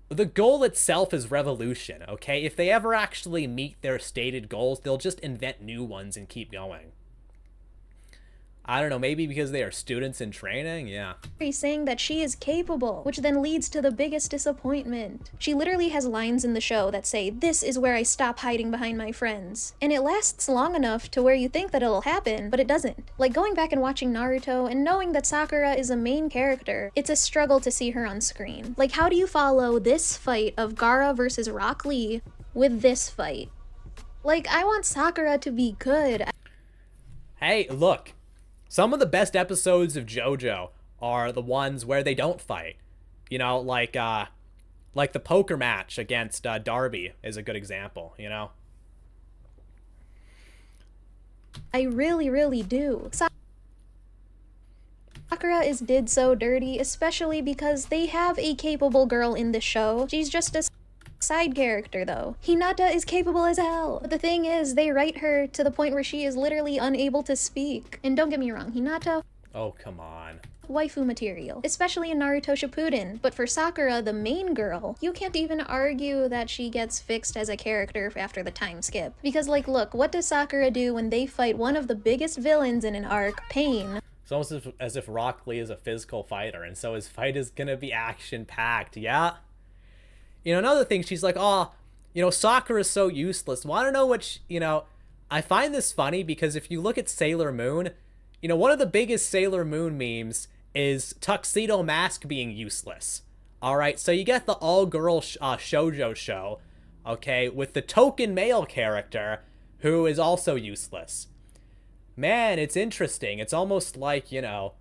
the goal itself is revolution, okay? If they ever actually meet their stated goals, they'll just invent new ones and keep going. I don't know, maybe because they are students in training? Yeah. Saying that she is capable, which then leads to the biggest disappointment. She literally has lines in the show that say, "This is where I stop hiding behind my friends." And it lasts long enough to where you think that it'll happen, but it doesn't. Like going back and watching Naruto and knowing that Sakura is a main character, it's a struggle to see her on screen. Like, how do you follow this fight of Gaara versus Rock Lee with this fight? Like, I want Sakura to be good. Hey, look. Some of the best episodes of JoJo are the ones where they don't fight. You know, like the poker match against Darby is a good example, you know? I really, really do. Sakura did so dirty, especially because they have a capable girl in the show. She's just a side character, though. Hinata is capable as hell. But the thing is, they write her to the point where she is literally unable to speak. And don't get me wrong, Hinata... Oh, come on. Waifu material, especially in Naruto Shippuden. But for Sakura, the main girl, you can't even argue that she gets fixed as a character after the time skip. Because, like, look, what does Sakura do when they fight one of the biggest villains in an arc, Pain? It's almost as if Rock Lee is a physical fighter, and so his fight is gonna be action-packed, yeah? You know, another thing, she's like, oh, you know, Sakura is so useless. Well, I don't know what, you know, I find this funny because if you look at Sailor Moon, you know, one of the biggest Sailor Moon memes is Tuxedo Mask being useless. Alright, so you get the all-girl shoujo show, okay, with the token male character, who is also useless. Man, it's interesting. It's almost like, you know,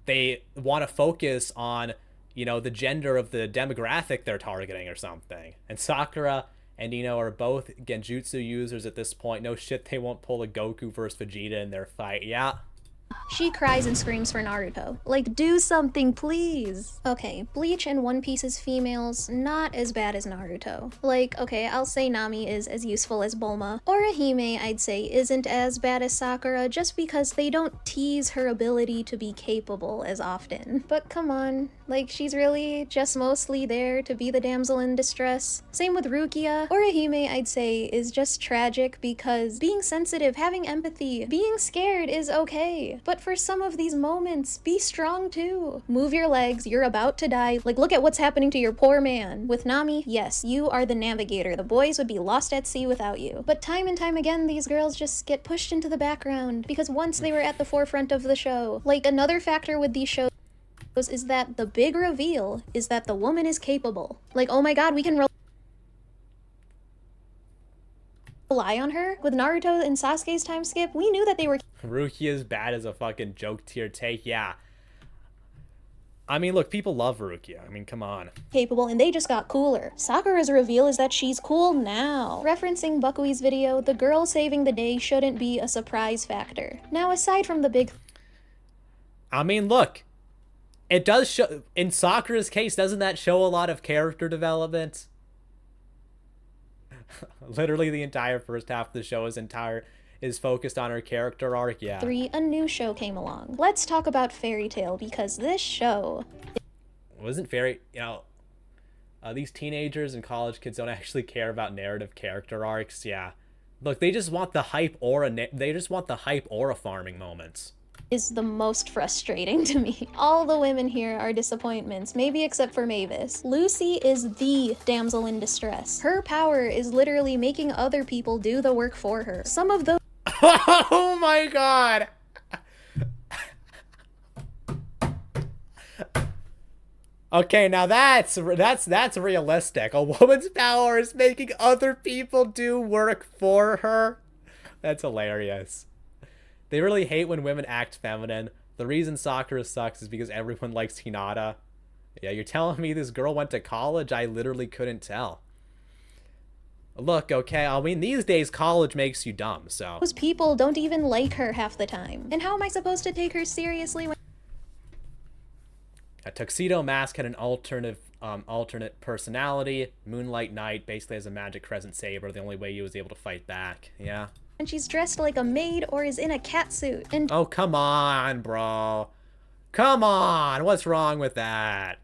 they want to focus on, you know, the gender of the demographic they're targeting or something. And Sakura and Ino are both Genjutsu users at this point. No shit, they won't pull a Goku versus Vegeta in their fight. Yeah. She cries and screams for Naruto. Like, do something, please. Okay, Bleach and One Piece's females, not as bad as Naruto. Like, okay, I'll say Nami is as useful as Bulma. Orihime, I'd say, isn't as bad as Sakura just because they don't tease her ability to be capable as often. But come on, like, she's really just mostly there to be the damsel in distress. Same with Rukia. Orihime, I'd say, is just tragic because being sensitive, having empathy, being scared is okay. But for some of these moments, be strong too. Move your legs, you're about to die. Like, look at what's happening to your poor man. With Nami, yes, you are the navigator. The boys would be lost at sea without you. But time and time again, these girls just get pushed into the background because once they were at the forefront of the show. Like, another factor with these shows is that the big reveal is that the woman is capable. Like, oh my god, we can rely on her. With Naruto and Sasuke's time skip, we knew that they were Rukia's bad as a fucking joke tier take, yeah. I mean, look, people love Rukia. I mean, come on. capable, and they just got cooler. Sakura's reveal is that she's cool now. Referencing Buckwheat's video, the girl saving the day shouldn't be a surprise factor. Now, aside from the big... I mean, look. It does show... In Sakura's case, doesn't that show a lot of character development? Literally the entire first half of the show is focused on her character arc, yeah. 3, a new show came along. Let's talk about Fairy Tail, because this show... Wasn't Fairy... You know... these teenagers and college kids don't actually care about narrative character arcs, yeah. Look, they just want the hype aura... They just want the hype aura farming moments. Is the most frustrating to me. All the women here are disappointments, maybe except for Mavis. Lucy is the damsel in distress. Her power is literally making other people do the work for her. Some of those... Oh my god! Okay, now that's realistic. A woman's power is making other people do work for her. That's hilarious. They really hate when women act feminine. The reason Sakura sucks is because everyone likes Hinata. Yeah, you're telling me this girl went to college? I literally couldn't tell. Look, okay, I mean, these days college makes you dumb, so... Those people don't even like her half the time. And how am I supposed to take her seriously when... A Tuxedo Mask had an alternate personality. Moonlight Knight basically has a magic crescent saber, the only way he was able to fight back, yeah? And she's dressed like a maid or is in a catsuit. And oh, come on, bro. Come on, what's wrong with that?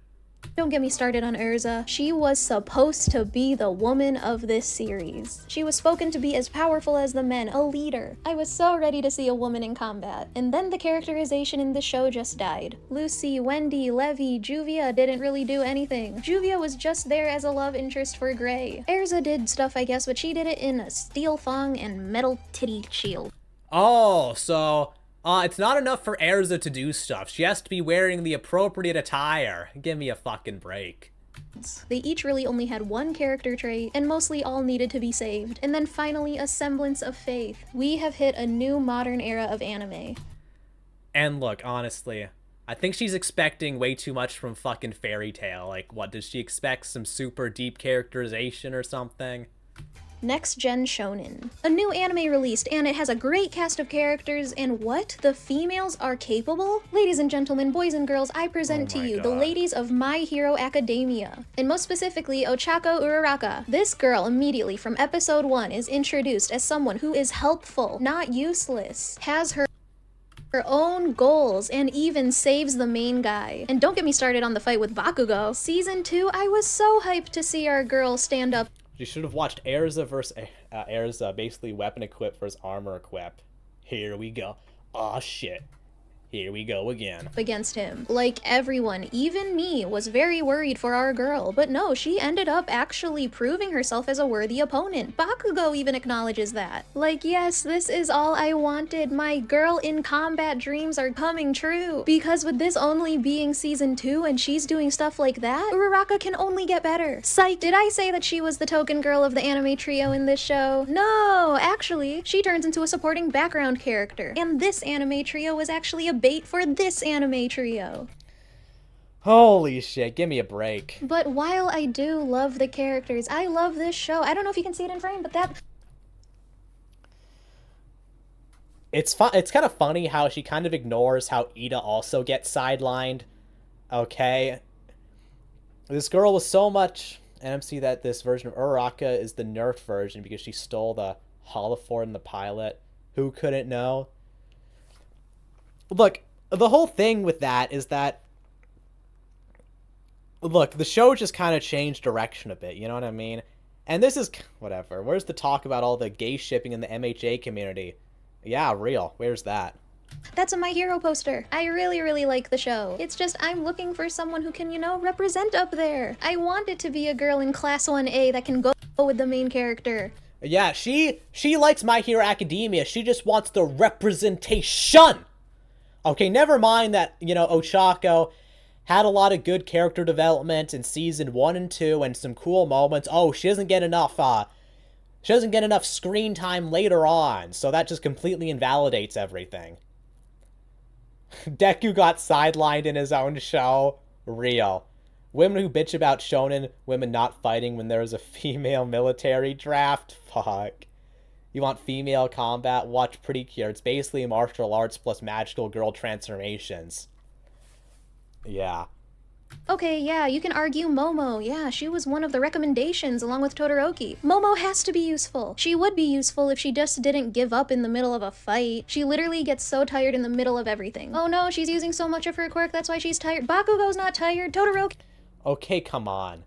don't get me started on Urza. She was supposed to be the woman of this series. She was spoken to be as powerful as the men, a leader. I was so ready to see a woman in combat. And then the characterization in the show just died. Lucy, Wendy, Levi, Juvia didn't really do anything. Juvia was just there as a love interest for Gray. Erza did stuff, I guess, but she did it in a steel thong and metal titty shield. Oh, so... it's not enough for Erza to do stuff. She has to be wearing the appropriate attire. Give me a fucking break. They each really only had one character trait, and mostly all needed to be saved. And then finally, a semblance of faith. We have hit a new modern era of anime. And look, honestly, I think she's expecting way too much from fucking Fairy Tail. Like, what, does she expect some super deep characterization or something? Next Gen Shonen. A new anime released, and it has a great cast of characters, and what? The females are capable? Ladies and gentlemen, boys and girls, I present to you the ladies of My Hero Academia, and most specifically, Ochako Uraraka. This girl, immediately from episode 1, is introduced as someone who is helpful, not useless, has her own goals, and even saves the main guy. And don't get me started on the fight with Bakugo. Season 2, I was so hyped to see our girl stand up. You should have watched Erza versus Erza, basically weapon equip versus armor equip. Here we go. Aw, shit. Here we go again. Against him. Like everyone, even me, was very worried for our girl, but no, she ended up actually proving herself as a worthy opponent. Bakugo even acknowledges that. Like, yes, this is all I wanted. My girl in combat dreams are coming true. Because with this only being season 2 and she's doing stuff like that, Uraraka can only get better. Psych, did I say that she was the token girl of the anime trio in this show? No, actually, she turns into a supporting background character. And this anime trio was actually a bait for this anime trio. Holy shit, give me a break. But while I do love the characters, I love this show. I don't know if you can see it in frame, but that... It's fun. It's kind of funny how she kind of ignores how Ida also gets sidelined. Okay. This girl was so much NMC that this version of Uraraka is the nerfed version because she stole the Holofort in the pilot. Who couldn't know? Look, the whole thing with that is that, look, the show just kind of changed direction a bit, you know what I mean? And this is, whatever, where's the talk about all the gay shipping in the MHA community? Yeah, real, where's that? That's a My Hero poster. I really, really like the show. It's just I'm looking for someone who can, you know, represent up there. I want it to be a girl in Class 1A that can go with the main character. Yeah, she likes My Hero Academia, she just wants the representation! Okay, never mind that, you know, Ochako had a lot of good character development in season 1 and 2 and some cool moments. Oh, she doesn't get enough screen time later on, so that just completely invalidates everything. Deku got sidelined in his own show. Real. Women who bitch about shonen women not fighting when there is a female military draft. Fuck. You want female combat? Watch Pretty Cure. It's basically martial arts plus magical girl transformations. Yeah. Okay, yeah, you can argue Momo. Yeah, she was one of the recommendations along with Todoroki. Momo has to be useful. She would be useful if she just didn't give up in the middle of a fight. She literally gets so tired in the middle of everything. Oh no, she's using so much of her quirk, that's why she's tired. Bakugo's not tired. Todoroki... Okay, come on.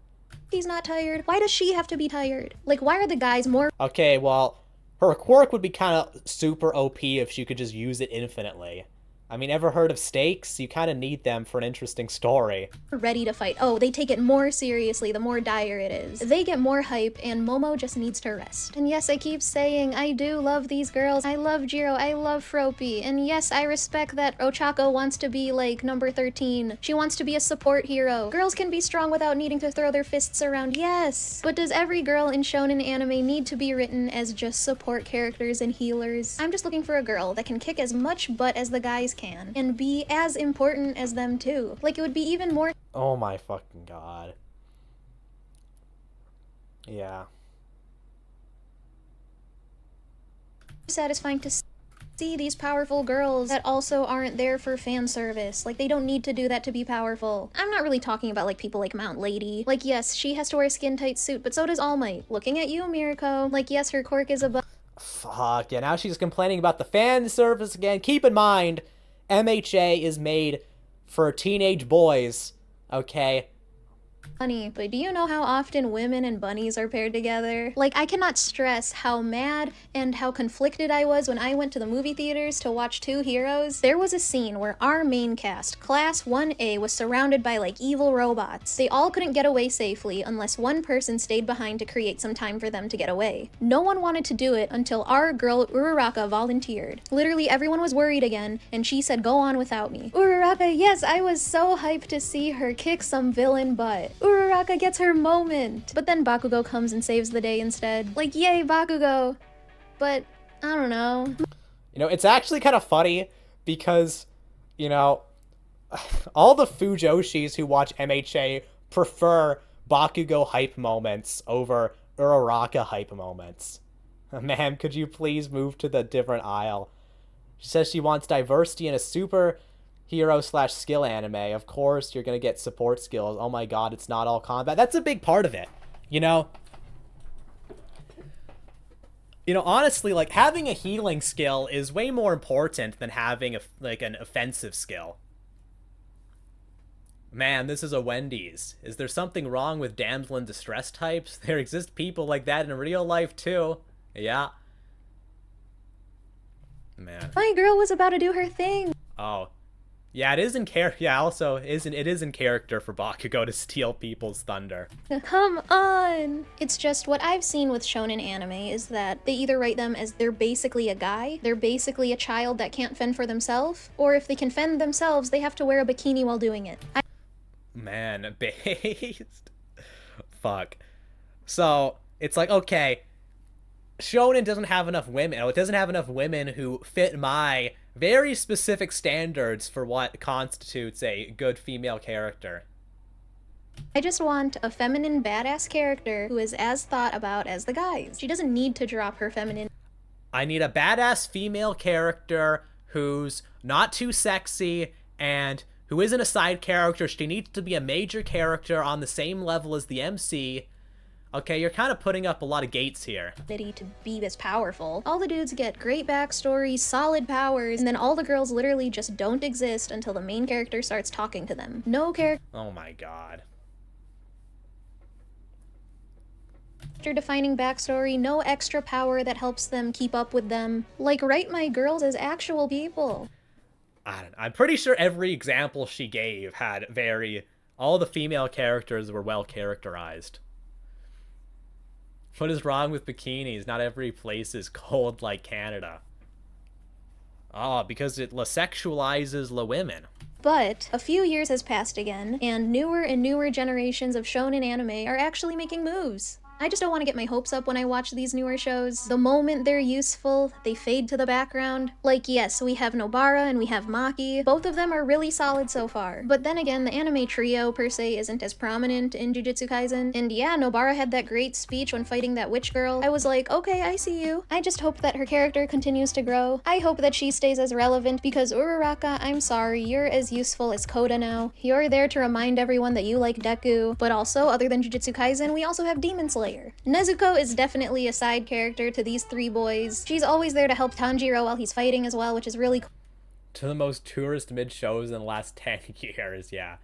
He's not tired. Why does she have to be tired? Like, why are the guys more... Okay, well, her quirk would be kind of super OP if she could just use it infinitely. I mean, ever heard of stakes? You kind of need them for an interesting story. Ready to fight. Oh, they take it more seriously the more dire it is. They get more hype, and Momo just needs to rest. And yes, I keep saying, I do love these girls. I love Jiro, I love Froppy. And yes, I respect that Ochako wants to be, like, number 13. She wants to be a support hero. Girls can be strong without needing to throw their fists around, yes! But does every girl in shonen anime need to be written as just support characters and healers? I'm just looking for a girl that can kick as much butt as the guys can, and be as important as them too. Like, it would be even more— Oh my fucking god. Yeah. satisfying to see these powerful girls that also aren't there for fan service. Like, they don't need to do that to be powerful. I'm not really talking about, like, people like Mount Lady. Like, yes, she has to wear a skin-tight suit, but so does All Might. Looking at you, Mirko. Like, yes, her quirk is above— Fuck, yeah, now she's complaining about the fan service again. Keep in mind, MHA is made for teenage boys, okay? Bunny, but do you know how often women and bunnies are paired together? Like, I cannot stress how mad and how conflicted I was when I went to the movie theaters to watch Two Heroes. There was a scene where our main cast, Class 1A, was surrounded by, like, evil robots. They all couldn't get away safely unless one person stayed behind to create some time for them to get away. No one wanted to do it until our girl Uraraka volunteered. Literally everyone was worried again, and she said, "Go on without me." Uraraka, yes, I was so hyped to see her kick some villain butt. Uraraka gets her moment. But then Bakugo comes and saves the day instead. Like, yay, Bakugo. But, I don't know. You know, it's actually kind of funny because, you know, all the Fujoshis who watch MHA prefer Bakugo hype moments over Uraraka hype moments. Ma'am, could you please move to the different aisle? She says she wants diversity in a super hero/skill anime. Of course, you're gonna get support skills. Oh my god, it's not all combat. That's a big part of it, you know? You know, honestly, like, having a healing skill is way more important than having, an offensive skill. Man, this is a Wendy's. Is there something wrong with damsel in distress types? There exist people like that in real life, too. Yeah. Man. My girl was about to do her thing. Oh. Yeah, it is in character. Yeah, also it is in character for Bakugo to steal people's thunder. Come on! It's just what I've seen with shonen anime is that they either write them as they're basically a guy, they're basically a child that can't fend for themselves, or if they can fend themselves, they have to wear a bikini while doing it. Man, based. Fuck. So, it's like, okay, shonen doesn't have enough women. It doesn't have enough women who fit my very specific standards for what constitutes a good female character. I just want a feminine badass character who is as thought about as the guys. She doesn't need to drop her feminine. I need a badass female character who's not too sexy and who isn't a side character. She needs to be a major character on the same level as the MC. Okay, you're kind of putting up a lot of gates here. To be as powerful. All the dudes get great backstories, solid powers, and then all the girls literally just don't exist until the main character starts talking to them. No character Oh my god. defining backstory, no extra power that helps them keep up with them. Like, write my girls as actual people. I'm pretty sure every example she gave had all the female characters were well characterized. What is wrong with bikinis? Not every place is cold like Canada. Oh, because it sexualizes the women. But a few years has passed again, and newer generations of shonen anime are actually making moves. I just don't want to get my hopes up when I watch these newer shows. The moment they're useful, they fade to the background. Like, yes, we have Nobara and we have Maki. Both of them are really solid so far. But then again, the anime trio per se isn't as prominent in Jujutsu Kaisen. And yeah, Nobara had that great speech when fighting that witch girl. I was like, okay, I see you. I just hope that her character continues to grow. I hope that she stays as relevant because Uraraka, I'm sorry, you're as useful as Koda now. You're there to remind everyone that you like Deku. But also, other than Jujutsu Kaisen, we also have Demon Slayer. Nezuko is definitely a side character to these three boys. She's always there to help Tanjiro while he's fighting as well, which is really cool. To the most tourist mid shows in the last 10 years, yeah.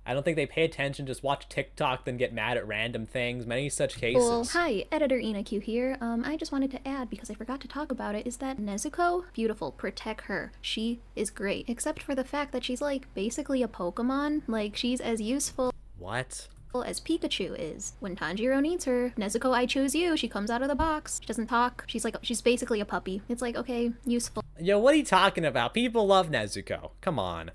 I don't think they pay attention, just watch TikTok, then get mad at random things. Many such cases. Cool. Hi, Editor InaQ here. I just wanted to add, because I forgot to talk about it, is that Nezuko, beautiful, protect her. She is great. Except for the fact that she's like basically a Pokemon. Like, she's as useful What? as Pikachu is. When Tanjiro needs her, Nezuko, I choose you. She comes out of the box. She doesn't talk. She's basically a puppy. It's like, okay, useful. Yo, what are you talking about? People love Nezuko. Come on.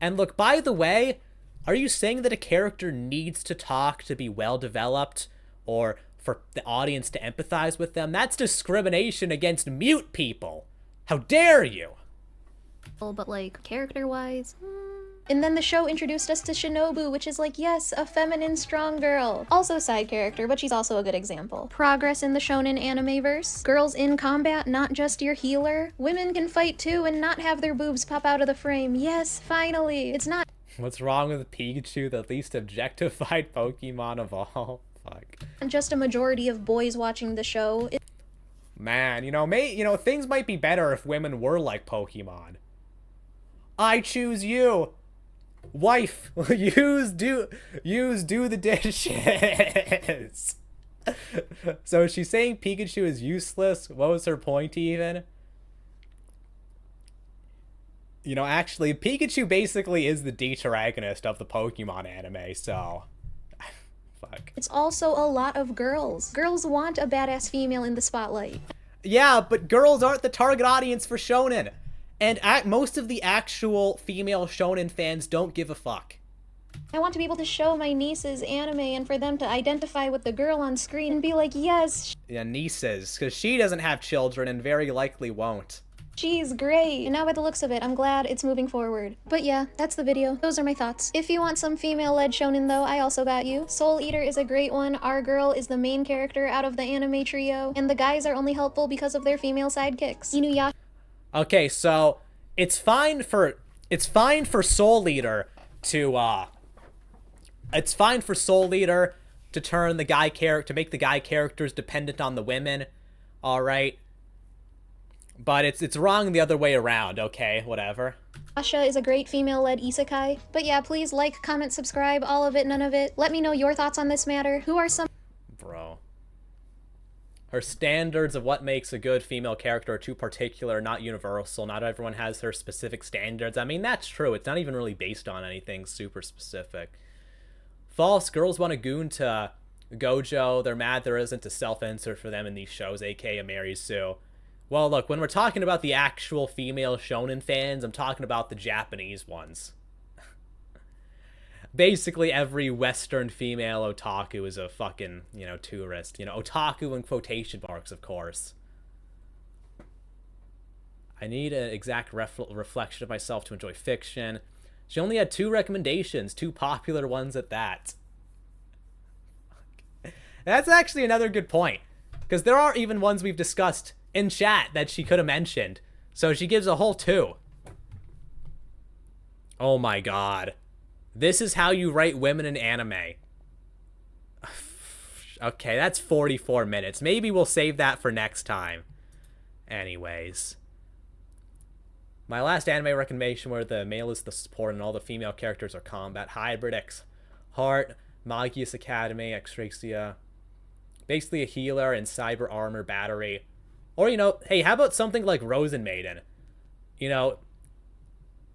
And look, by the way, are you saying that a character needs to talk to be well developed or for the audience to empathize with them? That's discrimination against mute people. How dare you? But like, character-wise... And then the show introduced us to Shinobu, which is like, yes, a feminine, strong girl. Also side character, but she's also a good example. Progress in the shonen anime-verse. Girls in combat, not just your healer. Women can fight too and not have their boobs pop out of the frame. Yes, finally. It's not... What's wrong with Pikachu, the least objectified Pokemon of all? Fuck. Just a majority of boys watching the show. Man, things might be better if women were like Pokemon. I choose you. Wife, do the dishes. So she's saying Pikachu is useless. What was her point even? Actually, Pikachu basically is the detragonist of the Pokemon anime, so... Fuck. It's also a lot of girls. Girls want a badass female in the spotlight. Yeah, but girls aren't the target audience for shonen. And most of the actual female shonen fans don't give a fuck. I want to be able to show my nieces anime and for them to identify with the girl on screen and be like, yes. Yeah, nieces, because she doesn't have children and very likely won't. She's great. And now by the looks of it, I'm glad it's moving forward. But yeah, that's the video. Those are my thoughts. If you want some female-led shonen though, I also got you. Soul Eater is a great one. Our girl is the main character out of the anime trio. And the guys are only helpful because of their female sidekicks. Inuyasha. Okay, so it's fine for Soul Eater to turn the guy to make the guy characters dependent on the women. All right. But it's wrong the other way around, okay? Whatever. Asha is a great female-led isekai. But yeah, please like, comment, subscribe, all of it, none of it. Let me know your thoughts on this matter. Who are some... Bro. her standards of what makes a good female character are too particular, not universal. Not everyone has her specific standards. I mean, that's true. It's not even really based on anything super specific. False, girls want to goon to Gojo. They're mad there isn't a self-insert for them in these shows, aka Mary Sue. Well, look, when we're talking about the actual female shonen fans, I'm talking about the Japanese ones. Basically, every Western female otaku is a fucking, you know, tourist. You know, otaku in quotation marks, of course. I need an exact reflection of myself to enjoy fiction. She only had 2 recommendations, 2 popular ones at that. That's actually another good point, because there are even ones we've discussed in chat that she could have mentioned. So she gives a whole 2. Oh my god. This is how you write women in anime. Okay, that's 44 minutes. Maybe we'll save that for next time. Anyways. My last anime recommendation where the male is the support and all the female characters are combat. Hybrid X Heart, Magius Academy, Extraxia. Basically a healer and cyber armor battery. Or, you know, hey, how about something like Rosen Maiden? You know,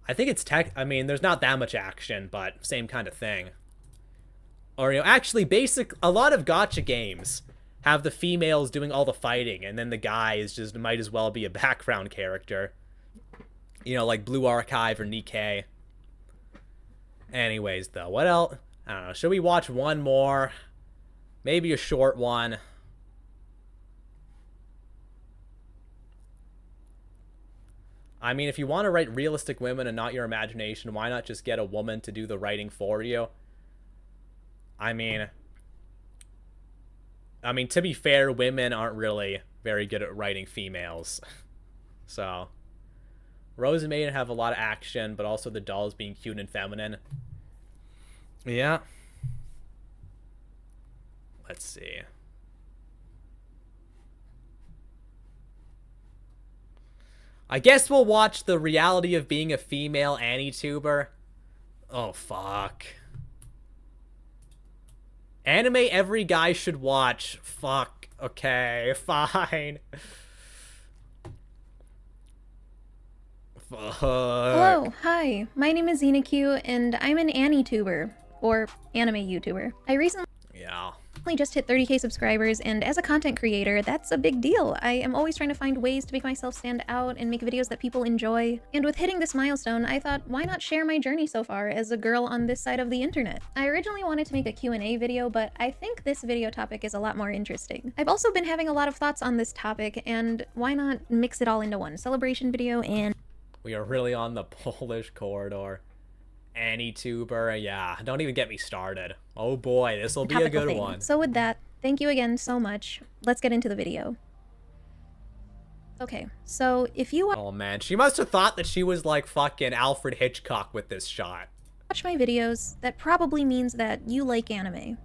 I think it's I mean, there's not that much action, but same kind of thing. Or, you know, actually, a lot of gacha games have the females doing all the fighting, and then the guy is just, might as well be a background character. You know, like Blue Archive or Nikkei. Anyways, though, what else? I don't know, should we watch one more? Maybe a short one. I mean, if you want to write realistic women and not your imagination, why not just get a woman to do the writing for you? I mean, to be fair, women aren't really very good at writing females. So, Rose and Maiden have a lot of action, but also the dolls being cute and feminine. Yeah. Let's see. I guess we'll watch The Reality of Being a Female Anituber. Oh, fuck. Anime every guy should watch. Fuck. Okay, fine. Fuck. Hello, hi. My name is ZenaQ, and I'm an Anituber, or anime YouTuber. I recently just hit 30k subscribers, and as a content creator, that's a big deal. I am always trying to find ways to make myself stand out and make videos that people enjoy. And with hitting this milestone, I thought, why not share my journey so far as a girl on this side of the internet? I originally wanted to make a Q&A video, but I think this video topic is a lot more interesting. I've also been having a lot of thoughts on this topic, and why not mix it all into one celebration video and... We are really on the Polish corridor. Anituber, yeah. Don't even get me started. Oh boy, this will be a good one. So with that, thank you again so much. Let's get into the video. Okay, so if you Oh man, she must have thought that she was like fucking Alfred Hitchcock with this shot. Watch my videos, that probably means that you like anime.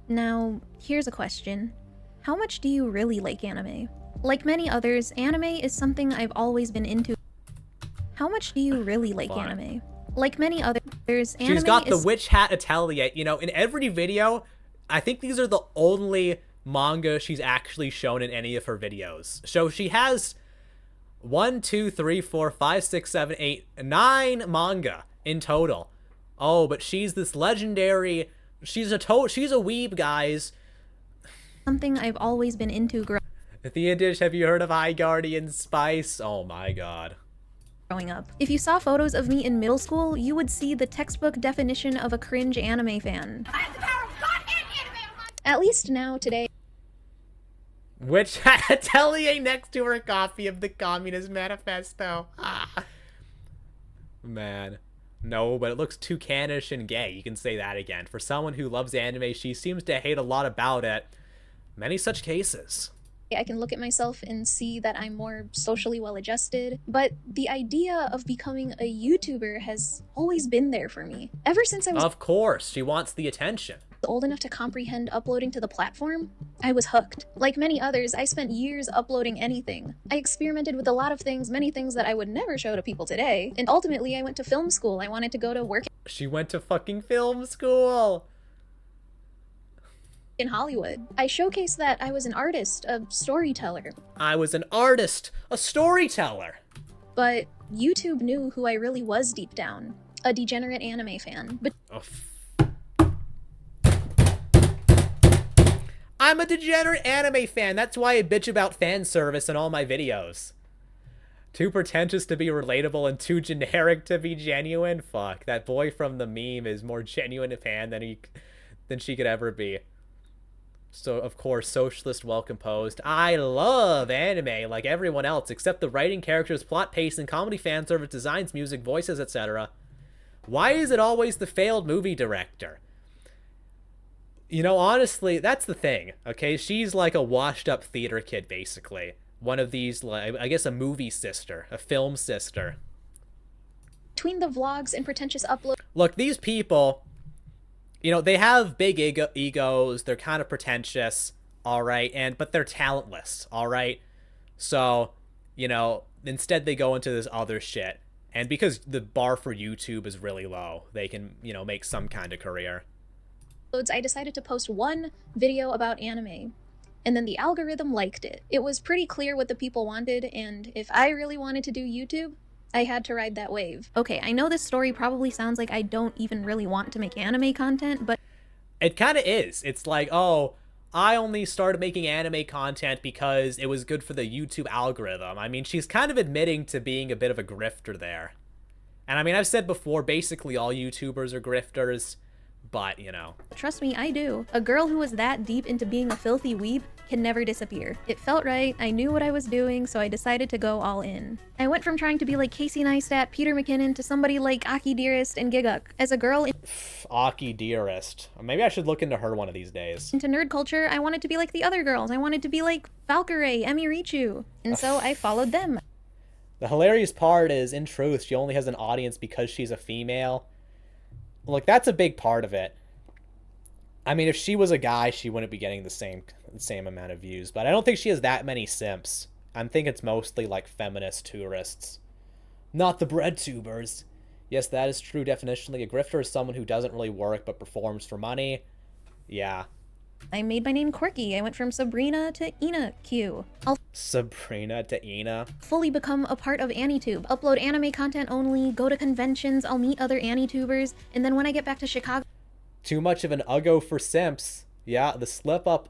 Now, here's a question. How much do you really like anime? Like many others, anime is something I've always been into. How much do you really like anime? Like many others, anime She's got the Witch Hat Atelier. You know, in every video, I think these are the only manga she's actually shown in any of her videos. So she has 1, 2, 3, 4, 5, 6, 7, 8, 9 manga in total. Oh, but she's this legendary... She's a weeb, guys. Something I've always been into Thea Dish, have you heard of High Guardian Spice? Oh my god. Growing up. If you saw photos of me in middle school, you would see the textbook definition of a cringe anime fan. At least now, today. Witch Hat Atelier next to her copy of the Communist Manifesto. Ah. Man. No, but it looks too canish and gay. You can say that again. For someone who loves anime, she seems to hate a lot about it. Many such cases. I can look at myself and see that I'm more socially well-adjusted, but the idea of becoming a YouTuber has always been there for me. Ever since I was— Of course, she wants the attention. Old enough to comprehend uploading to the platform, I was hooked. Like many others, I spent years uploading anything. I experimented with a lot of things, many things that I would never show to people today, and ultimately I went to film school. I wanted to go to work. She went to fucking film school! in Hollywood. I showcased that I was an artist, a storyteller. I was an artist, a storyteller. But YouTube knew who I really was deep down, a degenerate anime fan. But I'm a degenerate anime fan. That's why I bitch about fan service in all my videos. Too pretentious to be relatable and too generic to be genuine? Fuck, that boy from the meme is more genuine a fan than she could ever be. So, of course, socialist, well-composed. I love anime like everyone else, except the writing, characters, plot, pacing, comedy, fan service, designs, music, voices, etc. Why is it always the failed movie director? You know, honestly, that's the thing, okay? She's like a washed-up theater kid, basically. One of these, like, I guess a movie sister, a film sister. between the vlogs and pretentious upload. Look, these people, you know, they have big egos, they're kind of pretentious, all right, but they're talentless, all right? So, you know, instead they go into this other shit. And because the bar for YouTube is really low, they can, you know, make some kind of career. I decided to post one video about anime, and then the algorithm liked it. It was pretty clear what the people wanted, and if I really wanted to do YouTube, I had to ride that wave. Okay, I know this story probably sounds like I don't even really want to make anime content, but it kind of is. It's like, oh, I only started making anime content because it was good for the YouTube algorithm. I mean, she's kind of admitting to being a bit of a grifter there. And I mean, I've said before, basically all YouTubers are grifters. But, you know. Trust me, I do. A girl who was that deep into being a filthy weeb can never disappear. It felt right, I knew what I was doing, so I decided to go all in. I went from trying to be like Casey Neistat, Peter McKinnon, to somebody like Aki Dearest and Giguk. As a girl Aki Dearest. Maybe I should look into her one of these days. Into nerd culture, I wanted to be like the other girls. I wanted to be like Valkyrie, Emi Richu. And so I followed them. The hilarious part is, in truth, she only has an audience because she's a female. Look, that's a big part of it. I mean, if she was a guy, she wouldn't be getting the same amount of views. But I don't think she has that many simps. I think it's mostly like feminist tourists. Not the bread tubers. Yes, that is true. Definitionally, a grifter is someone who doesn't really work but performs for money. Yeah. I made my name quirky. I went from Sabrina to Ina Q. I'll Sabrina to Ina. fully become a part of AniTube. Upload anime content only, go to conventions, I'll meet other AniTubers, and then when I get back to Chicago... Too much of an uggo for simps. Yeah, the slip up.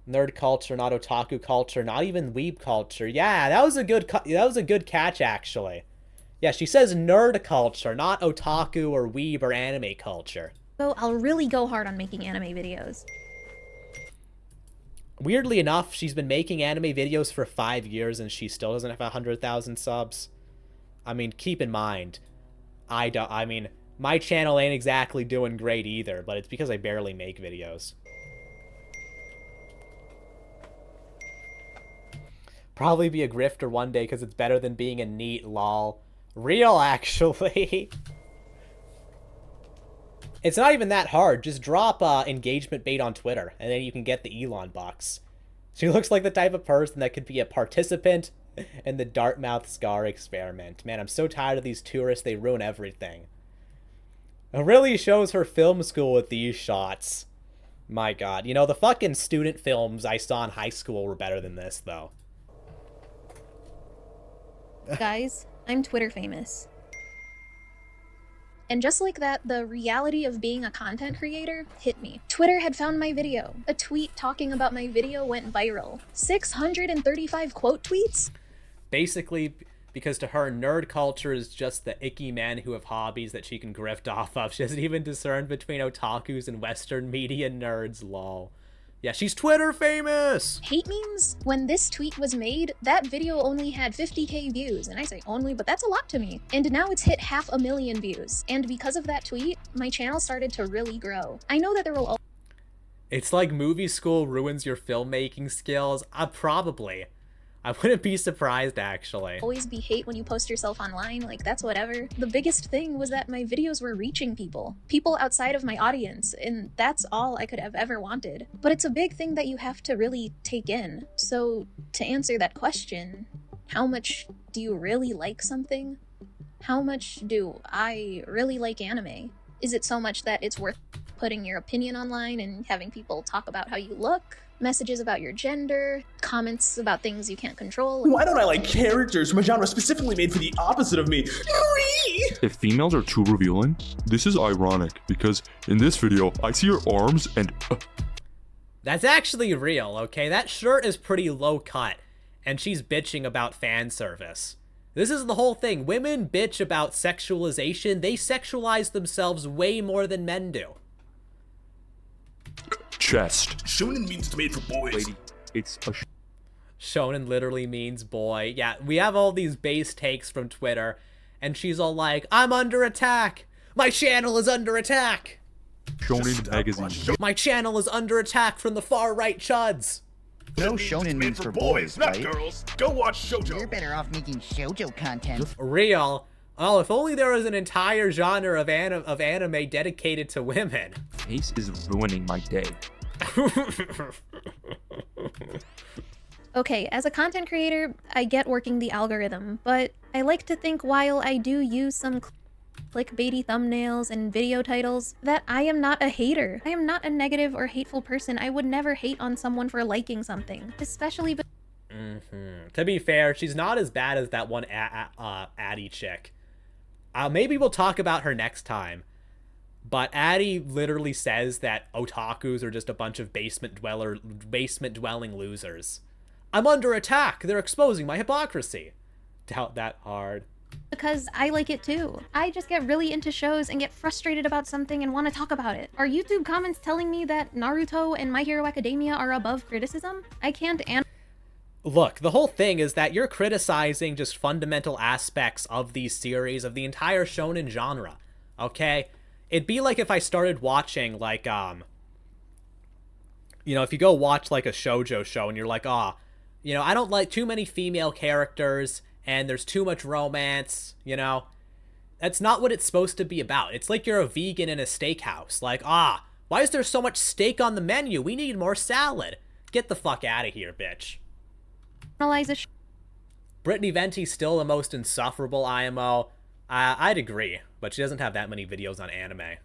Nerd culture, not otaku culture, not even weeb culture. Yeah, that was a good catch, actually. Yeah, she says nerd culture, not otaku or weeb or anime culture. So I'll really go hard on making anime videos. Weirdly enough, she's been making anime videos for 5 years and she still doesn't have 100,000 subs. I mean, keep in mind, I mean, my channel ain't exactly doing great either, but it's because I barely make videos. Probably be a grifter one day because it's better than being a neat lol. Real, actually. It's not even that hard. Just drop engagement bait on Twitter, and then you can get the Elon bucks. She looks like the type of person that could be a participant in the Dartmouth Scar experiment. Man, I'm so tired of these tourists. They ruin everything. It really shows her film school with these shots. My god. You know, the fucking student films I saw in high school were better than this, though. Guys, I'm Twitter famous. And just like that, the reality of being a content creator hit me. Twitter had found my video. A tweet talking about my video went viral. 635 quote tweets? Basically, because to her, nerd culture is just the icky men who have hobbies that she can grift off of. She doesn't even discern between otakus and Western media nerds, lol. Yeah, she's Twitter famous! Hate memes? When this tweet was made, that video only had 50k views, and I say only, but that's a lot to me. And now it's hit 500,000 views. And because of that tweet, my channel started to really grow. I know that there will It's like movie school ruins your filmmaking skills. Probably. I wouldn't be surprised, actually. always be hate when you post yourself online, like that's whatever. The biggest thing was that my videos were reaching people outside of my audience, and that's all I could have ever wanted. But it's a big thing that you have to really take in. So to answer that question, how much do you really like something? How much do I really like anime? Is it so much that it's worth putting your opinion online and having people talk about how you look, messages about your gender, comments about things you can't control. Why don't I like characters from a genre specifically made for the opposite of me? If females are too revealing, this is ironic because in this video, I see her arms and... That's actually real, okay? That shirt is pretty low cut, and she's bitching about fan service. This is the whole thing. Women bitch about sexualization. They sexualize themselves way more than men do. Chest. Shonen means it's made for boys. Lady, it's a... Shonen literally means boy. Yeah, we have all these base takes from Twitter, and she's all like, I'm under attack! My channel is under attack! Shonen magazine. My channel is under attack from the far-right chuds! No shonen means for boys, not right? girls. Go watch shoujo. You're better off making shoujo content. Real. Oh, if only there was an entire genre of anime dedicated to women. Face is ruining my day. Okay, as a content creator, I get working the algorithm, but I like to think while I do use some clickbaity thumbnails and video titles, that I am not a hater. I am not a negative or hateful person. I would never hate on someone for liking something, especially To be fair, she's not as bad as that one Addie chick. Maybe we'll talk about her next time. But Addie literally says that otakus are just a bunch of basement-dwelling losers. I'm under attack! They're exposing my hypocrisy! Doubt that hard. because I like it too. I just get really into shows and get frustrated about something and want to talk about it. Are YouTube comments telling me that Naruto and My Hero Academia are above criticism? I can't Look, the whole thing is that you're criticizing just fundamental aspects of these series, of the entire shonen genre, okay? It'd be like if I started watching, like, you know, if you go watch, like, a shoujo show and you're like, you know, I don't like too many female characters and there's too much romance, you know? That's not what it's supposed to be about. It's like you're a vegan in a steakhouse. Like, why is there so much steak on the menu? We need more salad. Get the fuck out of here, bitch. Brittany Venti's still the most insufferable IMO. I'd agree, but she doesn't have that many videos on anime.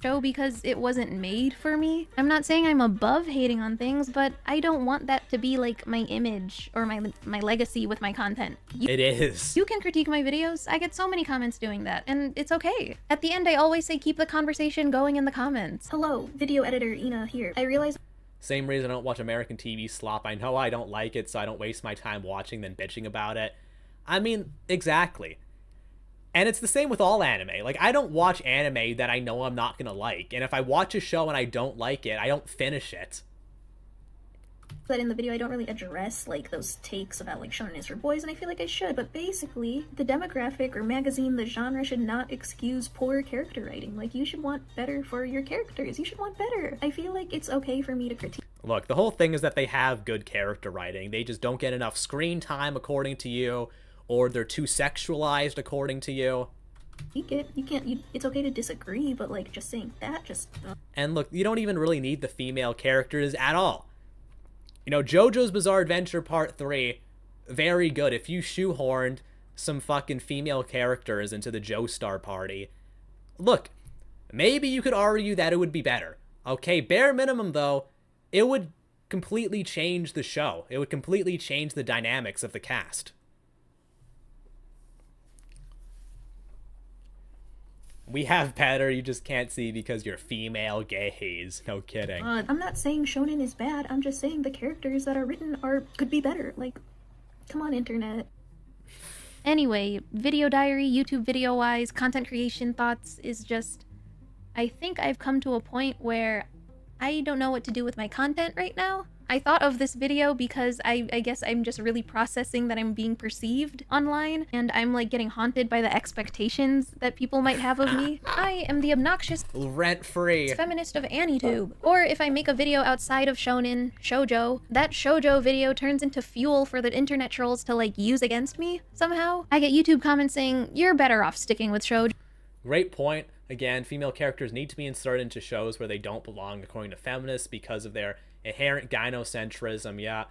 Show because it wasn't made for me. I'm not saying I'm above hating on things, but I don't want that to be like my image or my legacy with my content. It is. You can critique my videos. I get so many comments doing that, and it's okay. At the end, I always say keep the conversation going in the comments. Hello, video editor Ina here. I realize same reason I don't watch American TV slop. I know I don't like it, so I don't waste my time watching then bitching about it. I mean, exactly. And it's the same with all anime. Like, I don't watch anime that I know I'm not gonna like. And if I watch a show and I don't like it, I don't finish it. that in the video I don't really address like those takes about like shonen is for boys, and I feel like I should, but basically the demographic or magazine, the genre should not excuse poor character writing. Like, you should want better for your characters. You should want better. I feel like it's okay for me to critique. Look, the whole thing is that they have good character writing. They just don't get enough screen time according to you, or they're too sexualized according to you. It's okay to disagree, but like just saying that And look, you don't even really need the female characters at all. You know, JoJo's Bizarre Adventure Part 3, very good. If you shoehorned some fucking female characters into the Joestar party, look, maybe you could argue that it would be better. Okay, bare minimum though, it would completely change the show. It would completely change the dynamics of the cast. We have better, you just can't see because you're female gays. No kidding. I'm not saying shonen is bad. I'm just saying the characters that are written could be better. Like, come on, internet. Anyway, video diary, YouTube video-wise, content creation thoughts is just... I think I've come to a point where I don't know what to do with my content right now. I thought of this video because I guess I'm just really processing that I'm being perceived online, and I'm like getting haunted by the expectations that people might have of me. I am the obnoxious rent-free feminist of AniTube. Or if I make a video outside of shonen, shoujo, that shoujo video turns into fuel for the internet trolls to like use against me somehow. I get YouTube comments saying, you're better off sticking with shoujo. Great point. Again, female characters need to be inserted into shows where they don't belong according to feminists because of their inherent gynocentrism. Yeah,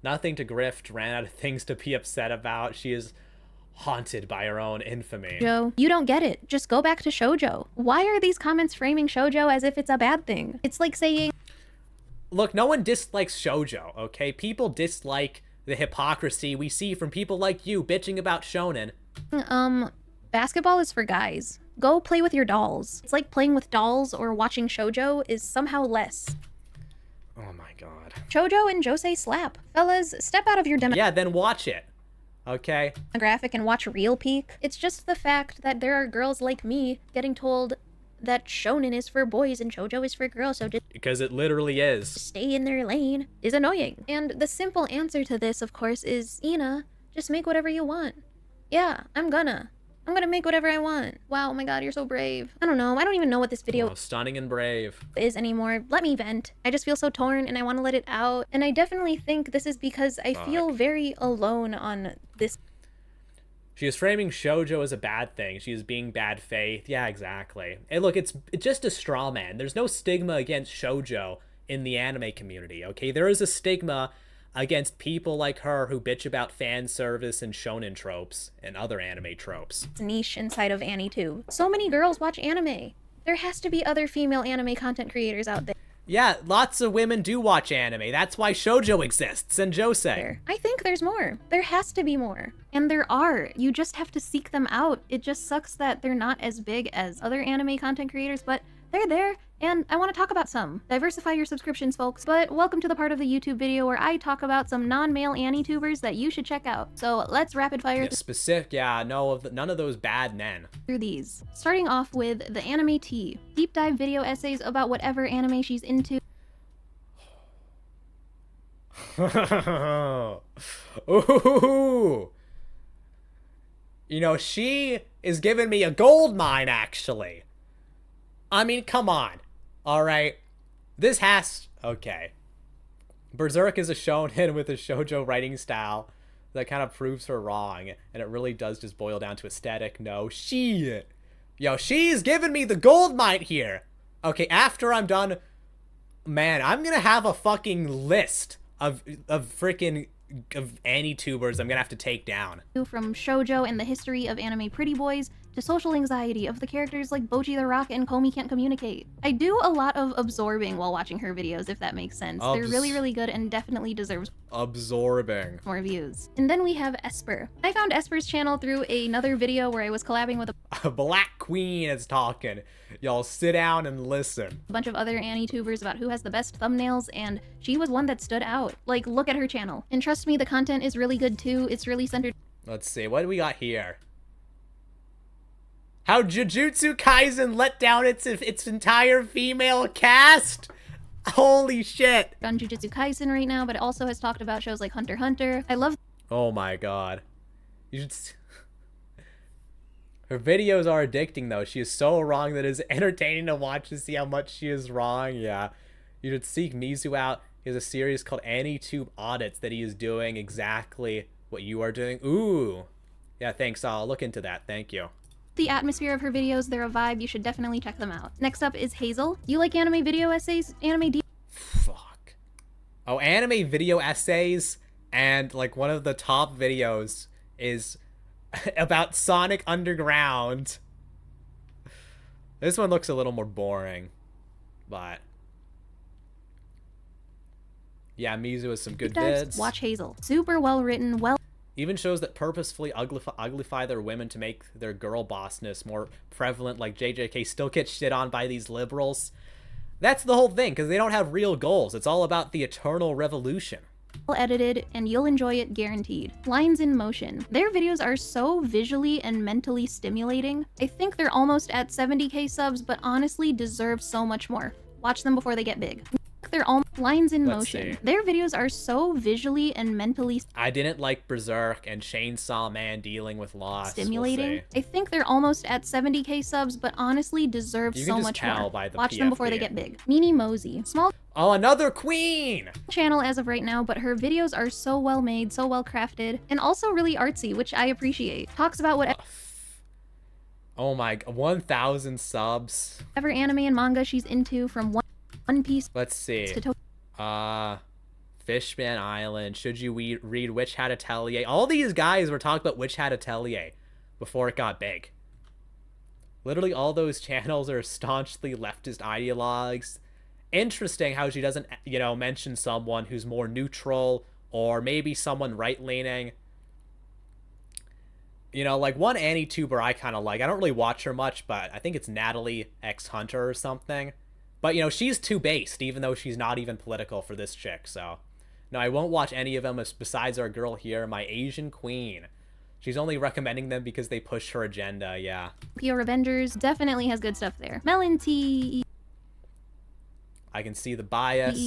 nothing to grift, ran out of things to be upset about. She is haunted by her own infamy. Joe, you don't get it. Just go back to shoujo. Why are these comments framing shoujo as if it's a bad thing? It's like saying, look, no one dislikes shoujo, okay? People dislike the hypocrisy we see from people like you bitching about shonen. basketball is for guys. Go play with your dolls. It's like playing with dolls or watching shoujo is somehow less. Oh my god. Shoujo and josei slap. Fellas, step out of your Yeah, then watch it. Okay? demographic and watch Real Peak. It's just the fact that there are girls like me getting told that shonen is for boys and shoujo is for girls, so just Because it literally is. stay in their lane is annoying. And the simple answer to this, of course, is, Ina, just make whatever you want. Yeah, I'm gonna make whatever I want. Wow, oh my god, you're so brave. I don't know, I don't even know what this video Oh, stunning and brave. is anymore. Let me vent. I just feel so torn and I want to let it out. And I definitely think this is because I feel very alone on this. She is framing shoujo as a bad thing. She is being bad faith. Yeah, exactly. And look, it's just a straw man. There's no stigma against shoujo in the anime community, okay? There is a stigma against people like her who bitch about fan service and shonen tropes and other anime tropes. Niche inside of AniTube. So many girls watch anime. There has to be other female anime content creators out there. Yeah, lots of women do watch anime. That's why shoujo exists and josei. I think there's more. There has to be more. And there are. You just have to seek them out. It just sucks that they're not as big as other anime content creators, but they're there, and I want to talk about some. Diversify your subscriptions, folks. But welcome to the part of the YouTube video where I talk about some non-male AniTubers that you should check out. So let's rapid fire None of those bad men. through these. Starting off with the Anime Tea. Deep dive video essays about whatever anime she's into. Ooh. You know, she is giving me a gold mine, actually. I mean, come on. Alright. This has... Okay. Berserk is a shonen with a shoujo writing style that kind of proves her wrong. And it really does just boil down to aesthetic. No, shit. Yo, she's giving me the gold mine here. Okay, after I'm done... Man, I'm gonna have a fucking list of freaking... of AniTubers I'm gonna have to take down. From shoujo and the history of anime pretty boys to social anxiety of the characters like Bochi the Rock and Komi Can't Communicate. I do a lot of absorbing while watching her videos, if that makes sense. They're really, really good and definitely deserves absorbing more views. And then we have Esper. I found Esper's channel through another video where I was collabing with a Black Queen is talking. Y'all sit down and listen. A bunch of other AniTubers about who has the best thumbnails, and she was one that stood out. Like, look at her channel. And trust me, the content is really good too. It's really centered. Let's see, what do we got here? How Jujutsu Kaisen let down its entire female cast? Holy shit. On Jujutsu Kaisen right now, but it also has talked about shows like Hunter x Hunter. I love... Oh my god. You should... Her videos are addicting though. She is so wrong that it is entertaining to watch to see how much she is wrong. Yeah. You should seek Mizu out. He has a series called AniTube Audits that he is doing exactly what you are doing. Ooh. Yeah, thanks. I'll look into that. Thank you. The atmosphere of her videos, they're a vibe. You should definitely check them out. Next up is Hazel. You like anime video essays? Anime deep... Fuck. Oh, anime video essays, and like one of the top videos is about Sonic Underground. This one looks a little more boring, but yeah, Mizu has some good vids. Watch Hazel. Super well written, well... Even shows that purposefully uglify their women to make their girl bossness more prevalent, like JJK, still get shit on by these liberals. That's the whole thing, because they don't have real goals. It's all about the eternal revolution. Well edited, and you'll enjoy it guaranteed. Lines in Motion. Their videos are so visually and mentally stimulating. I think they're almost at 70k subs, but honestly deserve so much more. Watch them before they get big. They're all Lines in Motion. Their videos are so visually and mentally... I didn't like Berserk and Chainsaw Man dealing with loss. Stimulating. I think they're almost at 70k subs, but honestly deserve so much more. Watch them before they get big. Mini Mosey. Small... Oh, another queen! Channel as of right now, but her videos are so well made, so well crafted, and also really artsy, which I appreciate. Talks about what... Oh my... 1,000 subs. Whatever anime and manga she's into, from One Piece... Let's see. Fishman Island. Should you read Witch Hat Atelier? All these guys were talking about Witch Hat Atelier before it got big. Literally all those channels are staunchly leftist ideologues. Interesting how she doesn't, you know, mention someone who's more neutral or maybe someone right-leaning. You know, like one Annie-tuber I kind of like. I don't really watch her much, but I think it's Natalie X Hunter or something. But, you know, she's too based, even though she's not even political for this chick, so. No, I won't watch any of them besides our girl here, my Asian queen. She's only recommending them because they push her agenda, yeah. Pure Revengers definitely has good stuff there. Melon Tea. I can see the bias.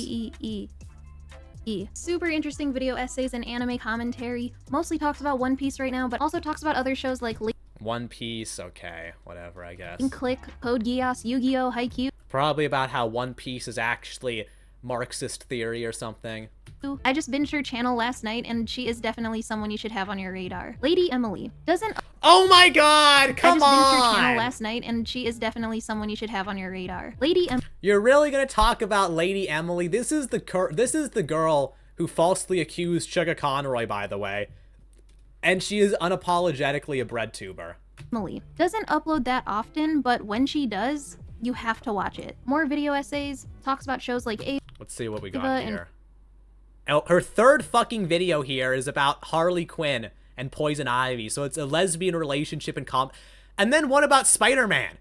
Super interesting video essays and anime commentary. Mostly talks about One Piece right now, but also talks about other shows like One Piece, okay, whatever, I guess. Click, Code Geass, Yu-Gi-Oh!, Haikyuu. Probably about how One Piece is actually Marxist theory or something. I just binged her channel last night, and she is definitely someone you should have on your radar. Lady Emily doesn't. Oh my God! Come on! I just binged her channel last night, and she is definitely someone you should have on your radar. Lady Emily. You're really gonna talk about Lady Emily? This is the girl who falsely accused Sugar Conroy, by the way, and she is unapologetically a bread tuber. Emily doesn't upload that often, but when she does, you have to watch it. More video essays, talks about shows like A. Let's see what we got here. Her third fucking video here is about Harley Quinn and Poison Ivy, so it's a lesbian relationship and then what about Spider-Man?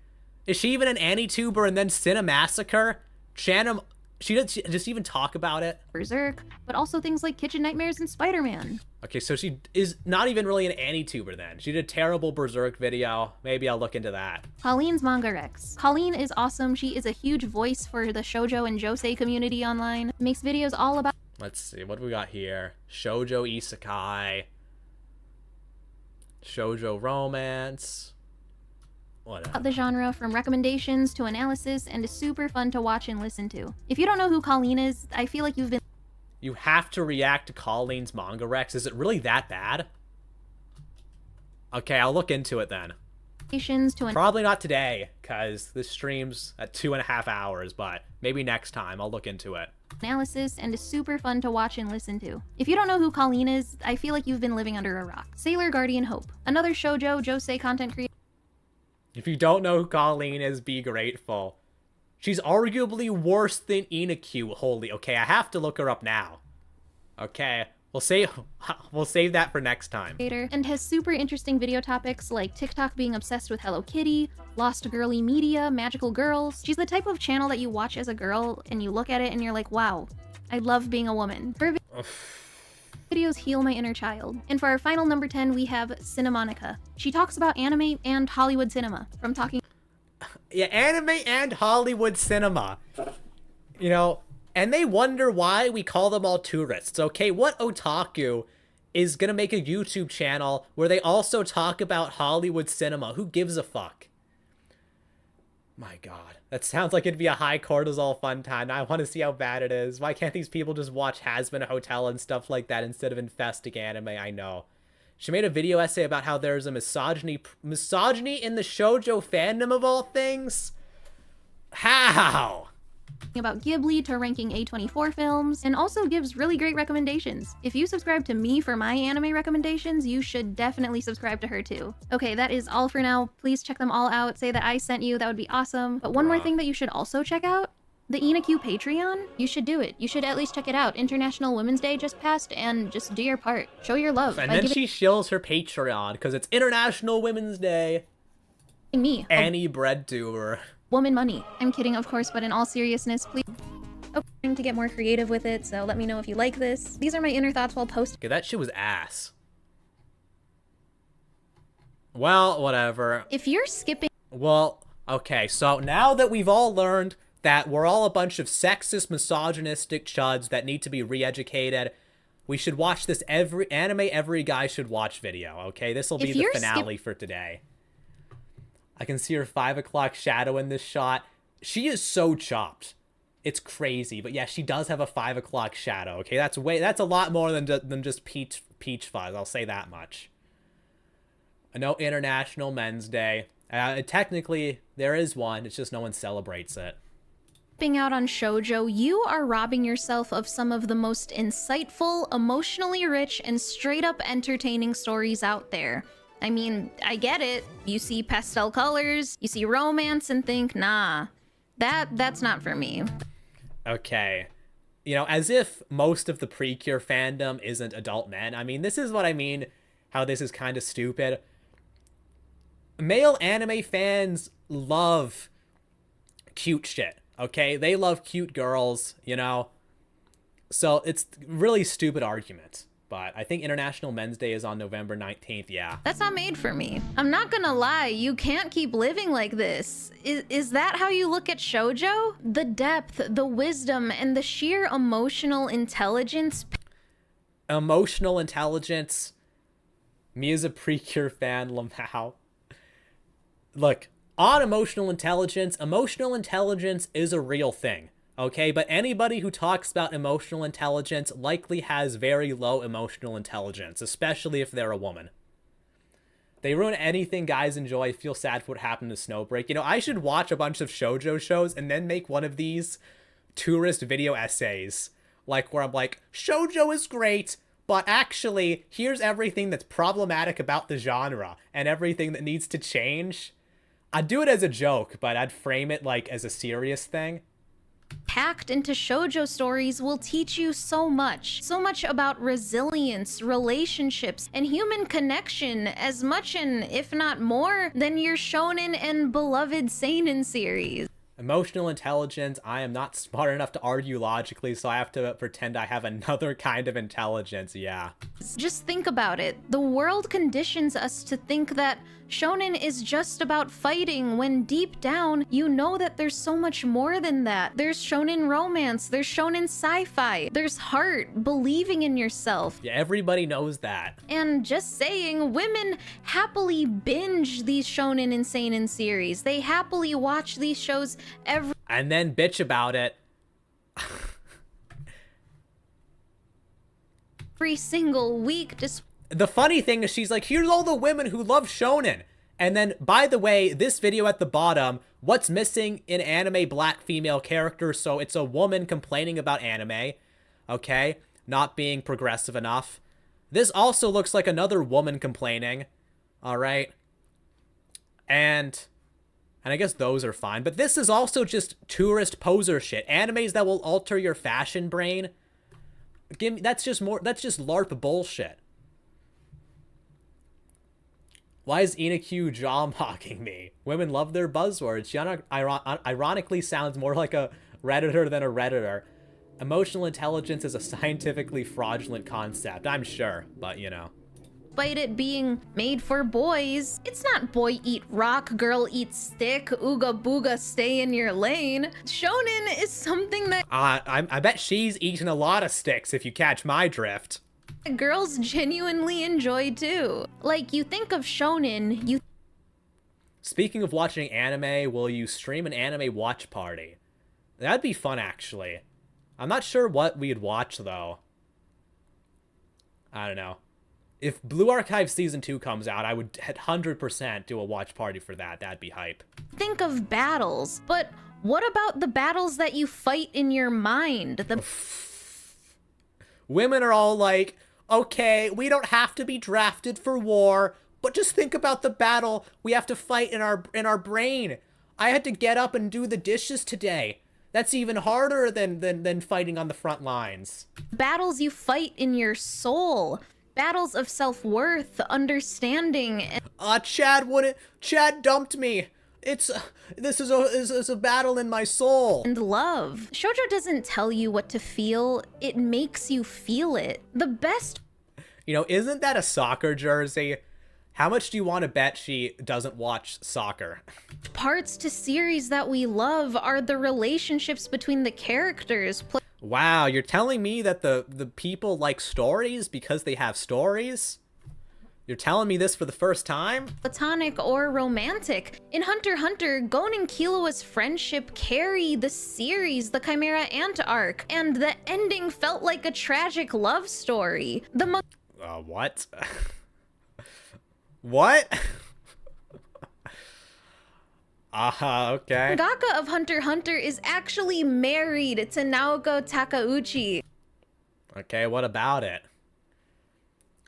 Is she even an Annie-tuber and then Cinemassacre? She doesn't just even talk about it? Berserk, but also things like Kitchen Nightmares and Spider-Man. Okay, so she is not even really an Annie-tuber then. She did a terrible Berserk video. Maybe I'll look into that. Colleen's Manga Rex. Colleen is awesome. She is a huge voice for the shoujo and josei community online. Makes videos all about... Let's see, what do we got here? Shoujo Isekai. Shoujo Romance. Whatever. The genre from recommendations to analysis, and is super fun to watch and listen to. If you don't know who Colleen is, I feel like you've been... You have to react to Colleen's Manga Rex. Is it really that bad? Okay, I'll look into it then. Probably not today, because this stream's at 2.5 hours, but maybe next time I'll look into it. Analysis, and is super fun to watch and listen to. If you don't know who Colleen is, I feel like you've been living under a rock. Sailor Guardian Hope. Another shoujo josei content creator. If you don't know who Colleen is, be grateful. She's arguably worse than Inaku. Holy, okay, I have to look her up now. Okay, we'll save that for next time. And has super interesting video topics like TikTok being obsessed with Hello Kitty, Lost Girly Media, Magical Girls. She's the type of channel that you watch as a girl and you look at it and you're like, wow, I love being a woman. Her videos heal my inner child. And for our final number 10, we have Cinemonica. She talks about anime and Hollywood cinema. From talking... Yeah, anime and Hollywood cinema. You know, and they wonder why we call them all tourists. Okay, what otaku is gonna make a YouTube channel where they also talk about Hollywood cinema? Who gives a fuck? My God, that sounds like it'd be a high cortisol fun time. I want to see how bad it is. Why can't these people just watch Has Been a Hotel and stuff like that instead of infesting anime? I know. She made a video essay about how there's a misogyny in the shoujo fandom of all things? How? About Ghibli to ranking A24 films, and also gives really great recommendations. If you subscribe to me for my anime recommendations, you should definitely subscribe to her too. Okay, that is all for now. Please check them all out. Say that I sent you. That would be awesome. But one more thing that you should also check out, the Inaku Patreon. You should do it. You should at least check it out. International Women's Day just passed, and just do your part. Show your love. And then she shills her Patreon because it's International Women's Day. Me. Any bread tuber. Woman money. I'm kidding, of course, but in all seriousness, please. Trying to get more creative with it, so let me know if you like this. These are my inner thoughts while posting. Okay, that shit was ass. Well, whatever. If you're skipping... Well, okay, so now that we've all learned that we're all a bunch of sexist, misogynistic chuds that need to be re-educated, we should watch this anime every guy should watch video, okay? This will be the finale for today. I can see her 5 o'clock shadow in this shot. She is so chopped. It's crazy, but yeah, she does have a 5 o'clock shadow. Okay, that's a lot more than just peach fuzz. I'll say that much. I know International Men's Day. Technically, there is one. It's just no one celebrates it. out on shoujo, you are robbing yourself of some of the most insightful, emotionally rich, and straight up entertaining stories out there. I mean, I get it. You see pastel colors, you see romance, and think, nah, that's not for me. Okay. You know, as if most of the Precure fandom isn't adult men. I mean, this is what I mean, how this is kind of stupid. Male anime fans love cute shit, okay? They love cute girls, you know? So it's really stupid argument. But I think International Men's Day is on November 19th, yeah. That's not made for me. I'm not gonna lie, you can't keep living like this. Is that how you look at shoujo? The depth, the wisdom, and the sheer emotional intelligence. Emotional intelligence. Me as a Precure fan, Lamau. Look, on emotional intelligence is a real thing. Okay, but anybody who talks about emotional intelligence likely has very low emotional intelligence, especially if they're a woman. They ruin anything guys enjoy, feel sad for what happened to Snowbreak. You know, I should watch a bunch of shoujo shows and then make one of these tourist video essays. Like, where I'm like, shoujo is great, but actually, here's everything that's problematic about the genre and everything that needs to change. I'd do it as a joke, but I'd frame it like as a serious thing. Packed into shoujo stories will teach you so much about resilience, relationships, and human connection, as much and if not more than your shonen and beloved seinen series. Emotional intelligence, I am not smart enough to argue logically, so I have to pretend I have another kind of intelligence, yeah. Just think about it. The world conditions us to think that shonen is just about fighting, when deep down, you know that there's so much more than that. There's shonen romance, there's shonen sci-fi, there's heart, believing in yourself. Yeah, everybody knows that. And just saying, women happily binge these shonen and seinen series. They happily watch these shows and then bitch about it. Every single week. The funny thing is she's like, here's all the women who love shonen. And then, by the way, this video at the bottom, what's missing in anime black female characters? So it's a woman complaining about anime, okay? Not being progressive enough. This also looks like another woman complaining, all right? And I guess those are fine. But this is also just tourist poser shit. Animes that will alter your fashion brain. That's just LARP bullshit. Why is Inaku jaw mocking me? Women love their buzzwords. She ironically sounds more like a Redditor than a Redditor. Emotional intelligence is a scientifically fraudulent concept, I'm sure, but you know. Despite it being made for boys, it's not boy eat rock, girl eat stick, ooga booga stay in your lane. Shonen is something that I bet she's eaten a lot of sticks, if you catch my drift. Girls genuinely enjoy too. Like, you think of shonen, Speaking of watching anime, will you stream an anime watch party? That'd be fun, actually. I'm not sure what we'd watch, though. I don't know. If Blue Archive Season 2 comes out, I would 100% do a watch party for that. That'd be hype. Think of battles, but what about the battles that you fight in your mind? Women are all like, okay, we don't have to be drafted for war, but just think about the battle we have to fight in our brain. I had to get up and do the dishes today. That's even harder than fighting on the front lines. Battles you fight in your soul. Battles of self-worth, understanding. Chad dumped me. This is a battle in my soul. And love. Shoujo doesn't tell you what to feel, it makes you feel it. The best. You know, isn't that a soccer jersey? How much do you want to bet she doesn't watch soccer? Parts to series that we love are the relationships between the characters. Wow, you're telling me that the people like stories because they have stories? You're telling me this for the first time? Platonic or romantic. In Hunter x Hunter, Gon and Killua's friendship carry the series, the Chimera Ant arc, and the ending felt like a tragic love story. What? What? Okay. Mangaka of Hunter x Hunter is actually married to Naoko Takeuchi. Okay, what about it?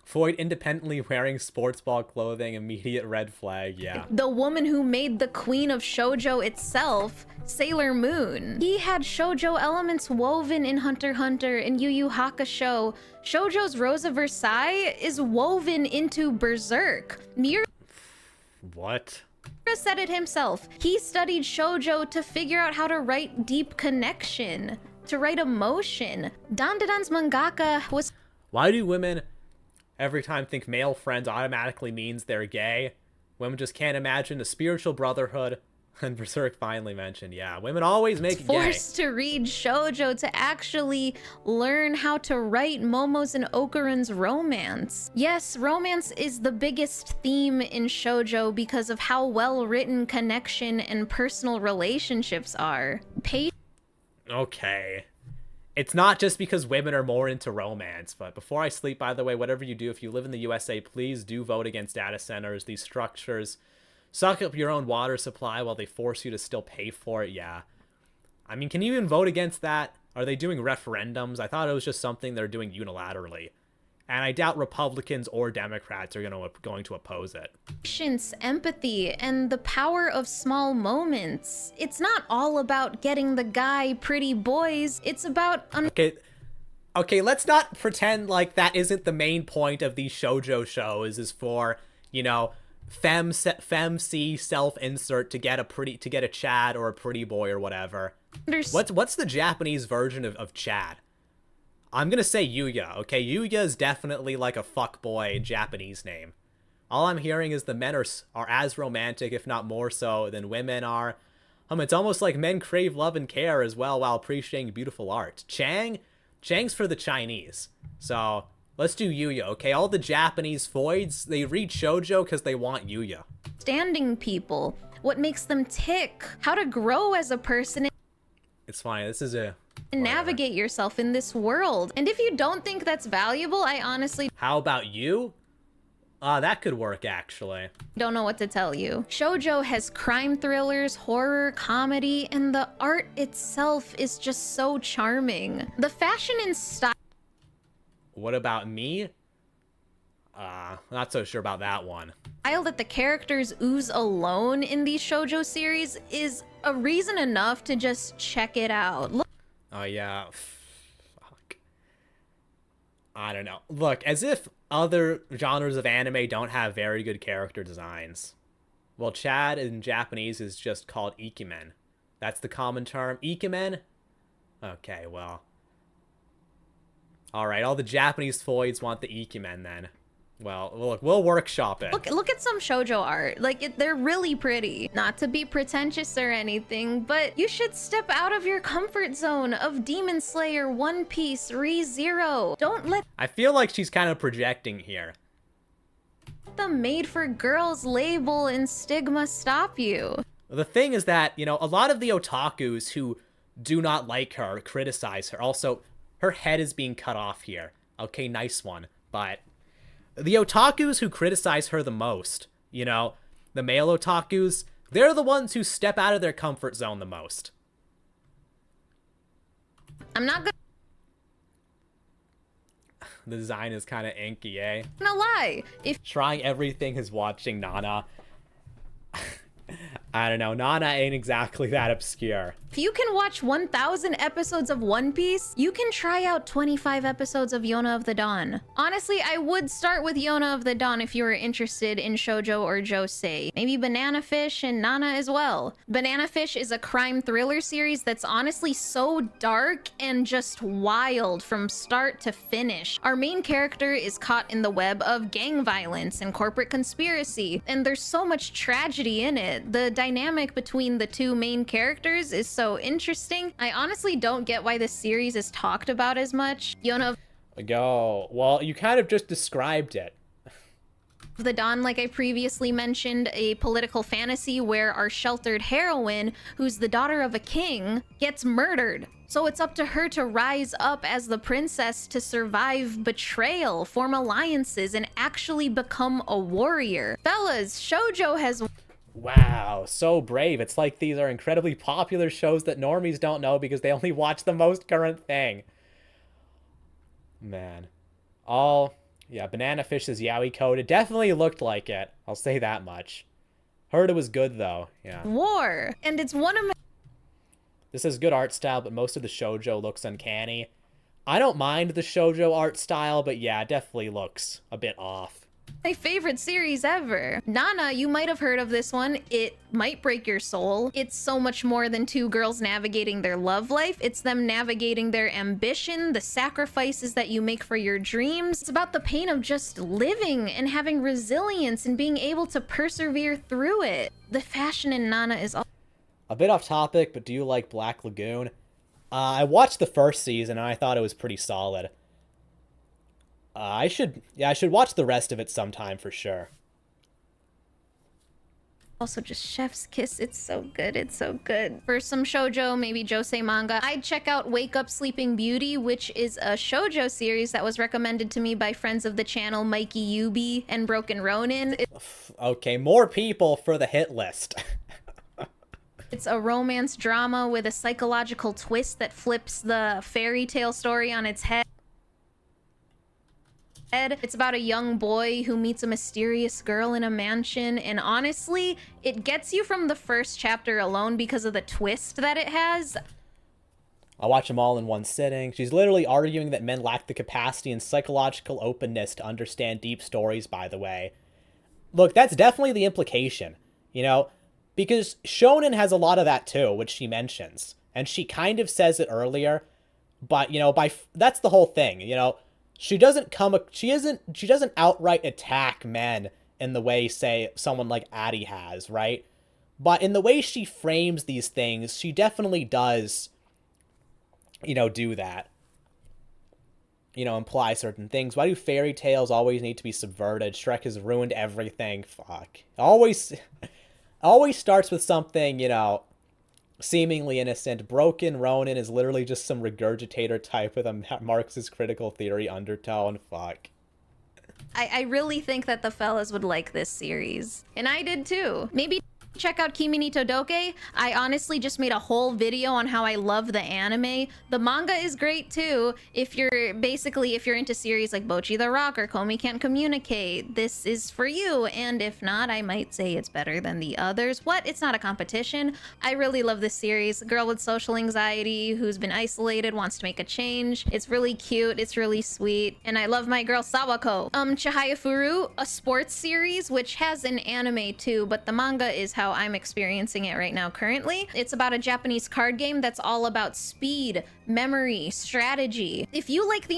Void independently wearing sports ball clothing, immediate red flag, yeah. The woman who made the queen of shoujo itself, Sailor Moon. He had shoujo elements woven in Hunter x Hunter and Yu Yu Hakusho. Shoujo's Rose of Versailles is woven into Berserk. Miura What? said it himself. He studied shoujo to figure out how to write deep connection, to write emotion. Dandadan's mangaka was... Why do women every time think male friends automatically means they're gay? Women just can't imagine a spiritual brotherhood. And Berserk finally mentioned, yeah, women always make it gay. Forced to read shoujo to actually learn how to write Momo's and Okarun's romance. Yes, romance is the biggest theme in shoujo because of how well written connection and personal relationships are. Okay. It's not just because women are more into romance, but before I sleep, by the way, whatever you do, if you live in the USA, please do vote against data centers. These structures suck up your own water supply while they force you to still pay for it. Yeah. I mean, can you even vote against that? Are they doing referendums? I thought it was just something they're doing unilaterally. And I doubt Republicans or Democrats are going to oppose it. Patience, empathy, and the power of small moments. It's not all about getting the guy pretty boys. It's about... Okay, let's not pretend like that isn't the main point of these shoujo shows, is for, you know, femc self-insert to get a Chad or a pretty boy or whatever. What's the Japanese version of Chad? I'm gonna say Yuya, okay? Yuya is definitely like a fuckboy Japanese name. All I'm hearing is the men are as romantic, if not more so, than women are. It's almost like men crave love and care as well while appreciating beautiful art. Chang's for the Chinese. So, let's do Yuya, okay? All the Japanese voids, they read shoujo because they want Yuya. Standing people, what makes them tick, how to grow as a person. It's fine, this is a... And navigate yourself in this world. And if you don't think that's valuable, I honestly... How about you? That could work, actually. Don't know what to tell you. Shoujo has crime thrillers, horror, comedy, and the art itself is just so charming. The fashion and style... What about me? Not so sure about that one. Style that the characters ooze alone in these shoujo series is a reason enough to just check it out. Look, oh yeah, fuck. I don't know. Look, as if other genres of anime don't have very good character designs. Well, Chad in Japanese is just called Ikemen. That's the common term. Ikemen? Okay, well. Alright, all the Japanese foids want the Ikemen then. Well, look, we'll workshop it. Look at some shoujo art. Like, they're really pretty. Not to be pretentious or anything, but you should step out of your comfort zone of Demon Slayer, One Piece, Re:Zero. Don't let I feel like she's kind of projecting here. the made-for-girls label and stigma stop you. The thing is that, you know, a lot of the otakus who do not like her criticize her. Also, her head is being cut off here. Okay, nice one. But the otakus who criticize her the most, you know, the male otakus, they're the ones who step out of their comfort zone the most. I'm not The design is kind of inky, eh? gonna lie. If trying everything is watching Nana. I don't know, Nana ain't exactly that obscure. If you can watch 1,000 episodes of One Piece, you can try out 25 episodes of Yona of the Dawn. Honestly, I would start with Yona of the Dawn if you were interested in shoujo or josei. Maybe Banana Fish and Nana as well. Banana Fish is a crime thriller series that's honestly so dark and just wild from start to finish. Our main character is caught in the web of gang violence and corporate conspiracy, and there's so much tragedy in it. The dynamic between the two main characters is so interesting. I honestly don't get why this series is talked about as much. Yona Well, you kind of just described it. of the Dawn, like I previously mentioned, a political fantasy where our sheltered heroine, who's the daughter of a king, gets murdered. So it's up to her to rise up as the princess to survive betrayal, form alliances, and actually become a warrior. Fellas, shoujo has... Wow, so brave. It's like these are incredibly popular shows that normies don't know because they only watch the most current thing. Man. Yeah, Banana Fish's yaoi code. It definitely looked like it. I'll say that much. Heard it was good, though. Yeah. War. And it's one of my... This has good art style, but most of the shoujo looks uncanny. I don't mind the shoujo art style, but yeah, it definitely looks a bit off. My favorite series ever. Nana, you might have heard of this one. It might break your soul. It's so much more than two girls navigating their love life. It's them navigating their ambition, the sacrifices that you make for your dreams. It's about the pain of just living and having resilience and being able to persevere through it. The fashion in Nana is all... A bit off topic, but do you like Black Lagoon? I watched the first season and I thought it was pretty solid. I should watch the rest of it sometime for sure. Also just chef's kiss. It's so good. It's so good. For some shoujo, maybe josei manga, I'd check out Wake Up Sleeping Beauty, which is a shoujo series that was recommended to me by friends of the channel Mikey Yubi and Broken Ronin. Okay, more people for the hit list. It's a romance drama with a psychological twist that flips the fairy tale story on its head. It's about a young boy who meets a mysterious girl in a mansion, and honestly, it gets you from the first chapter alone because of the twist that it has. I'll watch them all in one sitting. She's literally arguing that men lack the capacity and psychological openness to understand deep stories, by the way. Look, that's definitely the implication, you know? Because shonen has a lot of that too, which she mentions. And she kind of says it earlier, but, you know, that's the whole thing, you know? She doesn't outright attack men in the way, say, someone like Addie has, right? But in the way she frames these things, she definitely does, you know, do that. You know, imply certain things. Why do fairy tales always need to be subverted? Shrek has ruined everything. Fuck. Always starts with something, you know, seemingly innocent. Broken Ronin is literally just some regurgitator type with a Marxist critical theory undertone. Fuck. I really think that the fellas would like this series. And I did too. Maybe check out Kimi ni Todoke. I honestly just made a whole video on how I love the anime. The manga is great too. If you're into series like Bocchi the Rock or Komi Can't Communicate, this is for you. And if not, I might say it's better than the others. What? It's not a competition. I really love this series. A girl with social anxiety who's been isolated wants to make a change. It's really cute. It's really sweet. And I love my girl Sawako. Chihaya Furu, a sports series, which has an anime too, but the manga is how I'm experiencing it right now currently. It's about a Japanese card game that's all about speed, memory, strategy. If you like the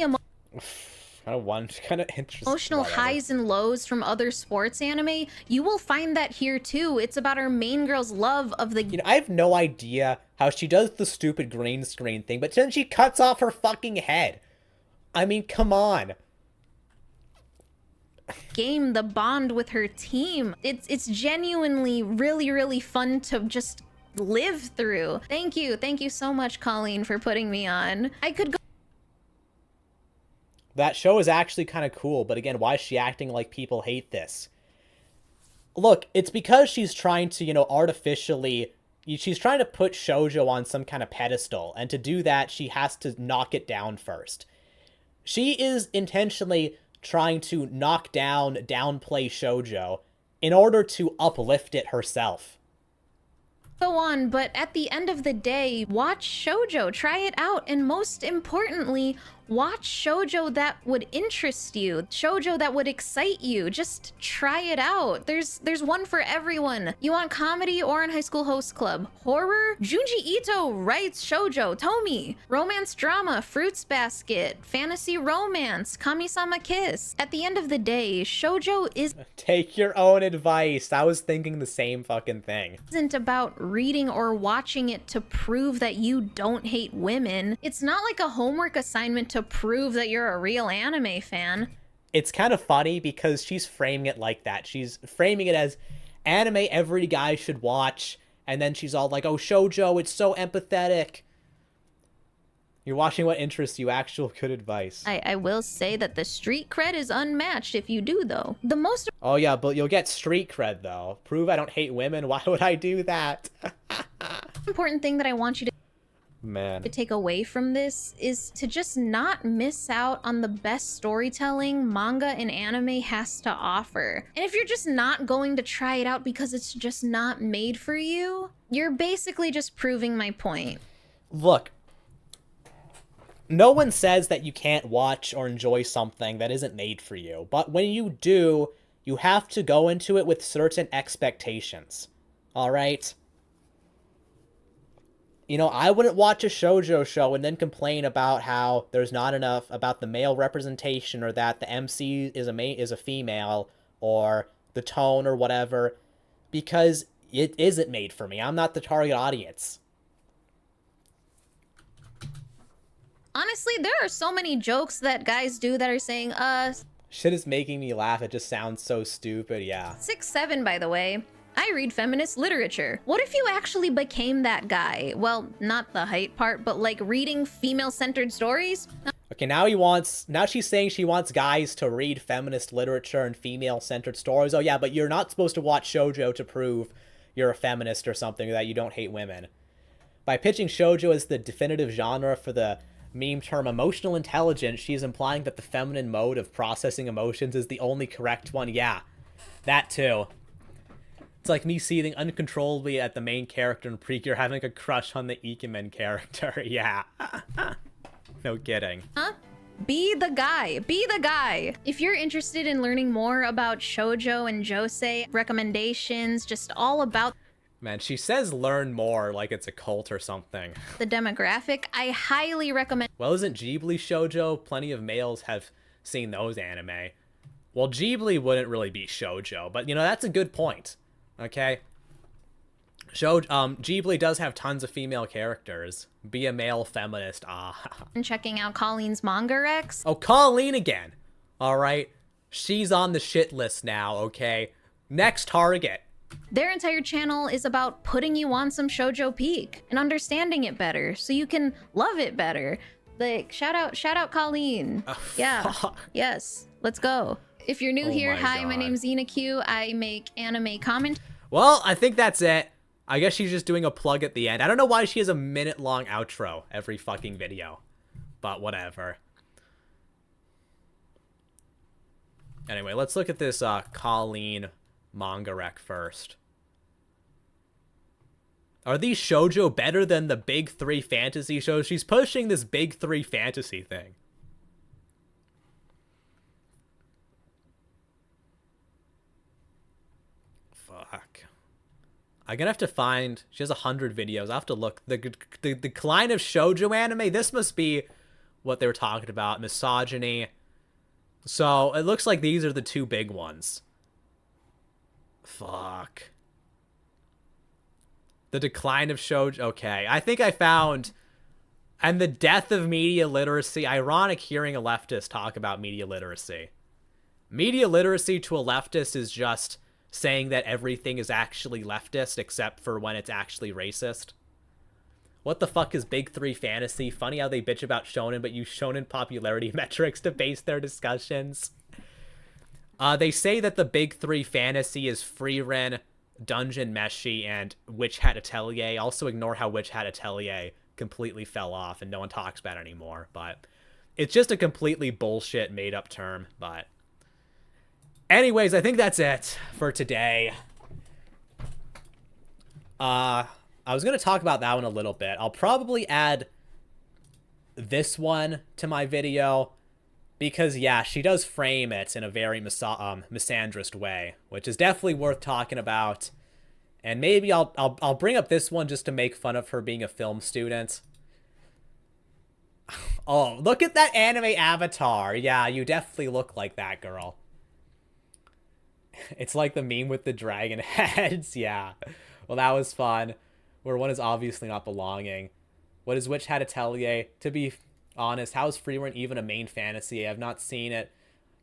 kind of interesting emotional highs and lows from other sports anime, you will find that here too. It's about our main girl's love of the... You know, I have no idea how she does the stupid green screen thing, but then she cuts off her fucking head. I mean, come on. Game, the bond with her team. It's genuinely really fun to just live through. Thank you so much, Colleen, for putting me on. I could go... That show is actually kind of cool, but again, why is she acting like people hate this? Look, it's because she's trying to, you know, she's trying to put shoujo on some kind of pedestal, and to do that, she has to knock it down first. She is intentionally trying to downplay shoujo in order to uplift it herself. Go on, but at the end of the day, watch shoujo, try it out, and most importantly, watch shoujo that would interest you, shoujo that would excite you. Just try it out. There's one for everyone. You want comedy or in High School Host Club? Horror? Junji Ito writes shoujo. Tomi. Romance drama, Fruits Basket, fantasy romance, Kami-sama Kiss. At the end of the day, shoujo Take your own advice. I was thinking the same fucking thing. Isn't about reading or watching it to prove that you don't hate women. It's not like a homework assignment to prove that you're a real anime fan. It's kind of funny because she's framing it like that. She's framing it as anime every guy should watch, and then she's all like, oh, shoujo, it's so empathetic. You're watching what interests you. Actual good advice. I will say that the street cred is unmatched if you do, though. The most Oh yeah, but you'll get street cred though. Prove I don't hate women. Why would I do that? important thing that I want you Man. to take away from this is to just not miss out on the best storytelling manga and anime has to offer. And if you're just not going to try it out because it's just not made for you, you're basically just proving my point. Look, no one says that you can't watch or enjoy something that isn't made for you, but when you do, you have to go into it with certain expectations. Alright? You know, I wouldn't watch a shoujo show and then complain about how there's not enough about the male representation, or that the MC is a female, or the tone or whatever, because it isn't made for me. I'm not the target audience. Honestly, there are so many jokes that guys do that are saying, Shit is making me laugh. It just sounds so stupid, yeah. 6'7", by the way. I read feminist literature. What if you actually became that guy? Well, not the height part, but like reading female-centered stories? Okay, now she's saying she wants guys to read feminist literature and female-centered stories. Oh yeah, but you're not supposed to watch shoujo to prove you're a feminist or something, or that you don't hate women. By pitching shoujo as the definitive genre for the meme term emotional intelligence, she's implying that the feminine mode of processing emotions is the only correct one. Yeah, that too. It's like me seething uncontrollably at the main character in Precure having a crush on the Ikemen character. Yeah. No kidding. Huh? Be the guy. Be the guy. If you're interested in learning more about shoujo and josei, recommendations, just all about Man, she says learn more like it's a cult or something. the demographic, I highly recommend. Well, isn't Ghibli shoujo? Plenty of males have seen those anime. Well, Ghibli wouldn't really be shoujo, but you know, that's a good point. Okay? Ghibli does have tons of female characters. Be a male feminist. Checking out Colleen's manga recs. Oh, Colleen again. Alright. She's on the shit list now, okay? Next target. Their entire channel is about putting you on some shoujo peak and understanding it better so you can love it better. Like, shout out Colleen. Yeah. Yes. Let's go. If you're new here, hi, my name's Ina Q. I make anime comment. Well, I think that's it. I guess she's just doing a plug at the end. I don't know why she has a minute-long outro every fucking video, but whatever. Anyway, let's look at this Colleen manga rec first. Are these shoujo better than the big three fantasy shows? She's pushing this big three fantasy thing. Fuck. I'm gonna have to find... She has 100 videos. I have to look. The decline of shoujo anime? This must be what they were talking about. Misogyny. So, it looks like these are the two big ones. Fuck. The decline of shoujo... Okay, I think I found... And the death of media literacy. Ironic hearing a leftist talk about media literacy. Media literacy to a leftist is just saying that everything is actually leftist except for when it's actually racist. What the fuck is Big Three fantasy? Funny how they bitch about shonen but use shonen popularity metrics to base their discussions. They say that the Big Three fantasy is Frieren, Dungeon Meshi, and Witch Hat Atelier. Also ignore how Witch Hat Atelier completely fell off and no one talks about it anymore. But it's just a completely bullshit made-up term. But anyways, I think that's it for today. I was going to talk about that one a little bit. I'll probably add this one to my video because, yeah, she does frame it in a very misandrist way, which is definitely worth talking about. And maybe I'll bring up this one just to make fun of her being a film student. Oh, look at that anime avatar. Yeah, you definitely look like that girl. It's like the meme with the dragon heads. Yeah. Well, that was fun. Where one is obviously not belonging. What is Witch Hat Atelier? To be honest, how is Freerun even a main fantasy? I've not seen it,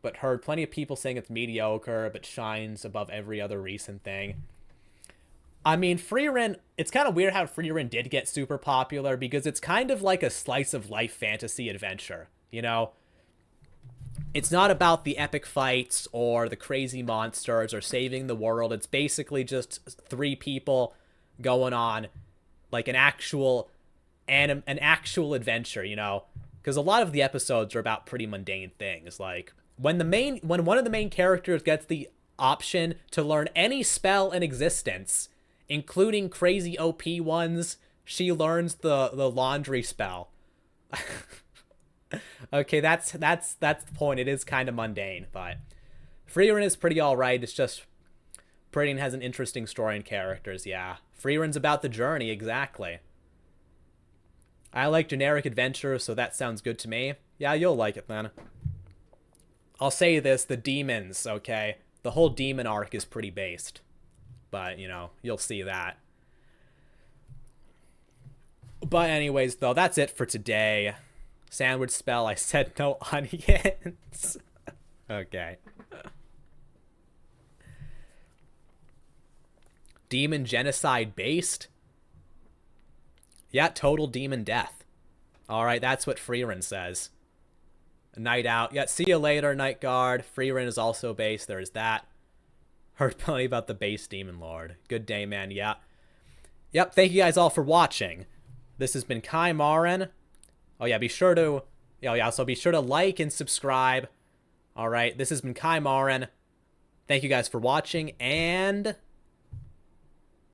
but heard plenty of people saying it's mediocre, but shines above every other recent thing. I mean, Frieren, it's kind of weird how Frieren did get super popular because it's kind of like a slice of life fantasy adventure, you know? It's not about the epic fights or the crazy monsters or saving the world. It's basically just three people going on like an actual adventure, you know? Because a lot of the episodes are about pretty mundane things. Like when one of the main characters gets the option to learn any spell in existence, including crazy OP ones, she learns the laundry spell. Okay, that's the point. It is kind of mundane, but Frieren is pretty alright. It's just Frieren has an interesting story and characters, yeah. Frieren's about the journey, exactly. I like generic adventures, so that sounds good to me. Yeah, you'll like it then. I'll say this, the demons, okay? The whole demon arc is pretty based. But, you know, you'll see that. But anyways, though, that's it for today. Sandwich spell, I said no onions. Okay. Demon genocide based? Yeah, total demon death. Alright, that's what Frieren says. Night out. Yeah, see you later, Night Guard. Frieren is also based. There's that. Heard plenty about the base demon lord. Good day, man. Yeah. Yep, thank you guys all for watching. This has been Kai Maren. Oh yeah, be sure to so be sure to like and subscribe. Alright, this has been Kai Maren. Thank you guys for watching, and